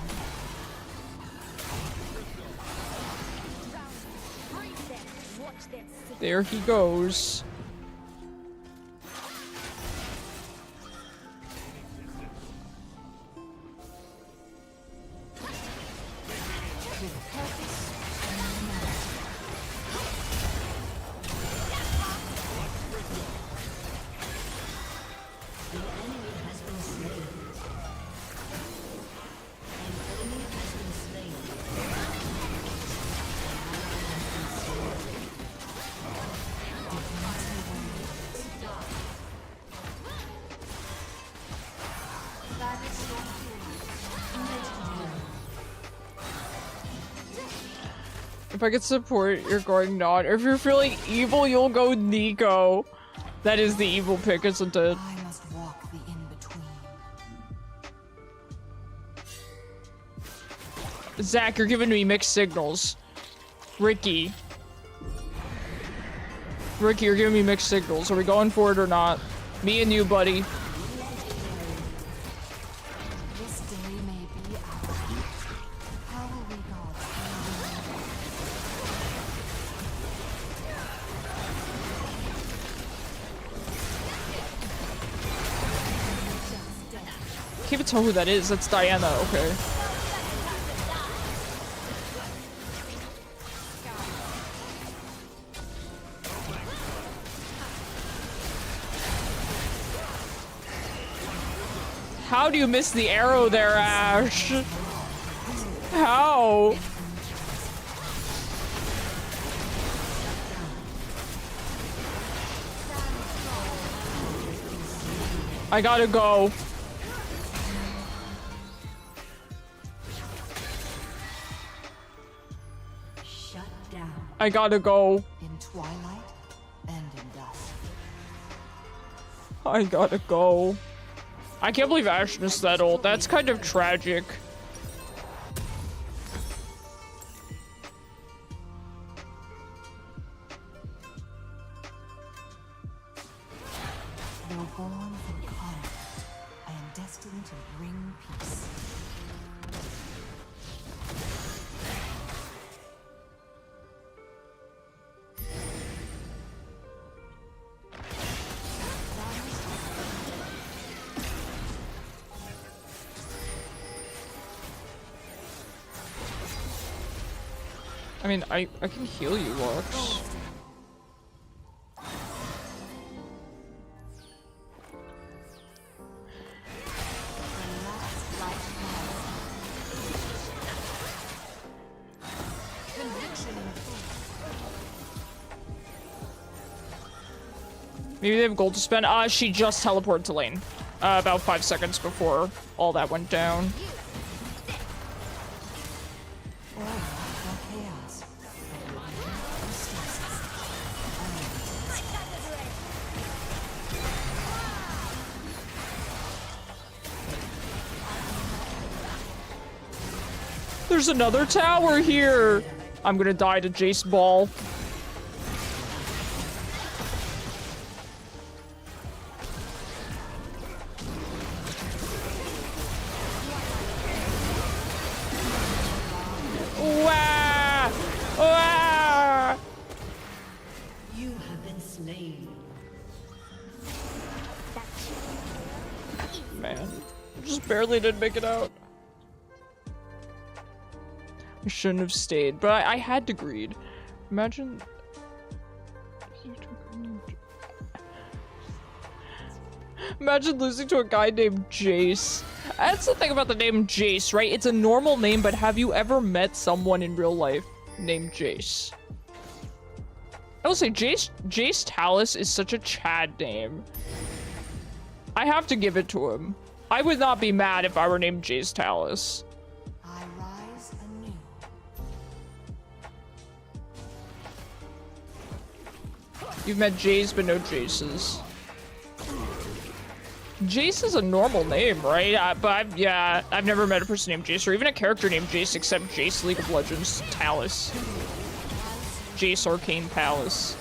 There he goes. I could support, you're going not. If you're feeling evil, you'll go Nico. That is the evil pick, isn't it? I must walk the in-between. Zach, you're giving me mixed signals. Ricky, you're giving me mixed signals. Are we going for it or not? Me and you, buddy. This day may be ours. How will we guard Can't even tell who that is. That's Diana, okay. How do you miss the arrow there, Ash? How? I gotta go. Shut down. I gotta go. in twilight and in dusk? I gotta go. I can't believe Ash missed that ult. That's kind of tragic. Though born from conflict, I am destined to bring peace. I mean, I can heal you, Lux. Maybe they have gold to spend. She just teleported to lane. About 5 seconds before all that went down. There's another tower here. I'm gonna die to Jace Ball. Wah! Wah! You have been slain. Man, just barely did make it out. I shouldn't have stayed, but I had to greed. Imagine. Imagine losing to a guy named Jace. That's the thing about the name Jace, right? It's a normal name, but have you ever met someone in real life named Jace? I will say Jace Talus is such a Chad name. I have to give it to him. I would not be mad if I were named Jace Talus. I rise anew. You've met Jays, but no Jaces. Jace is a normal name, right? I've never met a person named Jace, or even a character named Jace, except Jace League of Legends Talus. Jace Arcane Palace.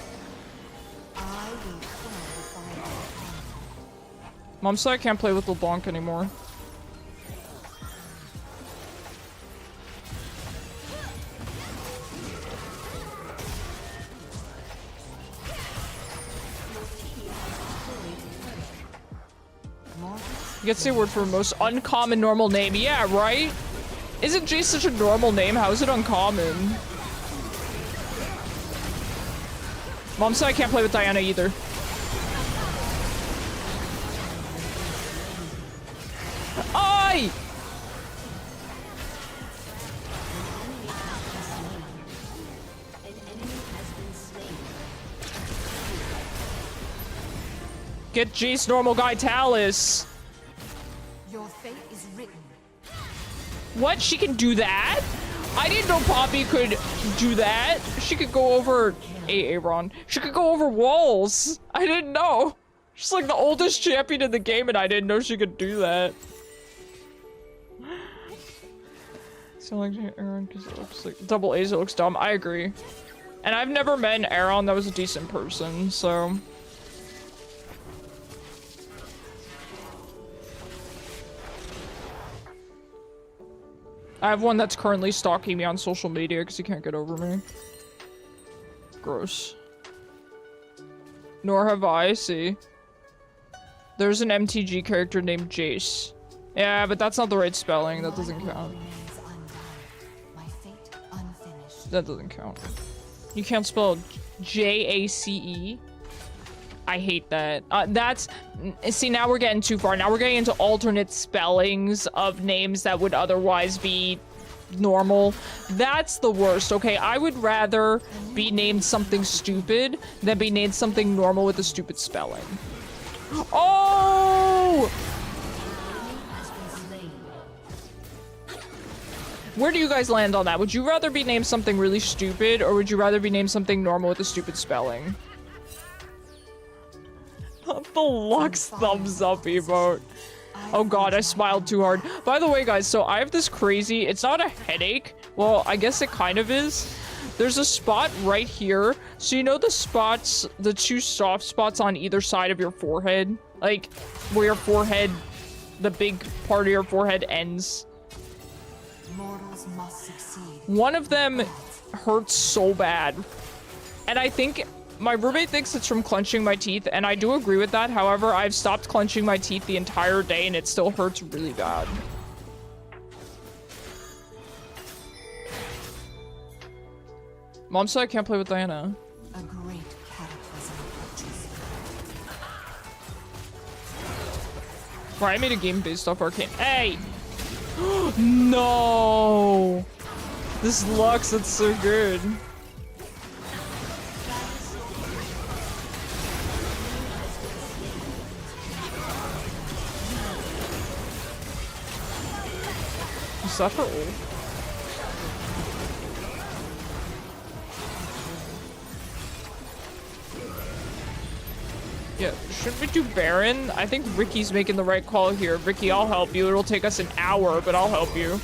I will quell the fire. Mom said I can't play with LeBlanc anymore. You get to say a word for most uncommon normal name. Yeah, right? Isn't Jace such a normal name? How is it uncommon? Mom said I can't play with Diana either. Oi! Get Jace normal guy Talus. Your fate is written. What? She can do that? I didn't know Poppy could do that. She could go over Aaron. She could go over walls. I didn't know. She's like the oldest champion in the game, and I didn't know she could do that. So like Aaron, because it looks like double A's. It looks dumb. I agree. And I've never met an Aaron that was a decent person, so. I have one that's currently stalking me on social media because he can't get over me. Gross. Nor have I, see. There's an MTG character named Jace. Yeah, but that's not the right spelling. That doesn't count. That doesn't count. You can't spell J-A-C-E. I hate that. See, now we're getting too far. Now we're getting into alternate spellings of names that would otherwise be normal. That's the worst, okay? I would rather be named something stupid than be named something normal with a stupid spelling. Oh! Where do you guys land on that? Would you rather be named something really stupid, or would you rather be named something normal with a stupid spelling? The Lux thumbs up emote. Oh god, I smiled too hard. By the way, guys, so I have this crazy... It's not a headache. Well, I guess it kind of is. There's a spot right here. So you know the spots, the two soft spots on either side of your forehead? Like, where your forehead, the big part of your forehead ends. Mortals must succeed. One of them hurts so bad. And I think... My roommate thinks it's from clenching my teeth, and I do agree with that. However, I've stopped clenching my teeth the entire day, and it still hurts really bad. Mom said I can't play with Diana. A great cataclysm approaches. Right, I made a game based off Arcane. Hey! No! This Lux, that's so good. Is that her ult? Yeah, should we do Baron? I think Ricky's making the right call here. Ricky, I'll help you. It'll take us an hour, but I'll help you.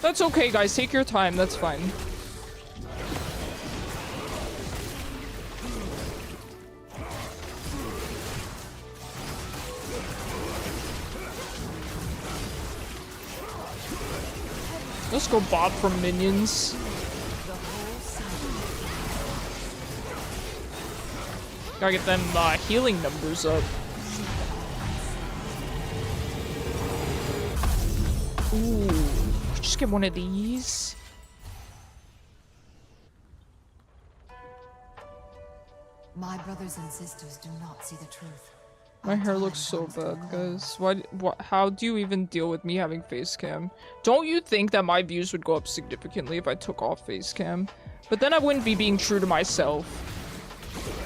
That's okay, guys. Take your time. That's fine. Let's go Bob from minions. Gotta get them healing numbers up. Ooh, just get one of these. My brothers and sisters do not see the truth. My hair looks so bad, guys. How do you even deal with me having face cam? Don't you think that my views would go up significantly if I took off face cam? But then I wouldn't be being true to myself.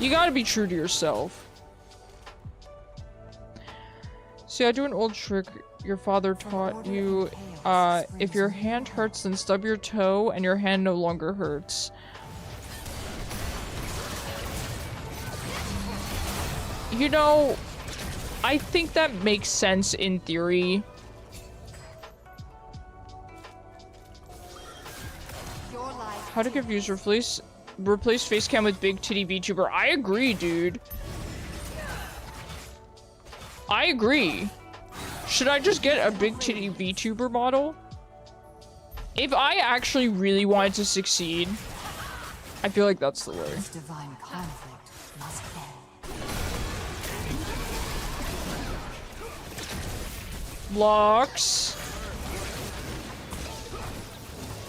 You gotta be true to yourself. See, I do an old trick your father taught you. If your hand hurts, then stub your toe and your hand no longer hurts. You know... I think that makes sense in theory. How to get views? Replace facecam with big titty VTuber. I agree, dude. I agree. Should I just get a big titty VTuber model? If I actually really wanted to succeed, I feel like that's the way. This divine conflict must fall. Lux.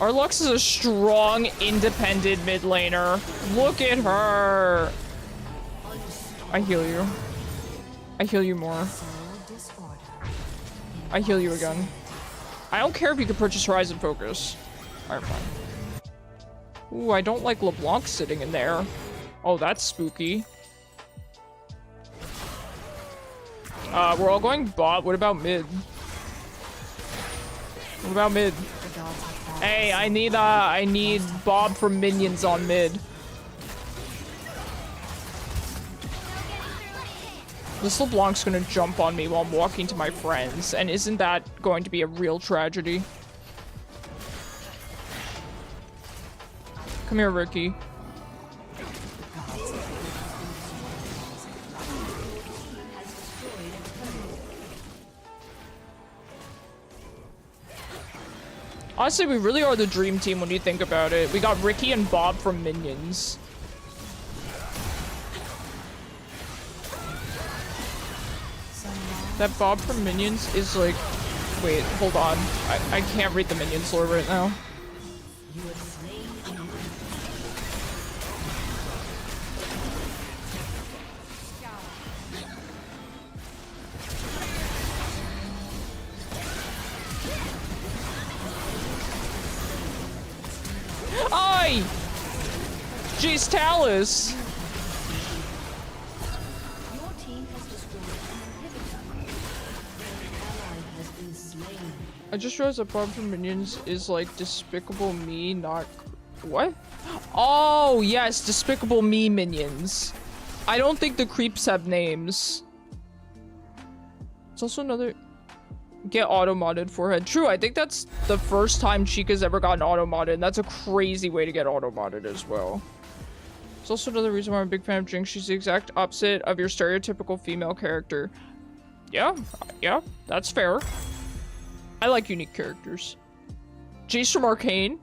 Our Lux is a strong, independent mid laner. Look at her. I heal you. I heal you more. I heal you again. I don't care if you can purchase Horizon Focus. Alright, fine. Ooh, I don't like LeBlanc sitting in there. Oh, that's spooky. We're all going bot. What about mid? What about mid? The gods have fallen. Hey, I need Bob from Minions on mid. This LeBlanc's gonna jump on me while I'm walking to my friends, and isn't that going to be a real tragedy? Come here, Ricky. Honestly, we really are the dream team when you think about it. We got Ricky and Bob from Minions. That Bob from Minions is like... Wait, hold on. I can't read the Minions lore right now. Aye! Jeez, Talus! Your team has destroyed an inhibitor. An ally has been slain. I just realized that Bob from Minions is like Despicable Me, not... What? Oh, yes, Despicable Me Minions. I don't think the creeps have names. It's also another... Get auto-modded forehead. True, I think that's the first time Chica's ever gotten auto-modded, and that's a crazy way to get auto-modded as well. It's also another reason why I'm a big fan of Jinx. She's the exact opposite of your stereotypical female character. Yeah, that's fair. I like unique characters. Jace from Arcane.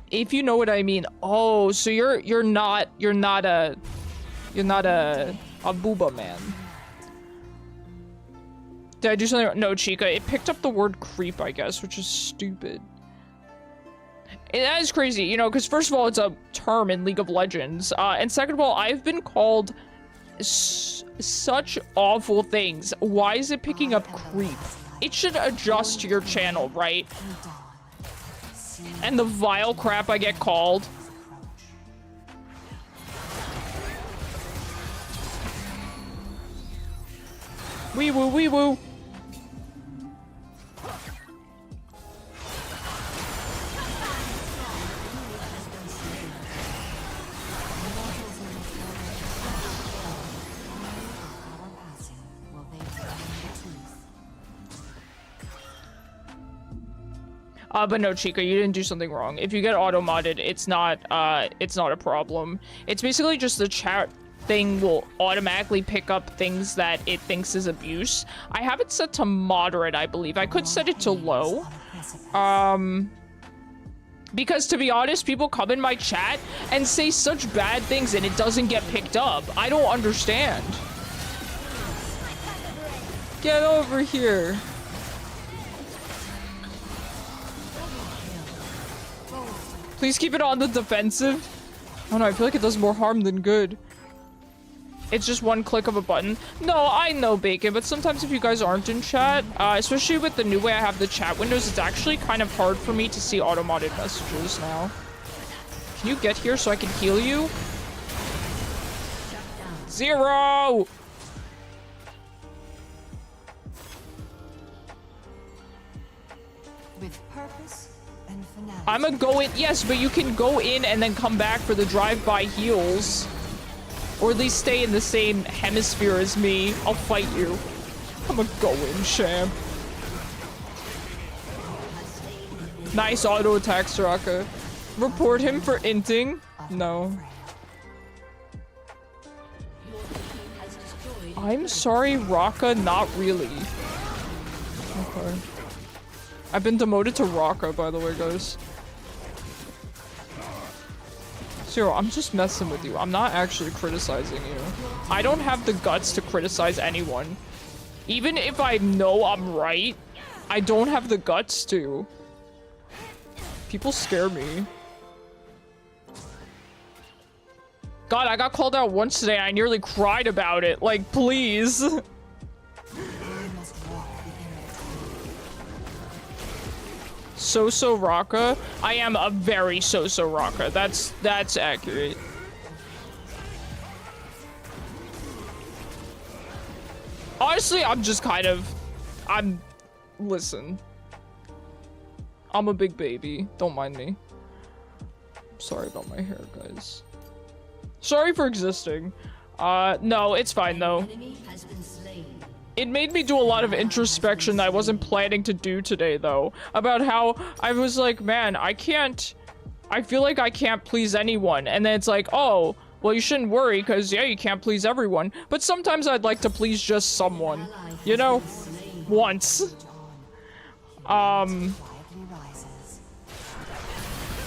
If you know what I mean. Oh, so you're not a booba man. Did I do something? No, Chica. It picked up the word creep, I guess, which is stupid. And that is crazy, you know, because first of all, it's a term in League of Legends. And second of all, I've been called such awful things. Why is it picking up creep? It should adjust to your channel, right? And the vile crap I get called. Wee woo, wee woo. But no, Chica, you didn't do something wrong. If you get auto-modded, it's not a problem. It's basically just the chat thing will automatically pick up things that it thinks is abuse. I have it set to moderate, I believe. I could set it to low. Because to be honest, people come in my chat and say such bad things and it doesn't get picked up. I don't understand. Get over here. Please keep it on the defensive. Oh no, I feel like it does more harm than good. It's just one click of a button. No, I know, Bacon, but sometimes if you guys aren't in chat, especially with the new way I have the chat windows, it's actually kind of hard for me to see auto-modded messages now. Can you get here so I can heal you? 0! With purpose and finality. I'm gonna go in. Yes, but you can go in and then come back for the drive-by heals. Or at least stay in the same hemisphere as me. I'll fight you. I'm gonna go in, champ. Nice auto attack, Soraka. Report him for inting? No. I'm sorry, Raka, not really. Okay. I've been demoted to Raka, by the way, guys. Zero, I'm just messing with you. I'm not actually criticizing you. I don't have the guts to criticize anyone. Even if I know I'm right, I don't have the guts to. People scare me. God, I got called out once today and I nearly cried about it. Like, please. So-so Raka? I am a very so-so Raka. That's accurate. Honestly, I'm just kind of... Listen. I'm a big baby. Don't mind me. Sorry about my hair, guys. Sorry for existing. No, it's fine, though. It made me do a lot of introspection that I wasn't planning to do today, though. About how I was like, man, I feel like I can't please anyone. And then it's like, oh, well, you shouldn't worry, because, yeah, you can't please everyone. But sometimes I'd like to please just someone. You know? Once.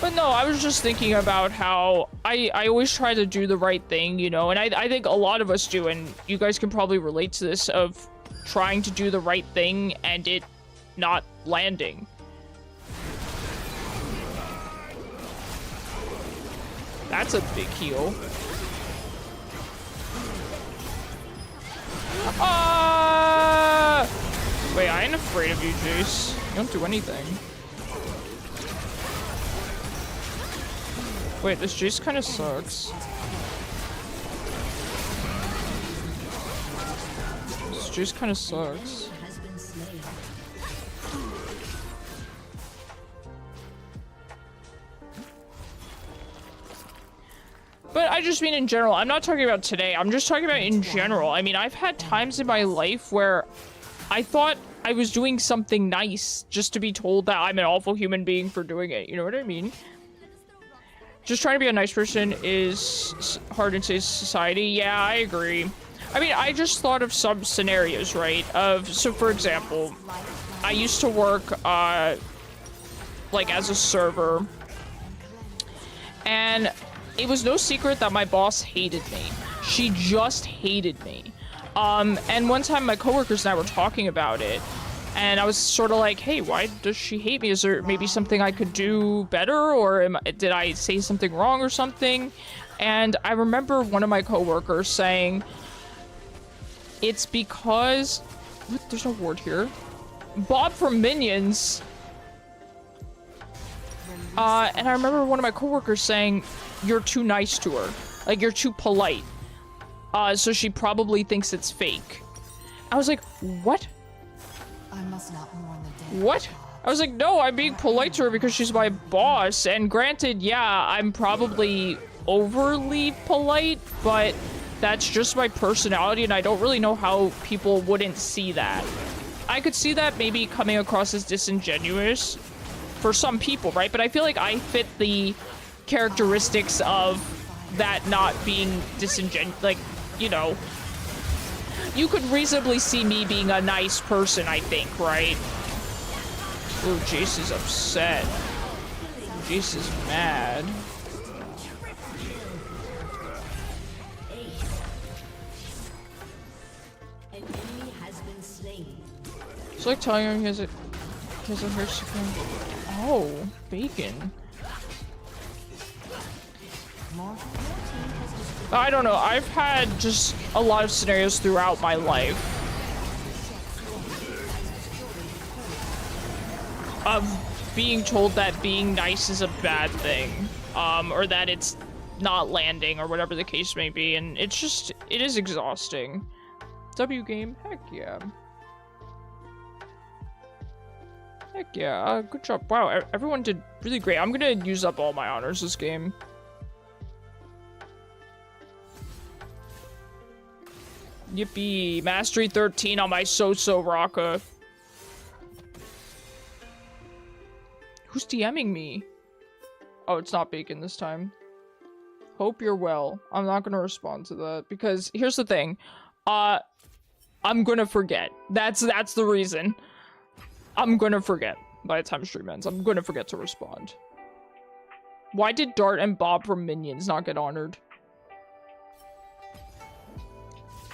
But no, I was just thinking about how I always try to do the right thing, you know? And I think a lot of us do, and you guys can probably relate to this, of trying to do the right thing and it not landing. That's a big heal. Wait, I ain't afraid of you, Jace. You don't do anything. Wait, this Jace kind of sucks. This Jace kind of sucks. But I just mean in general. I'm not talking about today. I'm just talking about in general. I mean, I've had times in my life where I thought I was doing something nice just to be told that I'm an awful human being for doing it. You know what I mean? Just trying to be a nice person is hard in today's society. Yeah, I agree. I mean, I just thought of some scenarios, right? So for example, I used to work, like as a server, and it was no secret that my boss hated me. She just hated me. And one time my coworkers and I were talking about it, and I was sort of like, hey, why does she hate me? Is there maybe something I could do better? Or did I say something wrong or something? And I remember one of my coworkers saying, it's because... What? There's no word here. Bob from Minions. And I remember one of my coworkers saying, you're too nice to her. Like, you're too polite. So she probably thinks it's fake. I was like, what? I must not mourn the dead. What? I was like, no, I'm being polite to her because she's my boss. And granted, yeah, I'm probably overly polite, but that's just my personality, and I don't really know how people wouldn't see that. I could see that maybe coming across as disingenuous for some people, right? But I feel like I fit the characteristics of that not being disingenuous, like, you know. You could reasonably see me being a nice person, I think, right? Ooh, Jace is upset. Jace is mad. It's like telling him he has a hair second. Oh, bacon. I don't know. I've had just a lot of scenarios throughout my life of being told that being nice is a bad thing, or that it's not landing, or whatever the case may be, and it is exhausting. W game, heck yeah. Heck yeah, good job. Wow, everyone did really great. I'm gonna use up all my honors this game. Yippee, Mastery 13 on my Soraka. Who's DMing me? Oh, it's not Bacon this time. Hope you're well. I'm not gonna respond to that, because here's the thing. I'm gonna forget. That's the reason. I'm gonna forget by the time stream ends. I'm gonna forget to respond. Why did Dart and Bob from Minions not get honored?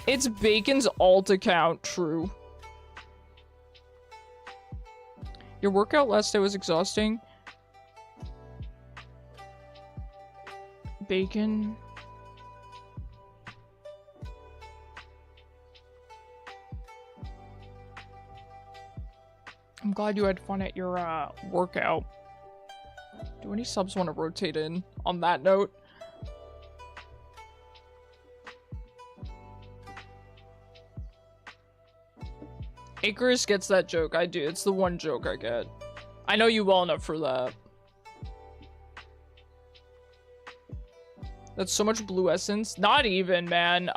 It's Bacon's alt account, true. Your workout last day was exhausting. Bacon. I'm glad you had fun at your workout. Do any subs want to rotate in on that note? Icarus gets that joke. I do. It's the one joke I get. I know you well enough for that. That's so much blue essence. Not even, man.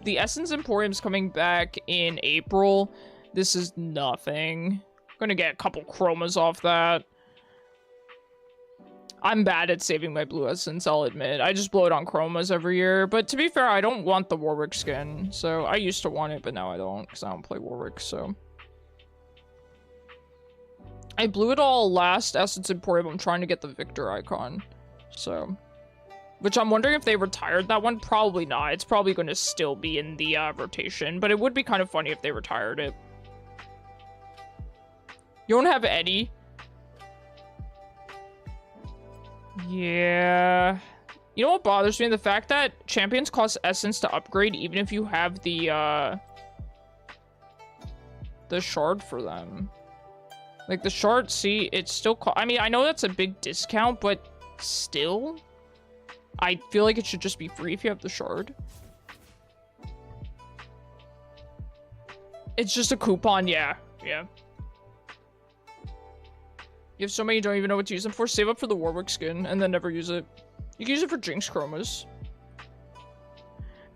The Essence Emporium's coming back in April. This is nothing. I'm gonna get a couple chromas off that. I'm bad at saving my blue essence, I'll admit. I just blow it on chromas every year. But to be fair, I don't want the Warwick skin. So I used to want it, but now I don't, because I don't play Warwick, so. I blew it all last Essence Emporium. I'm trying to get the Victor icon. So. Which I'm wondering if they retired that one. Probably not. It's probably going to still be in the rotation. But it would be kind of funny if they retired it. You don't have Eddie? Yeah. You know what bothers me? The fact that champions cost essence to upgrade even if you have the shard for them. Like the shard, see, it's still I mean, I know that's a big discount, but still? I feel like it should just be free if you have the shard. It's just a coupon, yeah. Yeah. You have so many you don't even know what to use them for. Save up for the Warwick skin and then never use it. You can use it for Jinx chromas.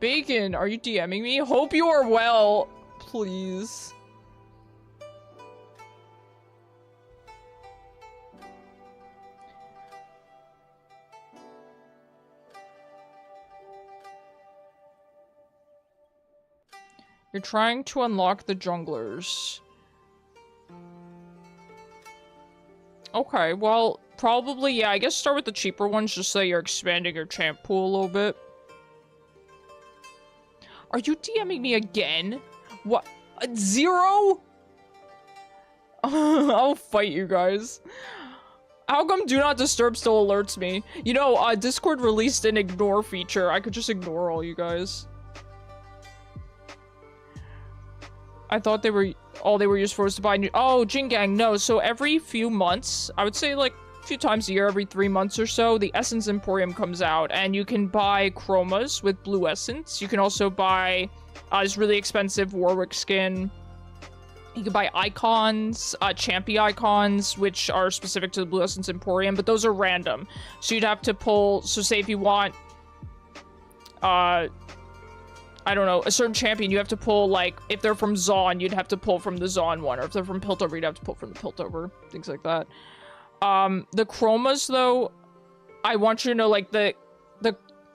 Bacon, are you DMing me? Hope you are well. Please. You're trying to unlock the junglers. Okay, well, probably, yeah, I guess start with the cheaper ones just so you're expanding your champ pool a little bit. Are you DMing me again? What? 0? I'll fight you guys. How come Do Not Disturb still alerts me? You know, Discord released an ignore feature. I could just ignore all you guys. I thought they were all they were used for was to buy new. Oh, Jin Gang, no. So every few months, I would say like a few times a year, every 3 months or so, the Essence Emporium comes out, and you can buy chromas with blue essence. You can also buy this really expensive Warwick skin. You can buy icons, Champy icons, which are specific to the Blue Essence Emporium, but those are random. So you'd have to pull. So say if you want, I don't know, a certain champion, you have to pull, like, if they're from Zaun, you'd have to pull from the Zaun one, or if they're from Piltover, you'd have to pull from the Piltover, things like that. The chromas, though, I want you to know, like, the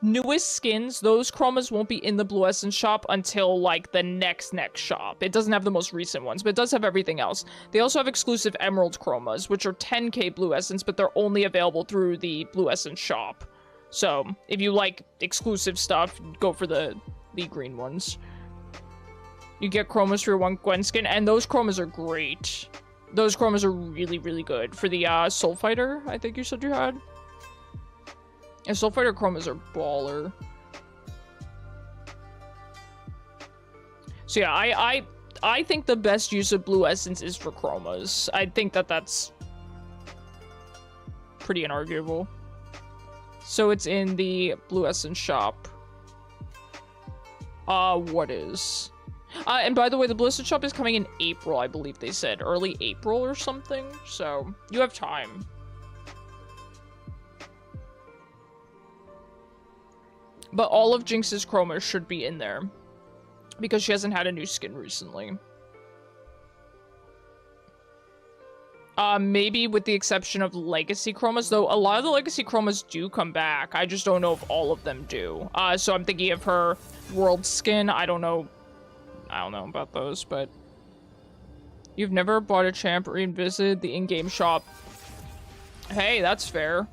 newest skins, those chromas won't be in the Blue Essence shop until, like, the next shop. It doesn't have the most recent ones, but it does have everything else. They also have exclusive Emerald chromas, which are 10k Blue Essence, but they're only available through the Blue Essence shop. So, if you like exclusive stuff, go for the green ones. You get chromas for your one Gwen skin, and those chromas are great. Those chromas are really, really good. For the Soul Fighter, I think you said you had. And Soul Fighter chromas are baller. So yeah, I think the best use of blue essence is for chromas. I think that's pretty inarguable. So it's in the Blue Essence shop. What is? And by the way, the Blue Essence shop is coming in April, I believe they said. Early April or something. So, you have time. But all of Jinx's chromas should be in there. Because she hasn't had a new skin recently. Maybe with the exception of legacy chromas, though a lot of the legacy chromas do come back. I just don't know if all of them do. So I'm thinking of her world skin. I don't know about those, but you've never bought a champ or even visited the in-game shop. Hey, that's fair.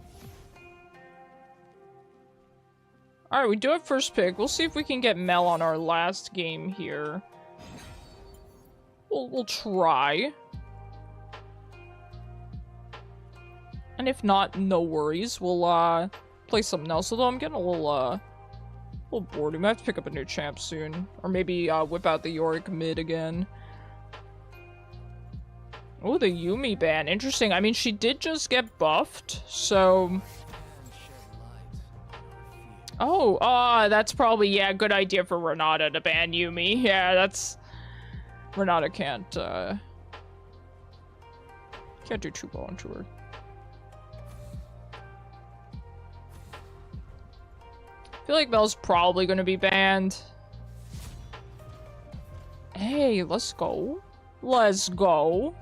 Alright, we do have first pick. We'll see if we can get Mel on our last game here. We'll try. And if not, no worries. We'll play something else. Although I'm getting a little bored. We might have to pick up a new champ soon. Or maybe whip out the Yorick mid again. Oh, the Yuumi ban. Interesting. I mean, she did just get buffed, so... Oh, that's probably, yeah, good idea for Renata to ban Yuumi. Yeah, that's... Renata can't do too well into her. I feel like Mel's probably gonna be banned. Hey, let's go. Let's go.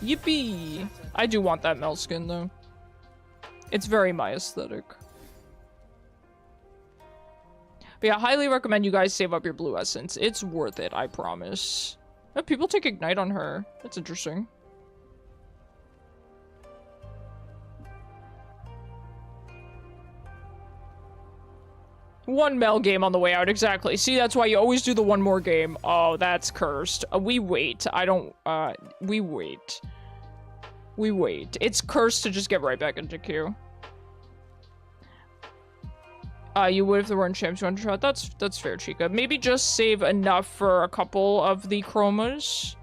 Yippee! I do want that Mel skin though. It's very my aesthetic. But yeah, highly recommend you guys save up your blue essence. It's worth it, I promise. Oh, people take Ignite on her. That's interesting. One Mel game on the way out, exactly. See, that's why you always do the one more game. Oh, that's cursed. We wait. I don't, we wait. We wait. It's cursed to just get right back into queue. You would if there weren't champs you wanted to try. That's fair, Chica. Maybe just save enough for a couple of the chromas.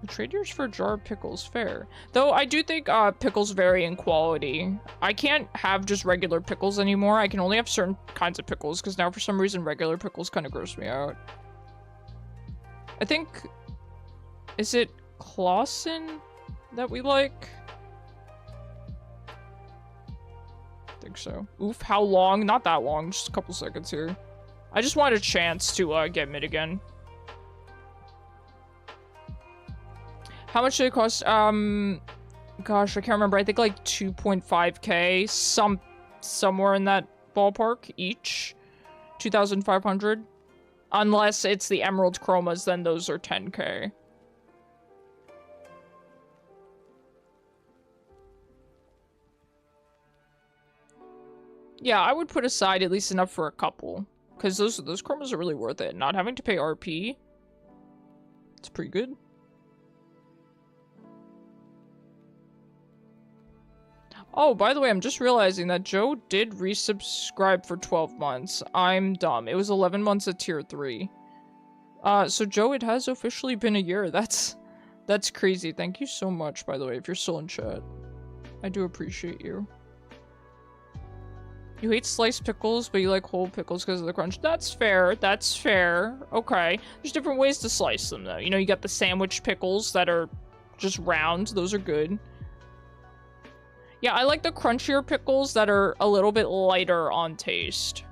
Trade yours for a jar of pickles, fair. Though I do think pickles vary in quality. I can't have just regular pickles anymore. I can only have certain kinds of pickles because now for some reason regular pickles kind of gross me out. I think, is it Clausen that we like? I think so. Oof, how long? Not that long, just a couple seconds here. I just wanted a chance to get mid again. How much did it cost? Gosh, I can't remember. I think like 2.5k, somewhere in that ballpark each. 2,500. Unless it's the Emerald Chromas, then those are 10k. Yeah, I would put aside at least enough for a couple. Because those chromas are really worth it. Not having to pay RP. It's pretty good. Oh, by the way, I'm just realizing that Joe did resubscribe for 12 months. I'm dumb. It was 11 months at tier 3. So Joe, it has officially been a year. That's crazy. Thank you so much, by the way, if you're still in chat. I do appreciate you. You hate sliced pickles, but you like whole pickles because of the crunch. That's fair. That's fair. Okay. There's different ways to slice them, though. You know, you got the sandwich pickles that are just round. Those are good. Yeah, I like the crunchier pickles that are a little bit lighter on taste.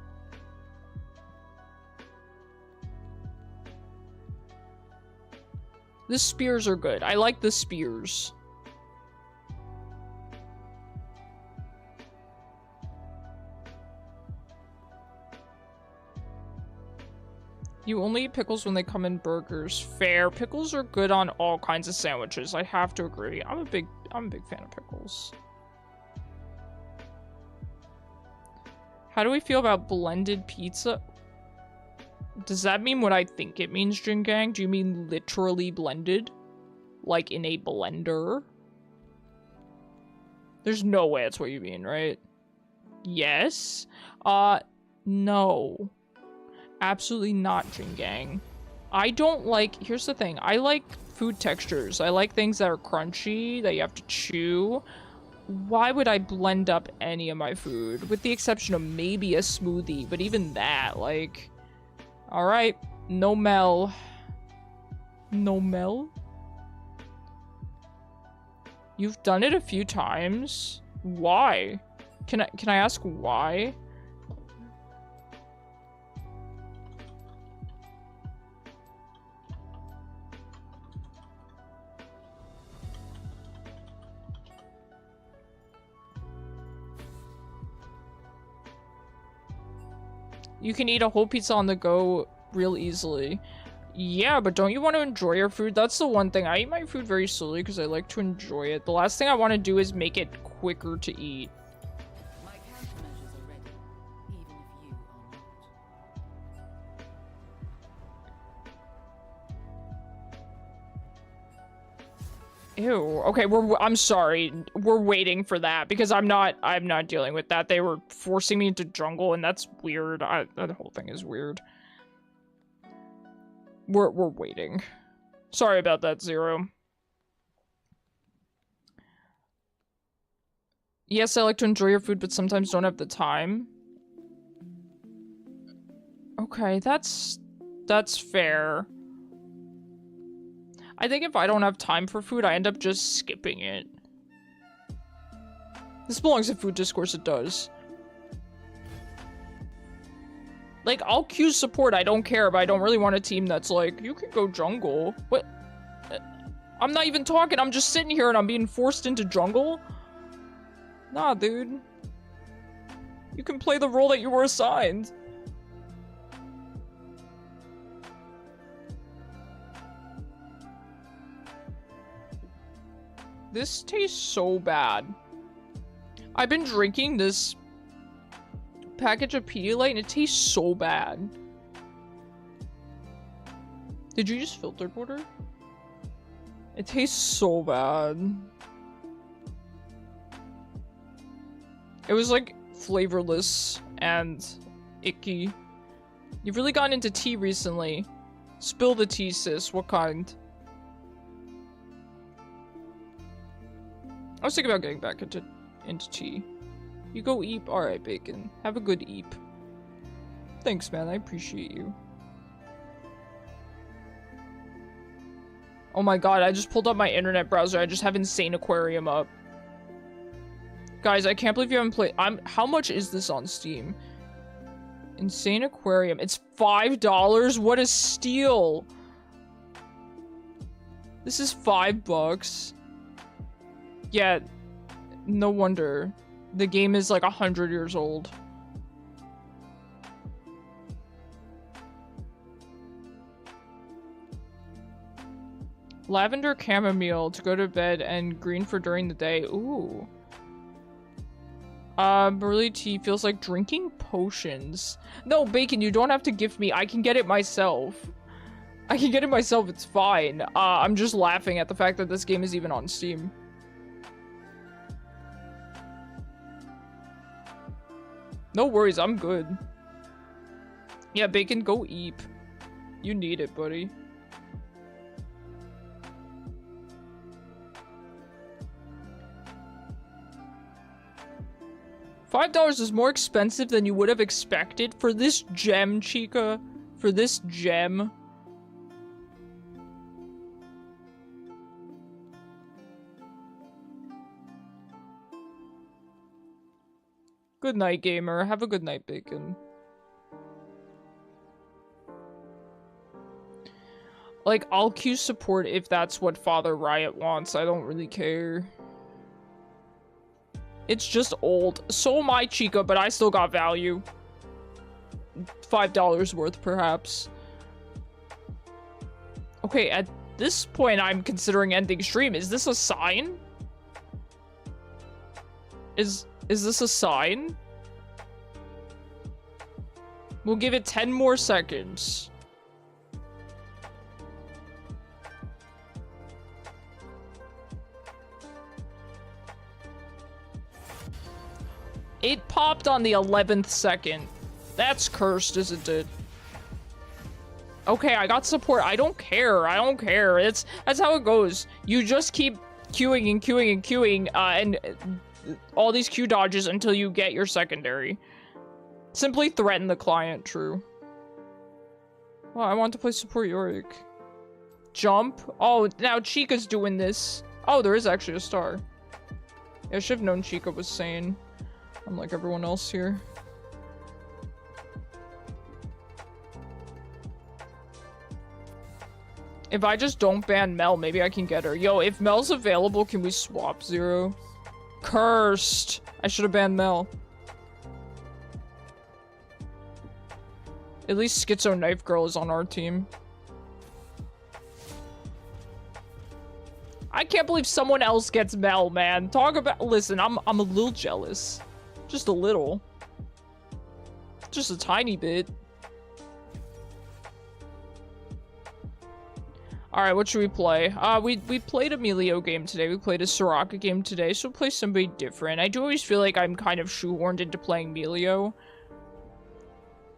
The spears are good. I like the spears. You only eat pickles when they come in burgers. Fair. Pickles are good on all kinds of sandwiches. I have to agree. I'm a big fan of pickles. How do we feel about blended pizza? Does that mean what I think it means, Jingang? Do you mean literally blended? Like in a blender? There's no way that's what you mean, right? Yes? No. Absolutely not, Jingang. I don't like... Here's the thing. I like food textures. I like things that are crunchy, that you have to chew. Why would I blend up any of my food? With the exception of maybe a smoothie, but even that, like... Alright, no Mel. No Mel? You've done it a few times? Why? Can I ask why? You can eat a whole pizza on the go real easily. Yeah, but don't you want to enjoy your food? That's the one thing. I eat my food very slowly because I like to enjoy it. The last thing I want to do is make it quicker to eat. My countermeasures are ready, even if you are not. Ew. Okay, I'm sorry. We're waiting for that because I'm not dealing with that. They were forcing me into jungle and that's weird. The whole thing is weird. We're waiting. Sorry about that, Zero. Yes, I like to enjoy your food, but sometimes don't have the time. Okay, that's That's fair. I think if I don't have time for food, I end up just skipping it. This belongs in food discourse, it does. Like, I'll queue support, I don't care, but I don't really want a team that's like, you can go jungle. What? I'm not even talking, I'm just sitting here and I'm being forced into jungle? Nah, dude. You can play the role that you were assigned. This tastes so bad. I've been drinking this package of Pedialyte and it tastes so bad. Did you just filtered water? It tastes so bad. It was like flavorless and icky. You've really gotten into tea recently. Spill the tea, sis. What kind? I was thinking about getting back into tea. You go eep? Alright, Bacon. Have a good eep. Thanks, man. I appreciate you. Oh my god, I just pulled up my internet browser. I just have Insane Aquarium up. Guys, I can't believe you haven't played. How much is this on Steam? Insane Aquarium. It's $5? What a steal! This is $5. Yeah, no wonder. The game is like 100 years old. Lavender chamomile to go to bed and green for during the day. Ooh. Burley tea feels like drinking potions. No, Bacon, you don't have to gift me. I can get it myself. I can get it myself, it's fine. I'm just laughing at the fact that this game is even on Steam. No worries, I'm good. Yeah, Bacon, go eep. You need it, buddy. $5 is more expensive than you would have expected for this gem, Chica. For this gem. Good night, gamer. Have a good night, Bacon. Like, I'll queue support if that's what Father Riot wants. I don't really care. It's just old. So am I, Chica, but I still got value. $5 worth, perhaps. Okay, at this point, I'm considering ending stream. Is this a sign? Is this a sign? We'll give it 10 more seconds. It popped on the 11th second. That's cursed, isn't it? Okay, I got support. I don't care. I don't care. That's how it goes. You just keep queuing and queuing and queuing, and all these queue dodges until you get your secondary. Simply threaten the client, true. Oh, I want to play support Yorick. Jump. Oh, now Chica's doing this. Oh, there is actually a star. Yeah, I should have known Chica was sane. Unlike everyone else here. If I just don't ban Mel, maybe I can get her. Yo, if Mel's available, can we swap Zero? Cursed. I should have banned Mel. At least Schizo Knife Girl is on our team. I can't believe someone else gets Mel, man. Talk about— listen, I'm a little jealous. Just a little. Just a tiny bit. Alright, what should we play? We played a Milio game today. We played a Soraka game today, so we'll play somebody different. I do always feel like I'm kind of shoehorned into playing Milio.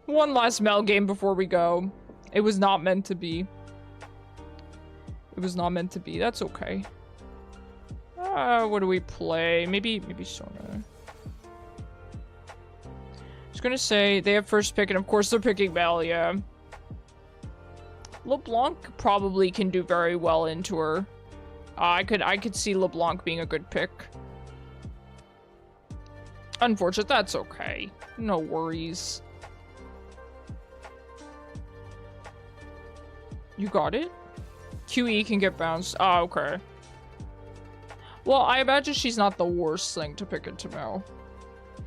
One last Mel game before we go. It was not meant to be. It was not meant to be. That's okay. What do we play? Maybe Sona. I was gonna say they have first pick, and of course they're picking Mel, yeah. LeBlanc probably can do very well into her. I could see LeBlanc being a good pick. Unfortunate, that's okay. No worries. You got it? QE can get bounced. Oh, okay. Well, I imagine she's not the worst thing to pick into Mel.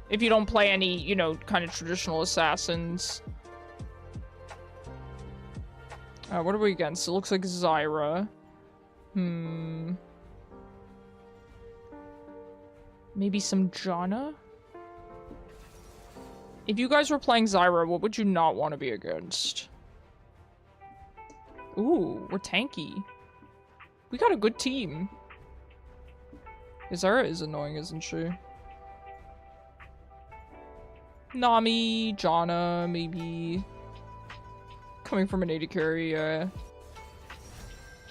If you don't play any, you know, kind of traditional assassins. What are we against? It looks like Zyra. Maybe some Janna? If you guys were playing Zyra, what would you not want to be against? Ooh, we're tanky. We got a good team. Zyra is annoying, isn't she? Nami, Janna, maybe. Coming from an AD carry,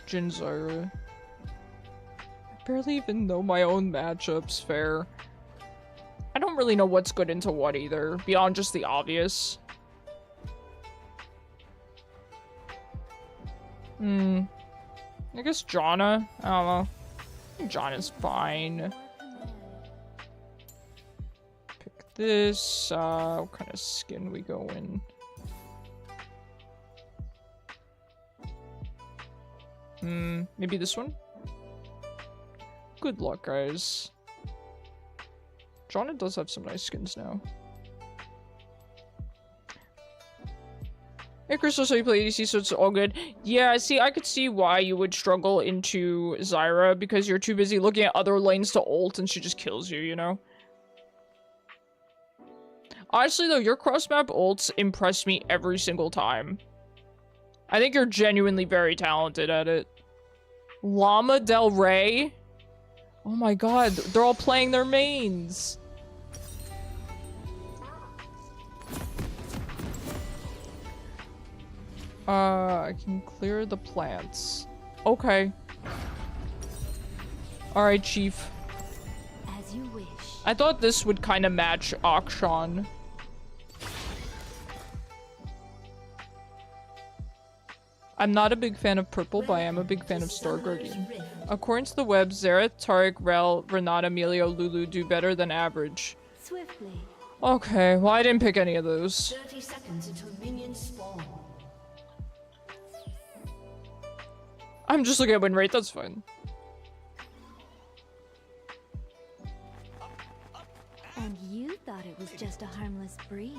Jin Zyra. I barely even know my own matchups, fair. I don't really know what's good into what either, beyond just the obvious. I guess Janna? I don't know. I think Janna's fine. Pick this. What kind of skin we go in? Maybe this one? Good luck, guys. Janna does have some nice skins now. Hey, Crystal, so you play ADC, so it's all good. Yeah, see, I could see why you would struggle into Zyra, because you're too busy looking at other lanes to ult, and she just kills you, you know? Honestly, though, your cross-map ults impress me every single time. I think you're genuinely very talented at it. Llama Del Rey? Oh my god, they're all playing their mains. I can clear the plants. Okay. Alright, Chief. As you wish. I thought this would kind of match Akshan. I'm not a big fan of purple, but I am a big fan of Star Guardian. According to the web, Xerath, Taric, Rel, Renata, Milio, Lulu do better than average. Swiftly. Okay, well I didn't pick any of those. 30 seconds until minions spawn. I'm just looking at win rate, that's fine. And you thought it was just a harmless breeze.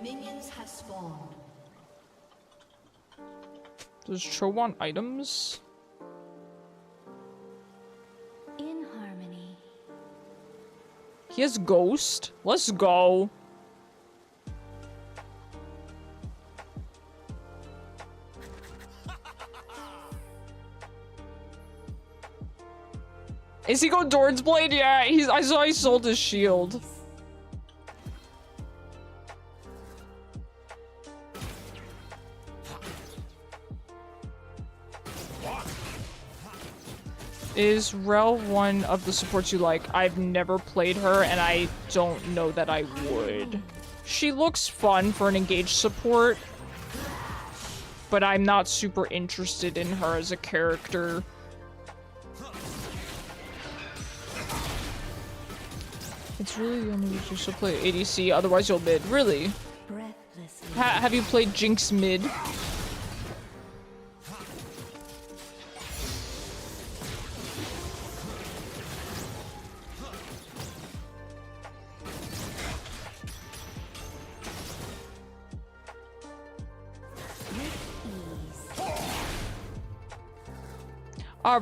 Minions have spawned. Does Cho want items? In harmony. He has Ghost? Let's go. Is he going Doran's Blade? Yeah, I saw he sold his shield. Is Rel one of the supports you like? I've never played her, and I don't know that I would. She looks fun for an engaged support, but I'm not super interested in her as a character. It's really the only reason you should play ADC, otherwise you'll mid. Really? Have you played Jinx mid?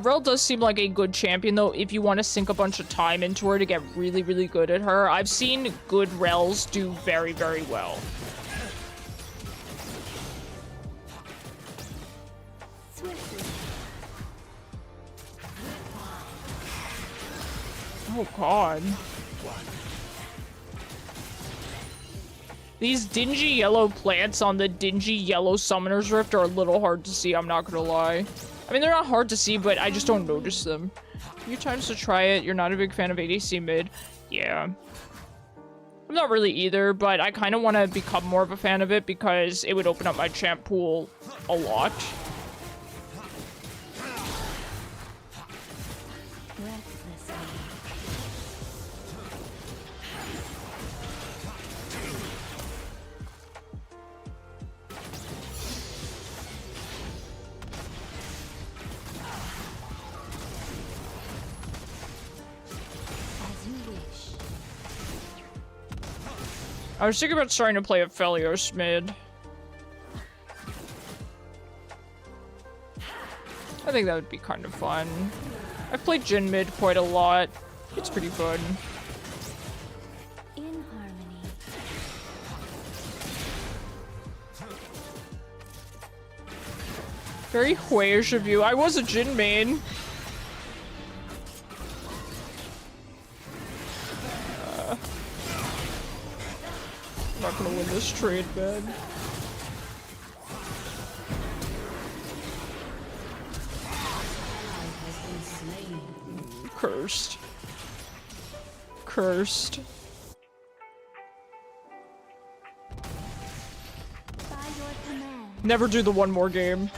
Rel does seem like a good champion, though, if you want to sink a bunch of time into her to get really, really good at her. I've seen good Rels do very, very well. Oh, God. These dingy yellow plants on the dingy yellow Summoner's Rift are a little hard to see, I'm not gonna lie. I mean, they're not hard to see, but I just don't notice them. A few times to try it. You're not a big fan of ADC mid. Yeah. I'm not really either, but I kind of want to become more of a fan of it because it would open up my champ pool a lot. I was thinking about starting to play a Vel'koz mid. I think that would be kind of fun. I've played Jhin mid quite a lot. It's pretty fun. In harmony. Very Hwei-ish of you. I was a Jhin main. I'm not gonna win this trade, man. Cursed. Cursed. By your command. Never do the one more game.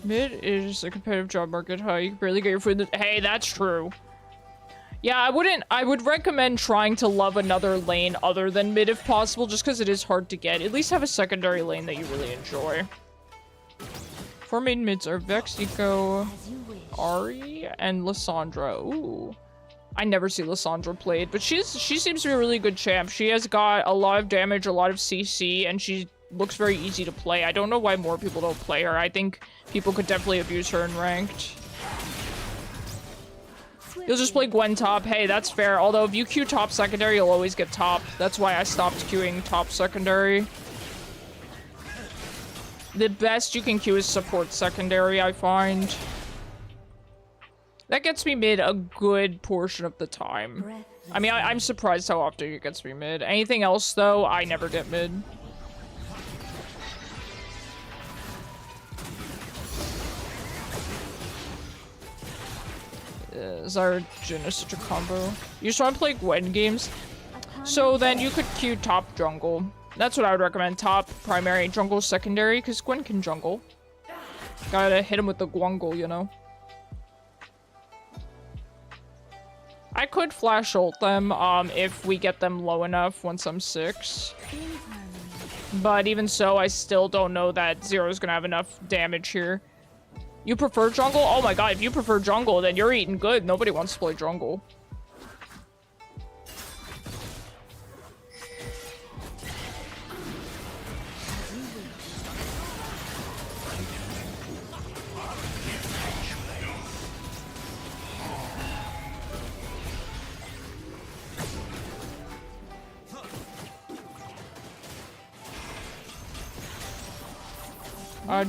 Mid is a competitive job market, huh? You can barely get your food. Hey, that's true. Yeah, I would recommend trying to love another lane other than mid if possible, just because it is hard to get. At least have a secondary lane that you really enjoy. 4 main mids are Vex, Eco, Ari, and Lissandra. Ooh. I never see Lissandra played, but she seems to be a really good champ. She has got a lot of damage, a lot of CC, and she looks very easy to play. I don't know why more people don't play her. I think people could definitely abuse her in ranked. You'll just play Gwen top. Hey, that's fair. Although if you queue top secondary, you'll always get top. That's why I stopped queuing top secondary. The best you can queue is support secondary, I find. That gets me mid a good portion of the time. I mean, I'm surprised how often it gets me mid. Anything else, though, I never get mid. Zyra Jhin is such a combo. You just want to play Gwen games? So then you could queue top jungle. That's what I would recommend. Top, primary, jungle, secondary, because Gwen can jungle. Gotta hit him with the gwungle, you know? I could flash ult them if we get them low enough once I'm 6. But even so, I still don't know that Zero's gonna have enough damage here. You prefer jungle? Oh my god, if you prefer jungle, then you're eating good. Nobody wants to play jungle.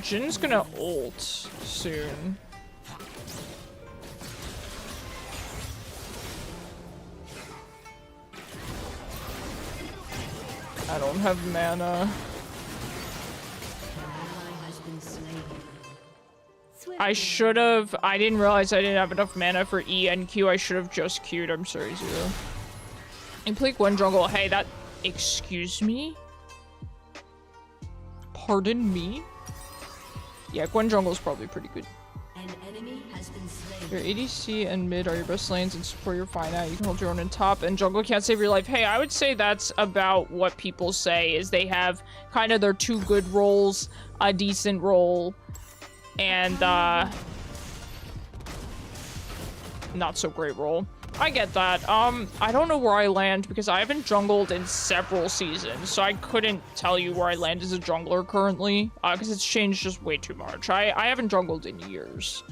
Jin's gonna ult soon. I don't have mana. I didn't realize I didn't have enough mana for E and Q. I should have just queued. I'm sorry, Zero. And play Gwen jungle. Hey, excuse me? Pardon me? Yeah, Gwen jungle is probably pretty good. An enemy has been slain. Your ADC and mid are your best lanes, and support your fine out. You can hold your own in top, and jungle can't save your life. Hey, I would say that's about what people say, is they have kind of their 2 good roles, a decent role, and not so great role. I get that. I don't know where I land because I haven't jungled in several seasons, so I couldn't tell you where I land as a jungler currently, because it's changed just way too much. I haven't jungled in years.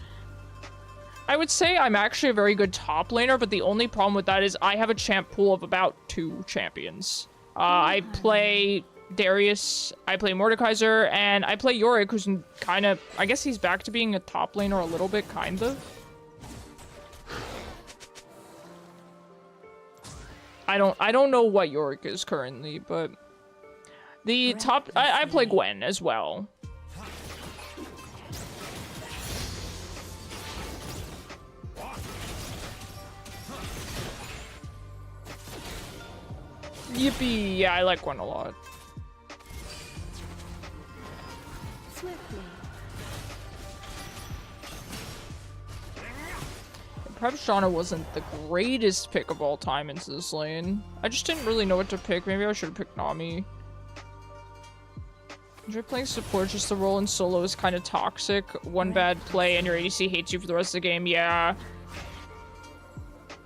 I would say I'm actually a very good top laner, but the only problem with that is I have a champ pool of about 2 champions. I play Darius, I play Mordekaiser, and I play Yorick, who's kind of, I guess he's back to being a top laner a little bit, kind of. I don't know what Yorick is currently, but the top, I play Gwen as well. Yippee! Yeah, I like Gwen a lot. Swiftly. Perhaps Janna wasn't the greatest pick of all time into this lane. I just didn't really know what to pick. Maybe I should have picked Nami. Enjoy playing support, just the role in solo is kind of toxic. One bad play and your ADC hates you for the rest of the game. Yeah.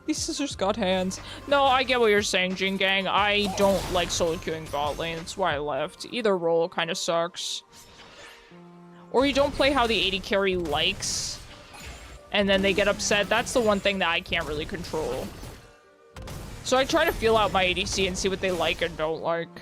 These scissors got hands. No, I get what you're saying, Jin Gang. I don't like solo queuing bot lane. That's why I left. Either role kind of sucks. Or you don't play how the AD carry likes, and then they get upset. That's the one thing that I can't really control. So I try to feel out my ADC and see what they like and don't like.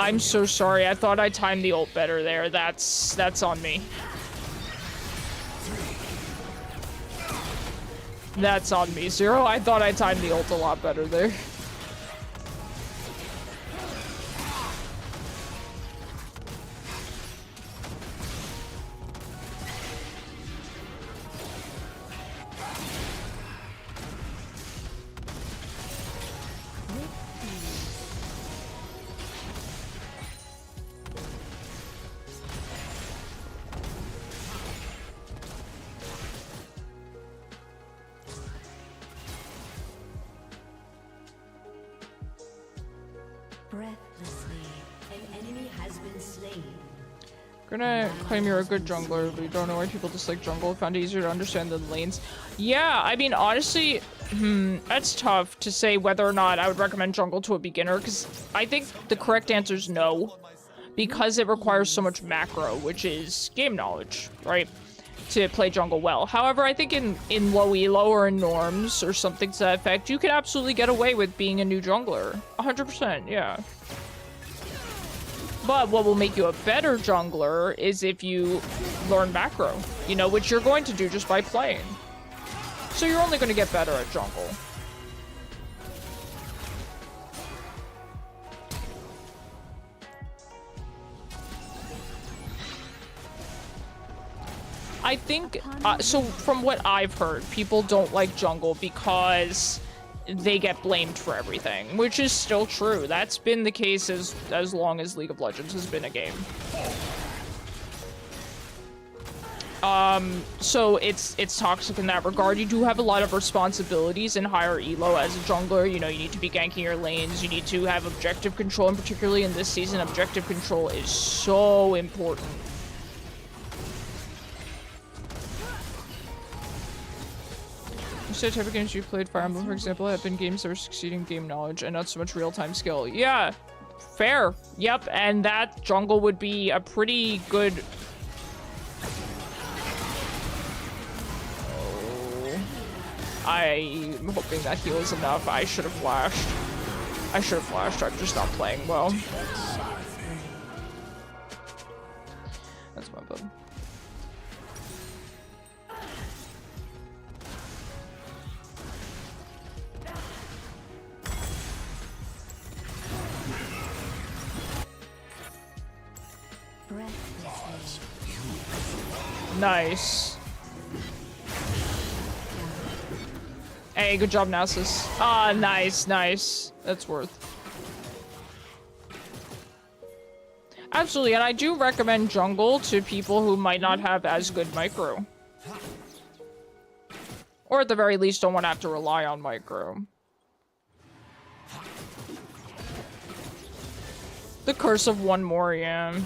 I'm so sorry. I thought I timed the ult better there. That's on me. That's on me, Zero. I thought I timed the ult a lot better there. Gonna claim you're a good jungler, but you don't know why people dislike jungle. Found it easier to understand than lanes. Yeah, I mean, honestly, that's tough to say whether or not I would recommend jungle to a beginner, because I think the correct answer is no, because it requires so much macro, which is game knowledge, right, to play jungle well. However, I think in low elo or in norms or something to that effect, you can absolutely get away with being a new jungler. 100%, yeah. But what will make you a better jungler is if you learn macro, you know, which you're going to do just by playing. So you're only going to get better at jungle. I think, so from what I've heard, people don't like jungle because they get blamed for everything, which is still true. That's been the case as long as League of Legends has been a game. So it's toxic in that regard. You do have a lot of responsibilities in higher elo as a jungler. You know, you need to be ganking your lanes, you need to have objective control, and particularly in this season, objective control is so important. So type of games you played, Fire Emblem, for example, have been games that were succeeding game knowledge and not so much real-time skill. Yeah, fair. Yep, and that jungle would be a pretty good... Oh. I'm hoping that heals enough. I should have flashed. I'm just not playing well. That's my bad. Nice. Hey, good job, Nasus. Ah, nice, nice. That's worth. Absolutely, and I do recommend jungle to people who might not have as good micro. Or at the very least don't want to have to rely on micro. The curse of one more, yeah.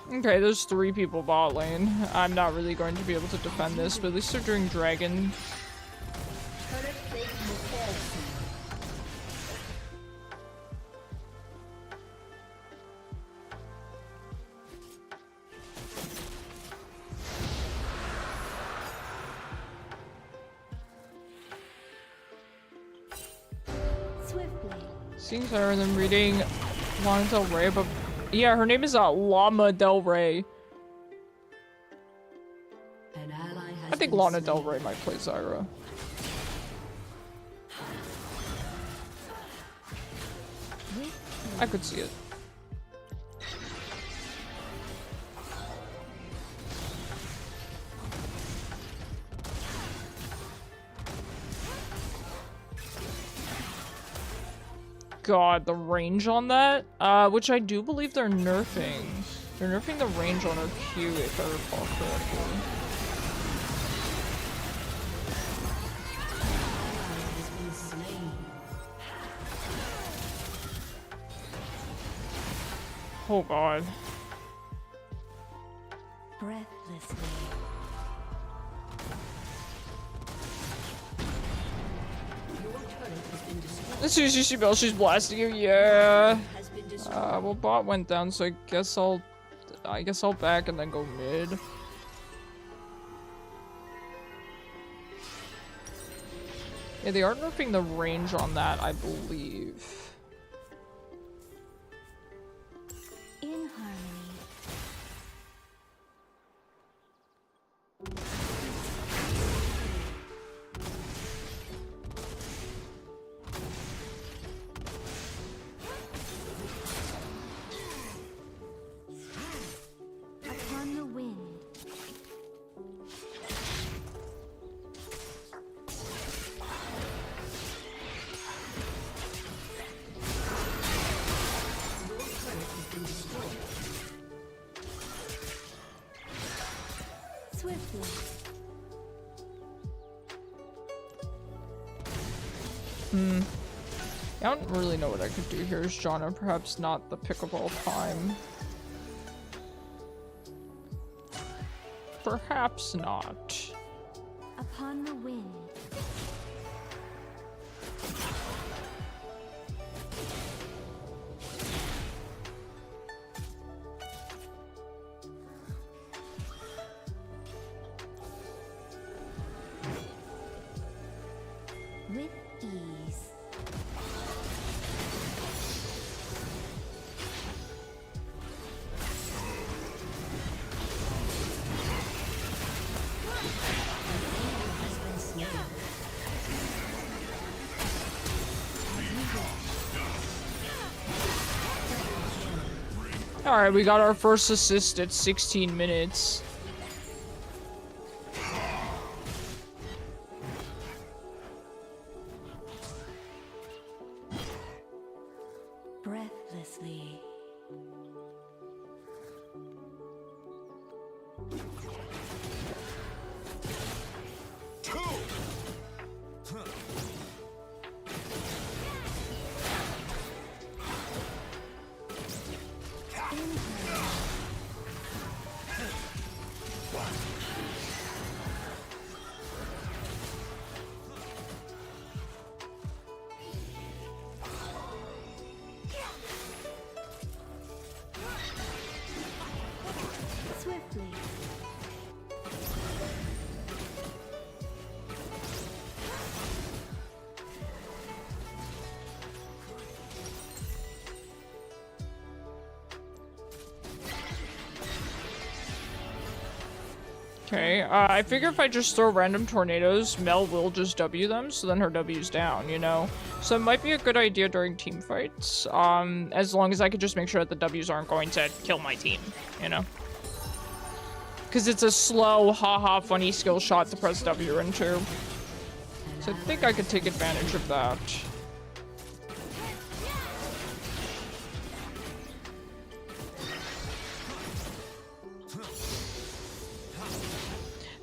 Okay, there's 3 people bot lane. I'm not really going to be able to defend this, but at least they're doing dragon. Turret plate will fall soon. Swiftly. Seeing Zyra and then reading Lana Del Rey, but yeah, her name is Lama Del Rey. An ally has I think been Lana Del slain. Rey might play Zyra. I could see it. God, the range on that, which I do believe they're nerfing. They're nerfing the range on her Q, if I recall correctly. Has been slain. Oh God. Breathlessly. Your turret has been destroyed. As soon as you see Bell, she's blasting you. Yeah. Has been destroyed. Well, bot went down, so I guess I'll back and then go mid. Yeah, they are nerfing the range on that, I believe. In harmony. Upon the wind. Your turret has been destroyed. Swiftly. I don't really know what I could do here as Janna. Perhaps not the pick of all time. Perhaps not. Upon the wind. With ease. Has been slain. Alright, we got our first assist at 16 minutes. Breathlessly. Swiftly. Okay, I figure if I just throw random tornadoes, Mel will just W them, so then her W's down, you know? So it might be a good idea during team fights, as long as I could just make sure that the W's aren't going to kill my team, you know? Because it's a slow, haha, funny skill shot to press W into. So I think I could take advantage of that.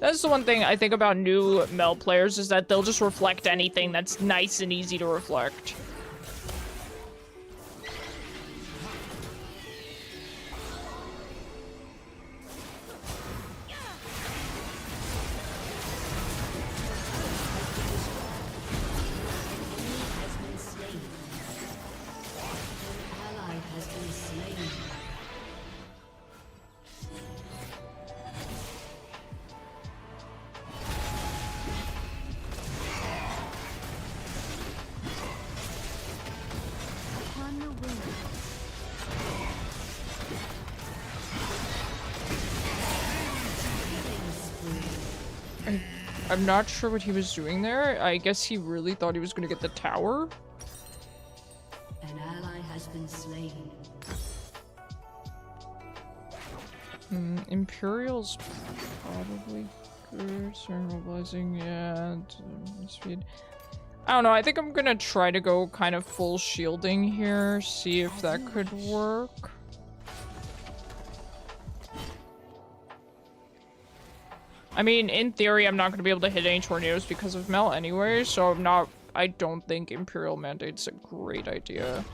That's the one thing I think about new Mel players, is that they'll just reflect anything that's nice and easy to reflect. I'm not sure what he was doing there. I guess he really thought he was gonna get the tower. An ally has been slain. Imperial's probably good. Mobilizing, yeah. Speed. I don't know. I think I'm gonna try to go kind of full shielding here. See if that could work. I mean, in theory, I'm not gonna be able to hit any tornadoes because of Mel anyway. So I don't think Imperial Mandate's a great idea.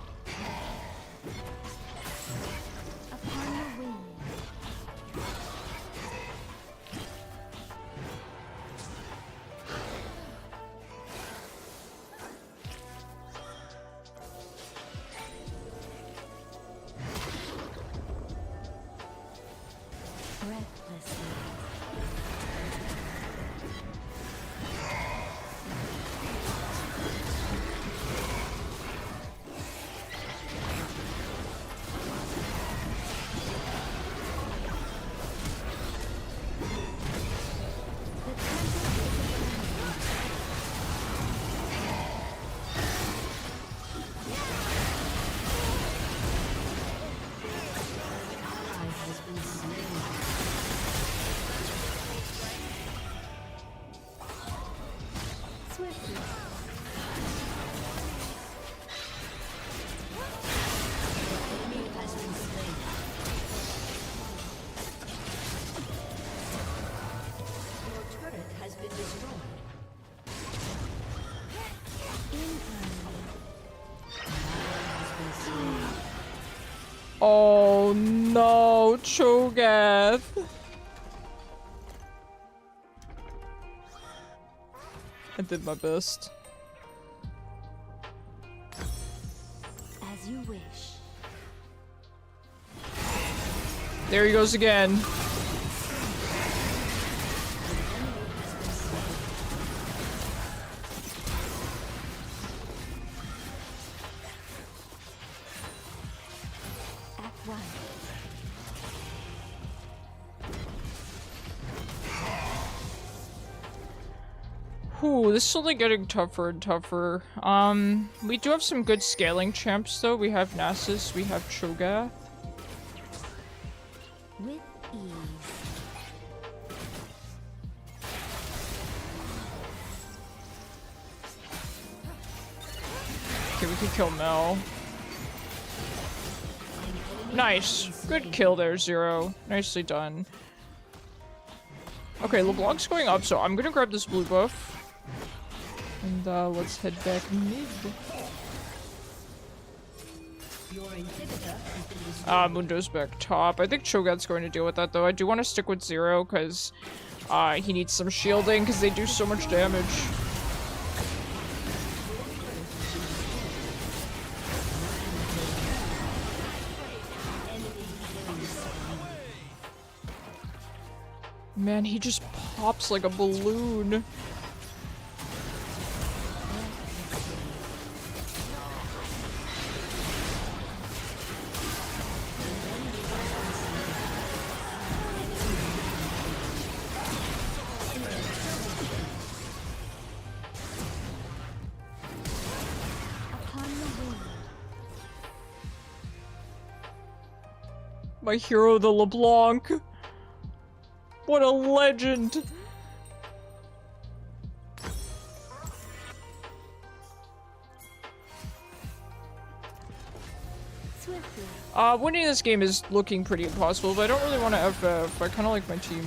Oh no, Cho'Gath. I did my best. As you wish. There he goes again. Ooh, this is only getting tougher and tougher. We do have some good scaling champs though. We have Nasus, we have Cho'Gath. With ease. Okay, we can kill Mel. Nice. Good kill there, Zero. Nicely done. Okay, LeBlanc's going up, so I'm gonna grab this blue buff. And let's head back mid. Mundo's back top. I think Cho'Gath's going to deal with that though. I do want to stick with Zero because he needs some shielding because they do so much damage. Man, he just pops like a balloon. My hero, the LeBlanc. What a legend. Winning this game is looking pretty impossible, but I don't really want to FF. I kind of like my team.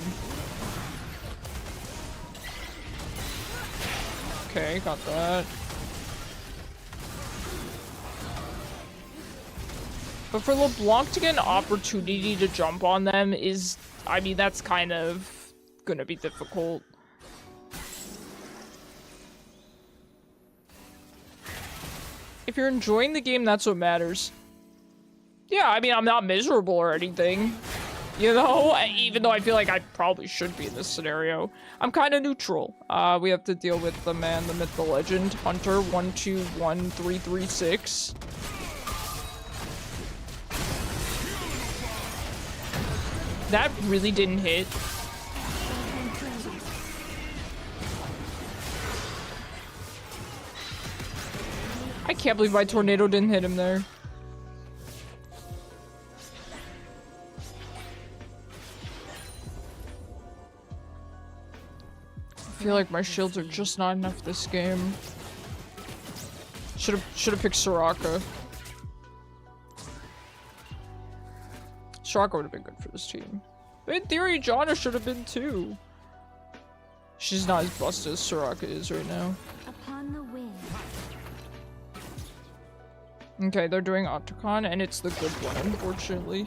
Okay, got that. But for LeBlanc to get an opportunity to jump on them is, I mean, that's kind of gonna be difficult. If you're enjoying the game, that's what matters. Yeah, I mean, I'm not miserable or anything. You know, even though I feel like I probably should be in this scenario. I'm kind of neutral. We have to deal with the man, the myth, the legend. Hunter 121336. That really didn't hit. I can't believe my tornado didn't hit him there. I feel like my shields are just not enough this game. Should have picked Soraka. Soraka would have been good for this team. But in theory, Janna should have been too. She's not as busted as Soraka is right now. Upon the wind. Okay, they're doing Otacon, and it's the good one, unfortunately.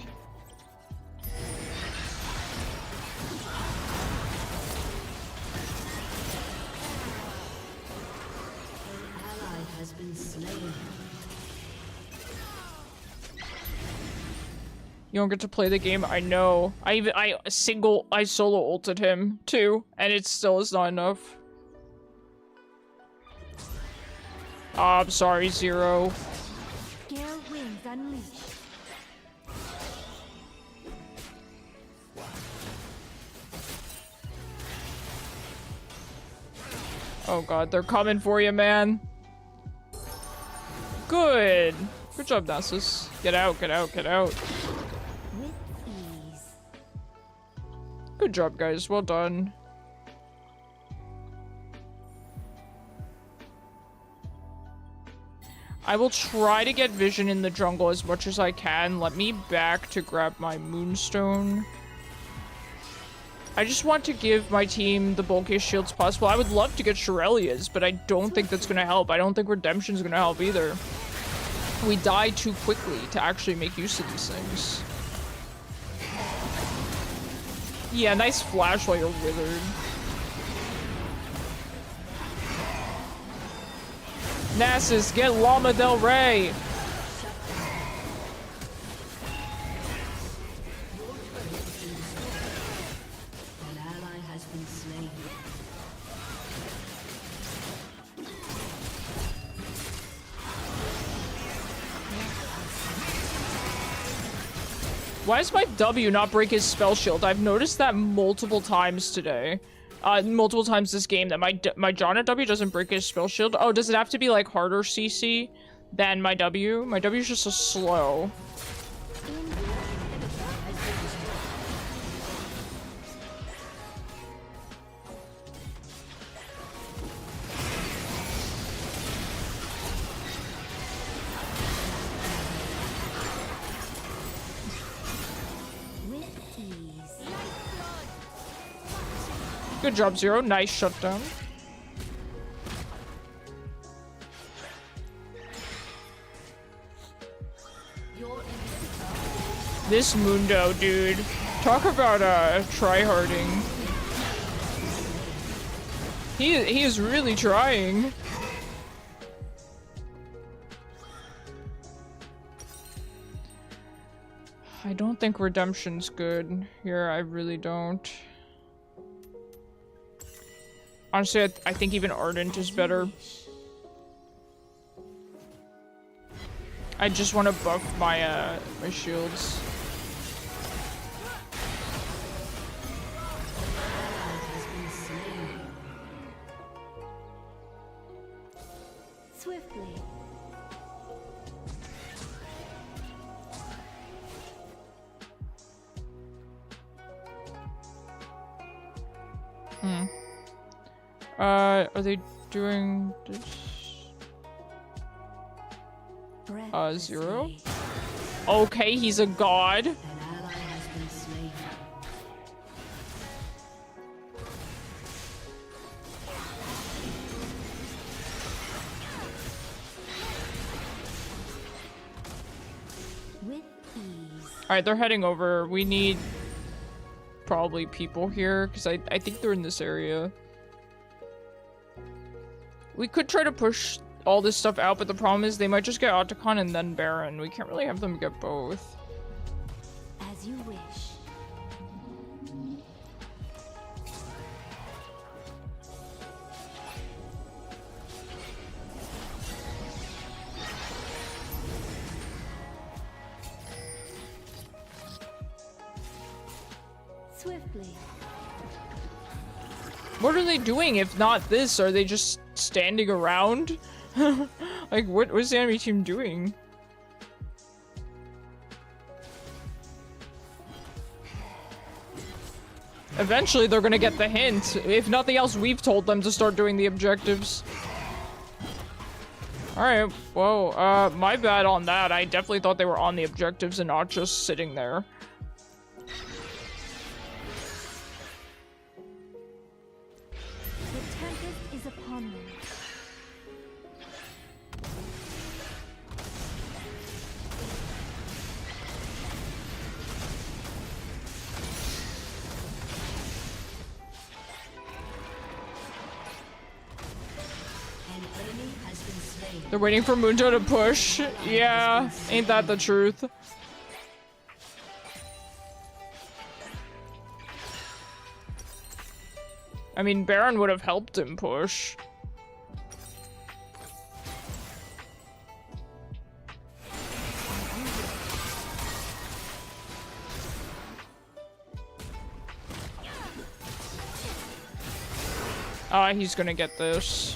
Ally has been slain. You don't get to play the game. I know. I solo ulted him too, and it still is not enough. I'm sorry, Zero. Gale winds unleashed. Oh god, they're coming for you, man. Good. Good job, Nasus. Get out, get out, get out. With ease. Good job, guys. Well done. I will try to get vision in the jungle as much as I can. Let me back to grab my moonstone. I just want to give my team the bulkiest shields possible. I would love to get Shirelia's, but I don't think that's gonna help. I don't think Redemption's gonna help either. We die too quickly to actually make use of these things. Yeah, nice flash while you're withered. Nasus, get Llama Del Rey! An ally has been slain. Why does my W not break his spell shield? I've noticed that multiple times today. Multiple times this game that my Janna W doesn't break his spell shield. Oh, does it have to be like harder CC than my W? My W is just so slow. With ease. Good job, Zero. Nice shutdown. This Mundo, dude. Talk about tryharding. He is really trying. I don't think Redemption's good here. I really don't. Honestly, I think even Ardent is better. I just want to buff my my shields. Has been slain. Swiftly. Are they doing this? Zero? Okay, he's a god. An ally has been slain. With ease. Alright, they're heading over. We need probably people here, because I think they're in this area. We could try to push all this stuff out, but the problem is they might just get Otacon and then Baron. We can't really have them get both. As you wish. Swiftly. What are they doing if not this? Are they just standing around? Like, what was the enemy team doing? Eventually, they're gonna get the hint. If nothing else, we've told them to start doing the objectives. Alright, well, my bad on that. I definitely thought they were on the objectives and not just sitting there. The tempest is upon them. They're waiting for Mundo to push. Yeah, ain't that the truth? I mean, Baron would have helped him push. He's gonna get this.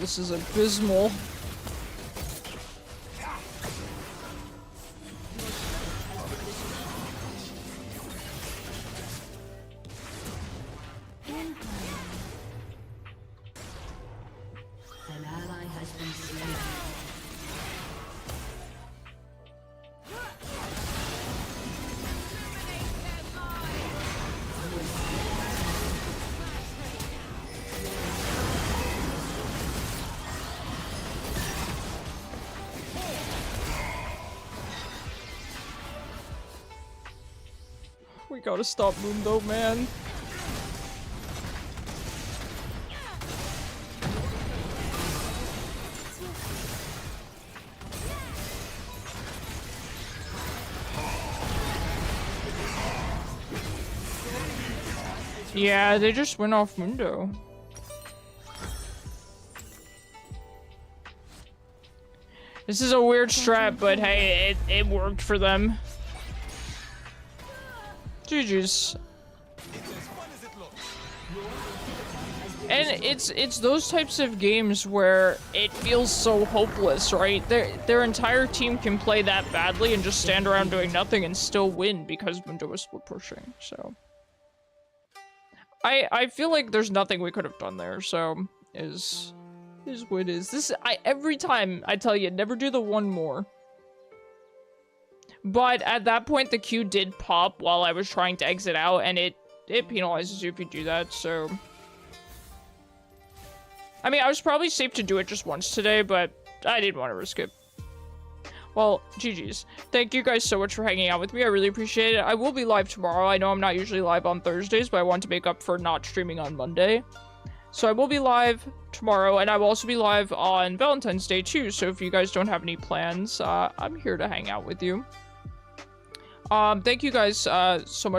This is abysmal. An ally has been slain. We gotta stop Mundo, man. Yeah, they just went off Mundo. This is a weird strat, but hey, it worked for them. GG's. And it's those types of games where it feels so hopeless, right? Their entire team can play that badly and just stand around doing nothing and still win because Mundo was split pushing, so. I feel like there's nothing we could have done there, so is what it is. This every time I tell you, never do the one more. But at that point, the Q did pop while I was trying to exit out, and it penalizes you if you do that, so. I mean, I was probably safe to do it just once today, but I didn't want to risk it. Well, GG's. Thank you guys so much for hanging out with me. I really appreciate it. I will be live tomorrow. I know I'm not usually live on Thursdays, but I want to make up for not streaming on Monday. So I will be live tomorrow, and I will also be live on Valentine's Day too, so if you guys don't have any plans, I'm here to hang out with you. Thank you guys so much.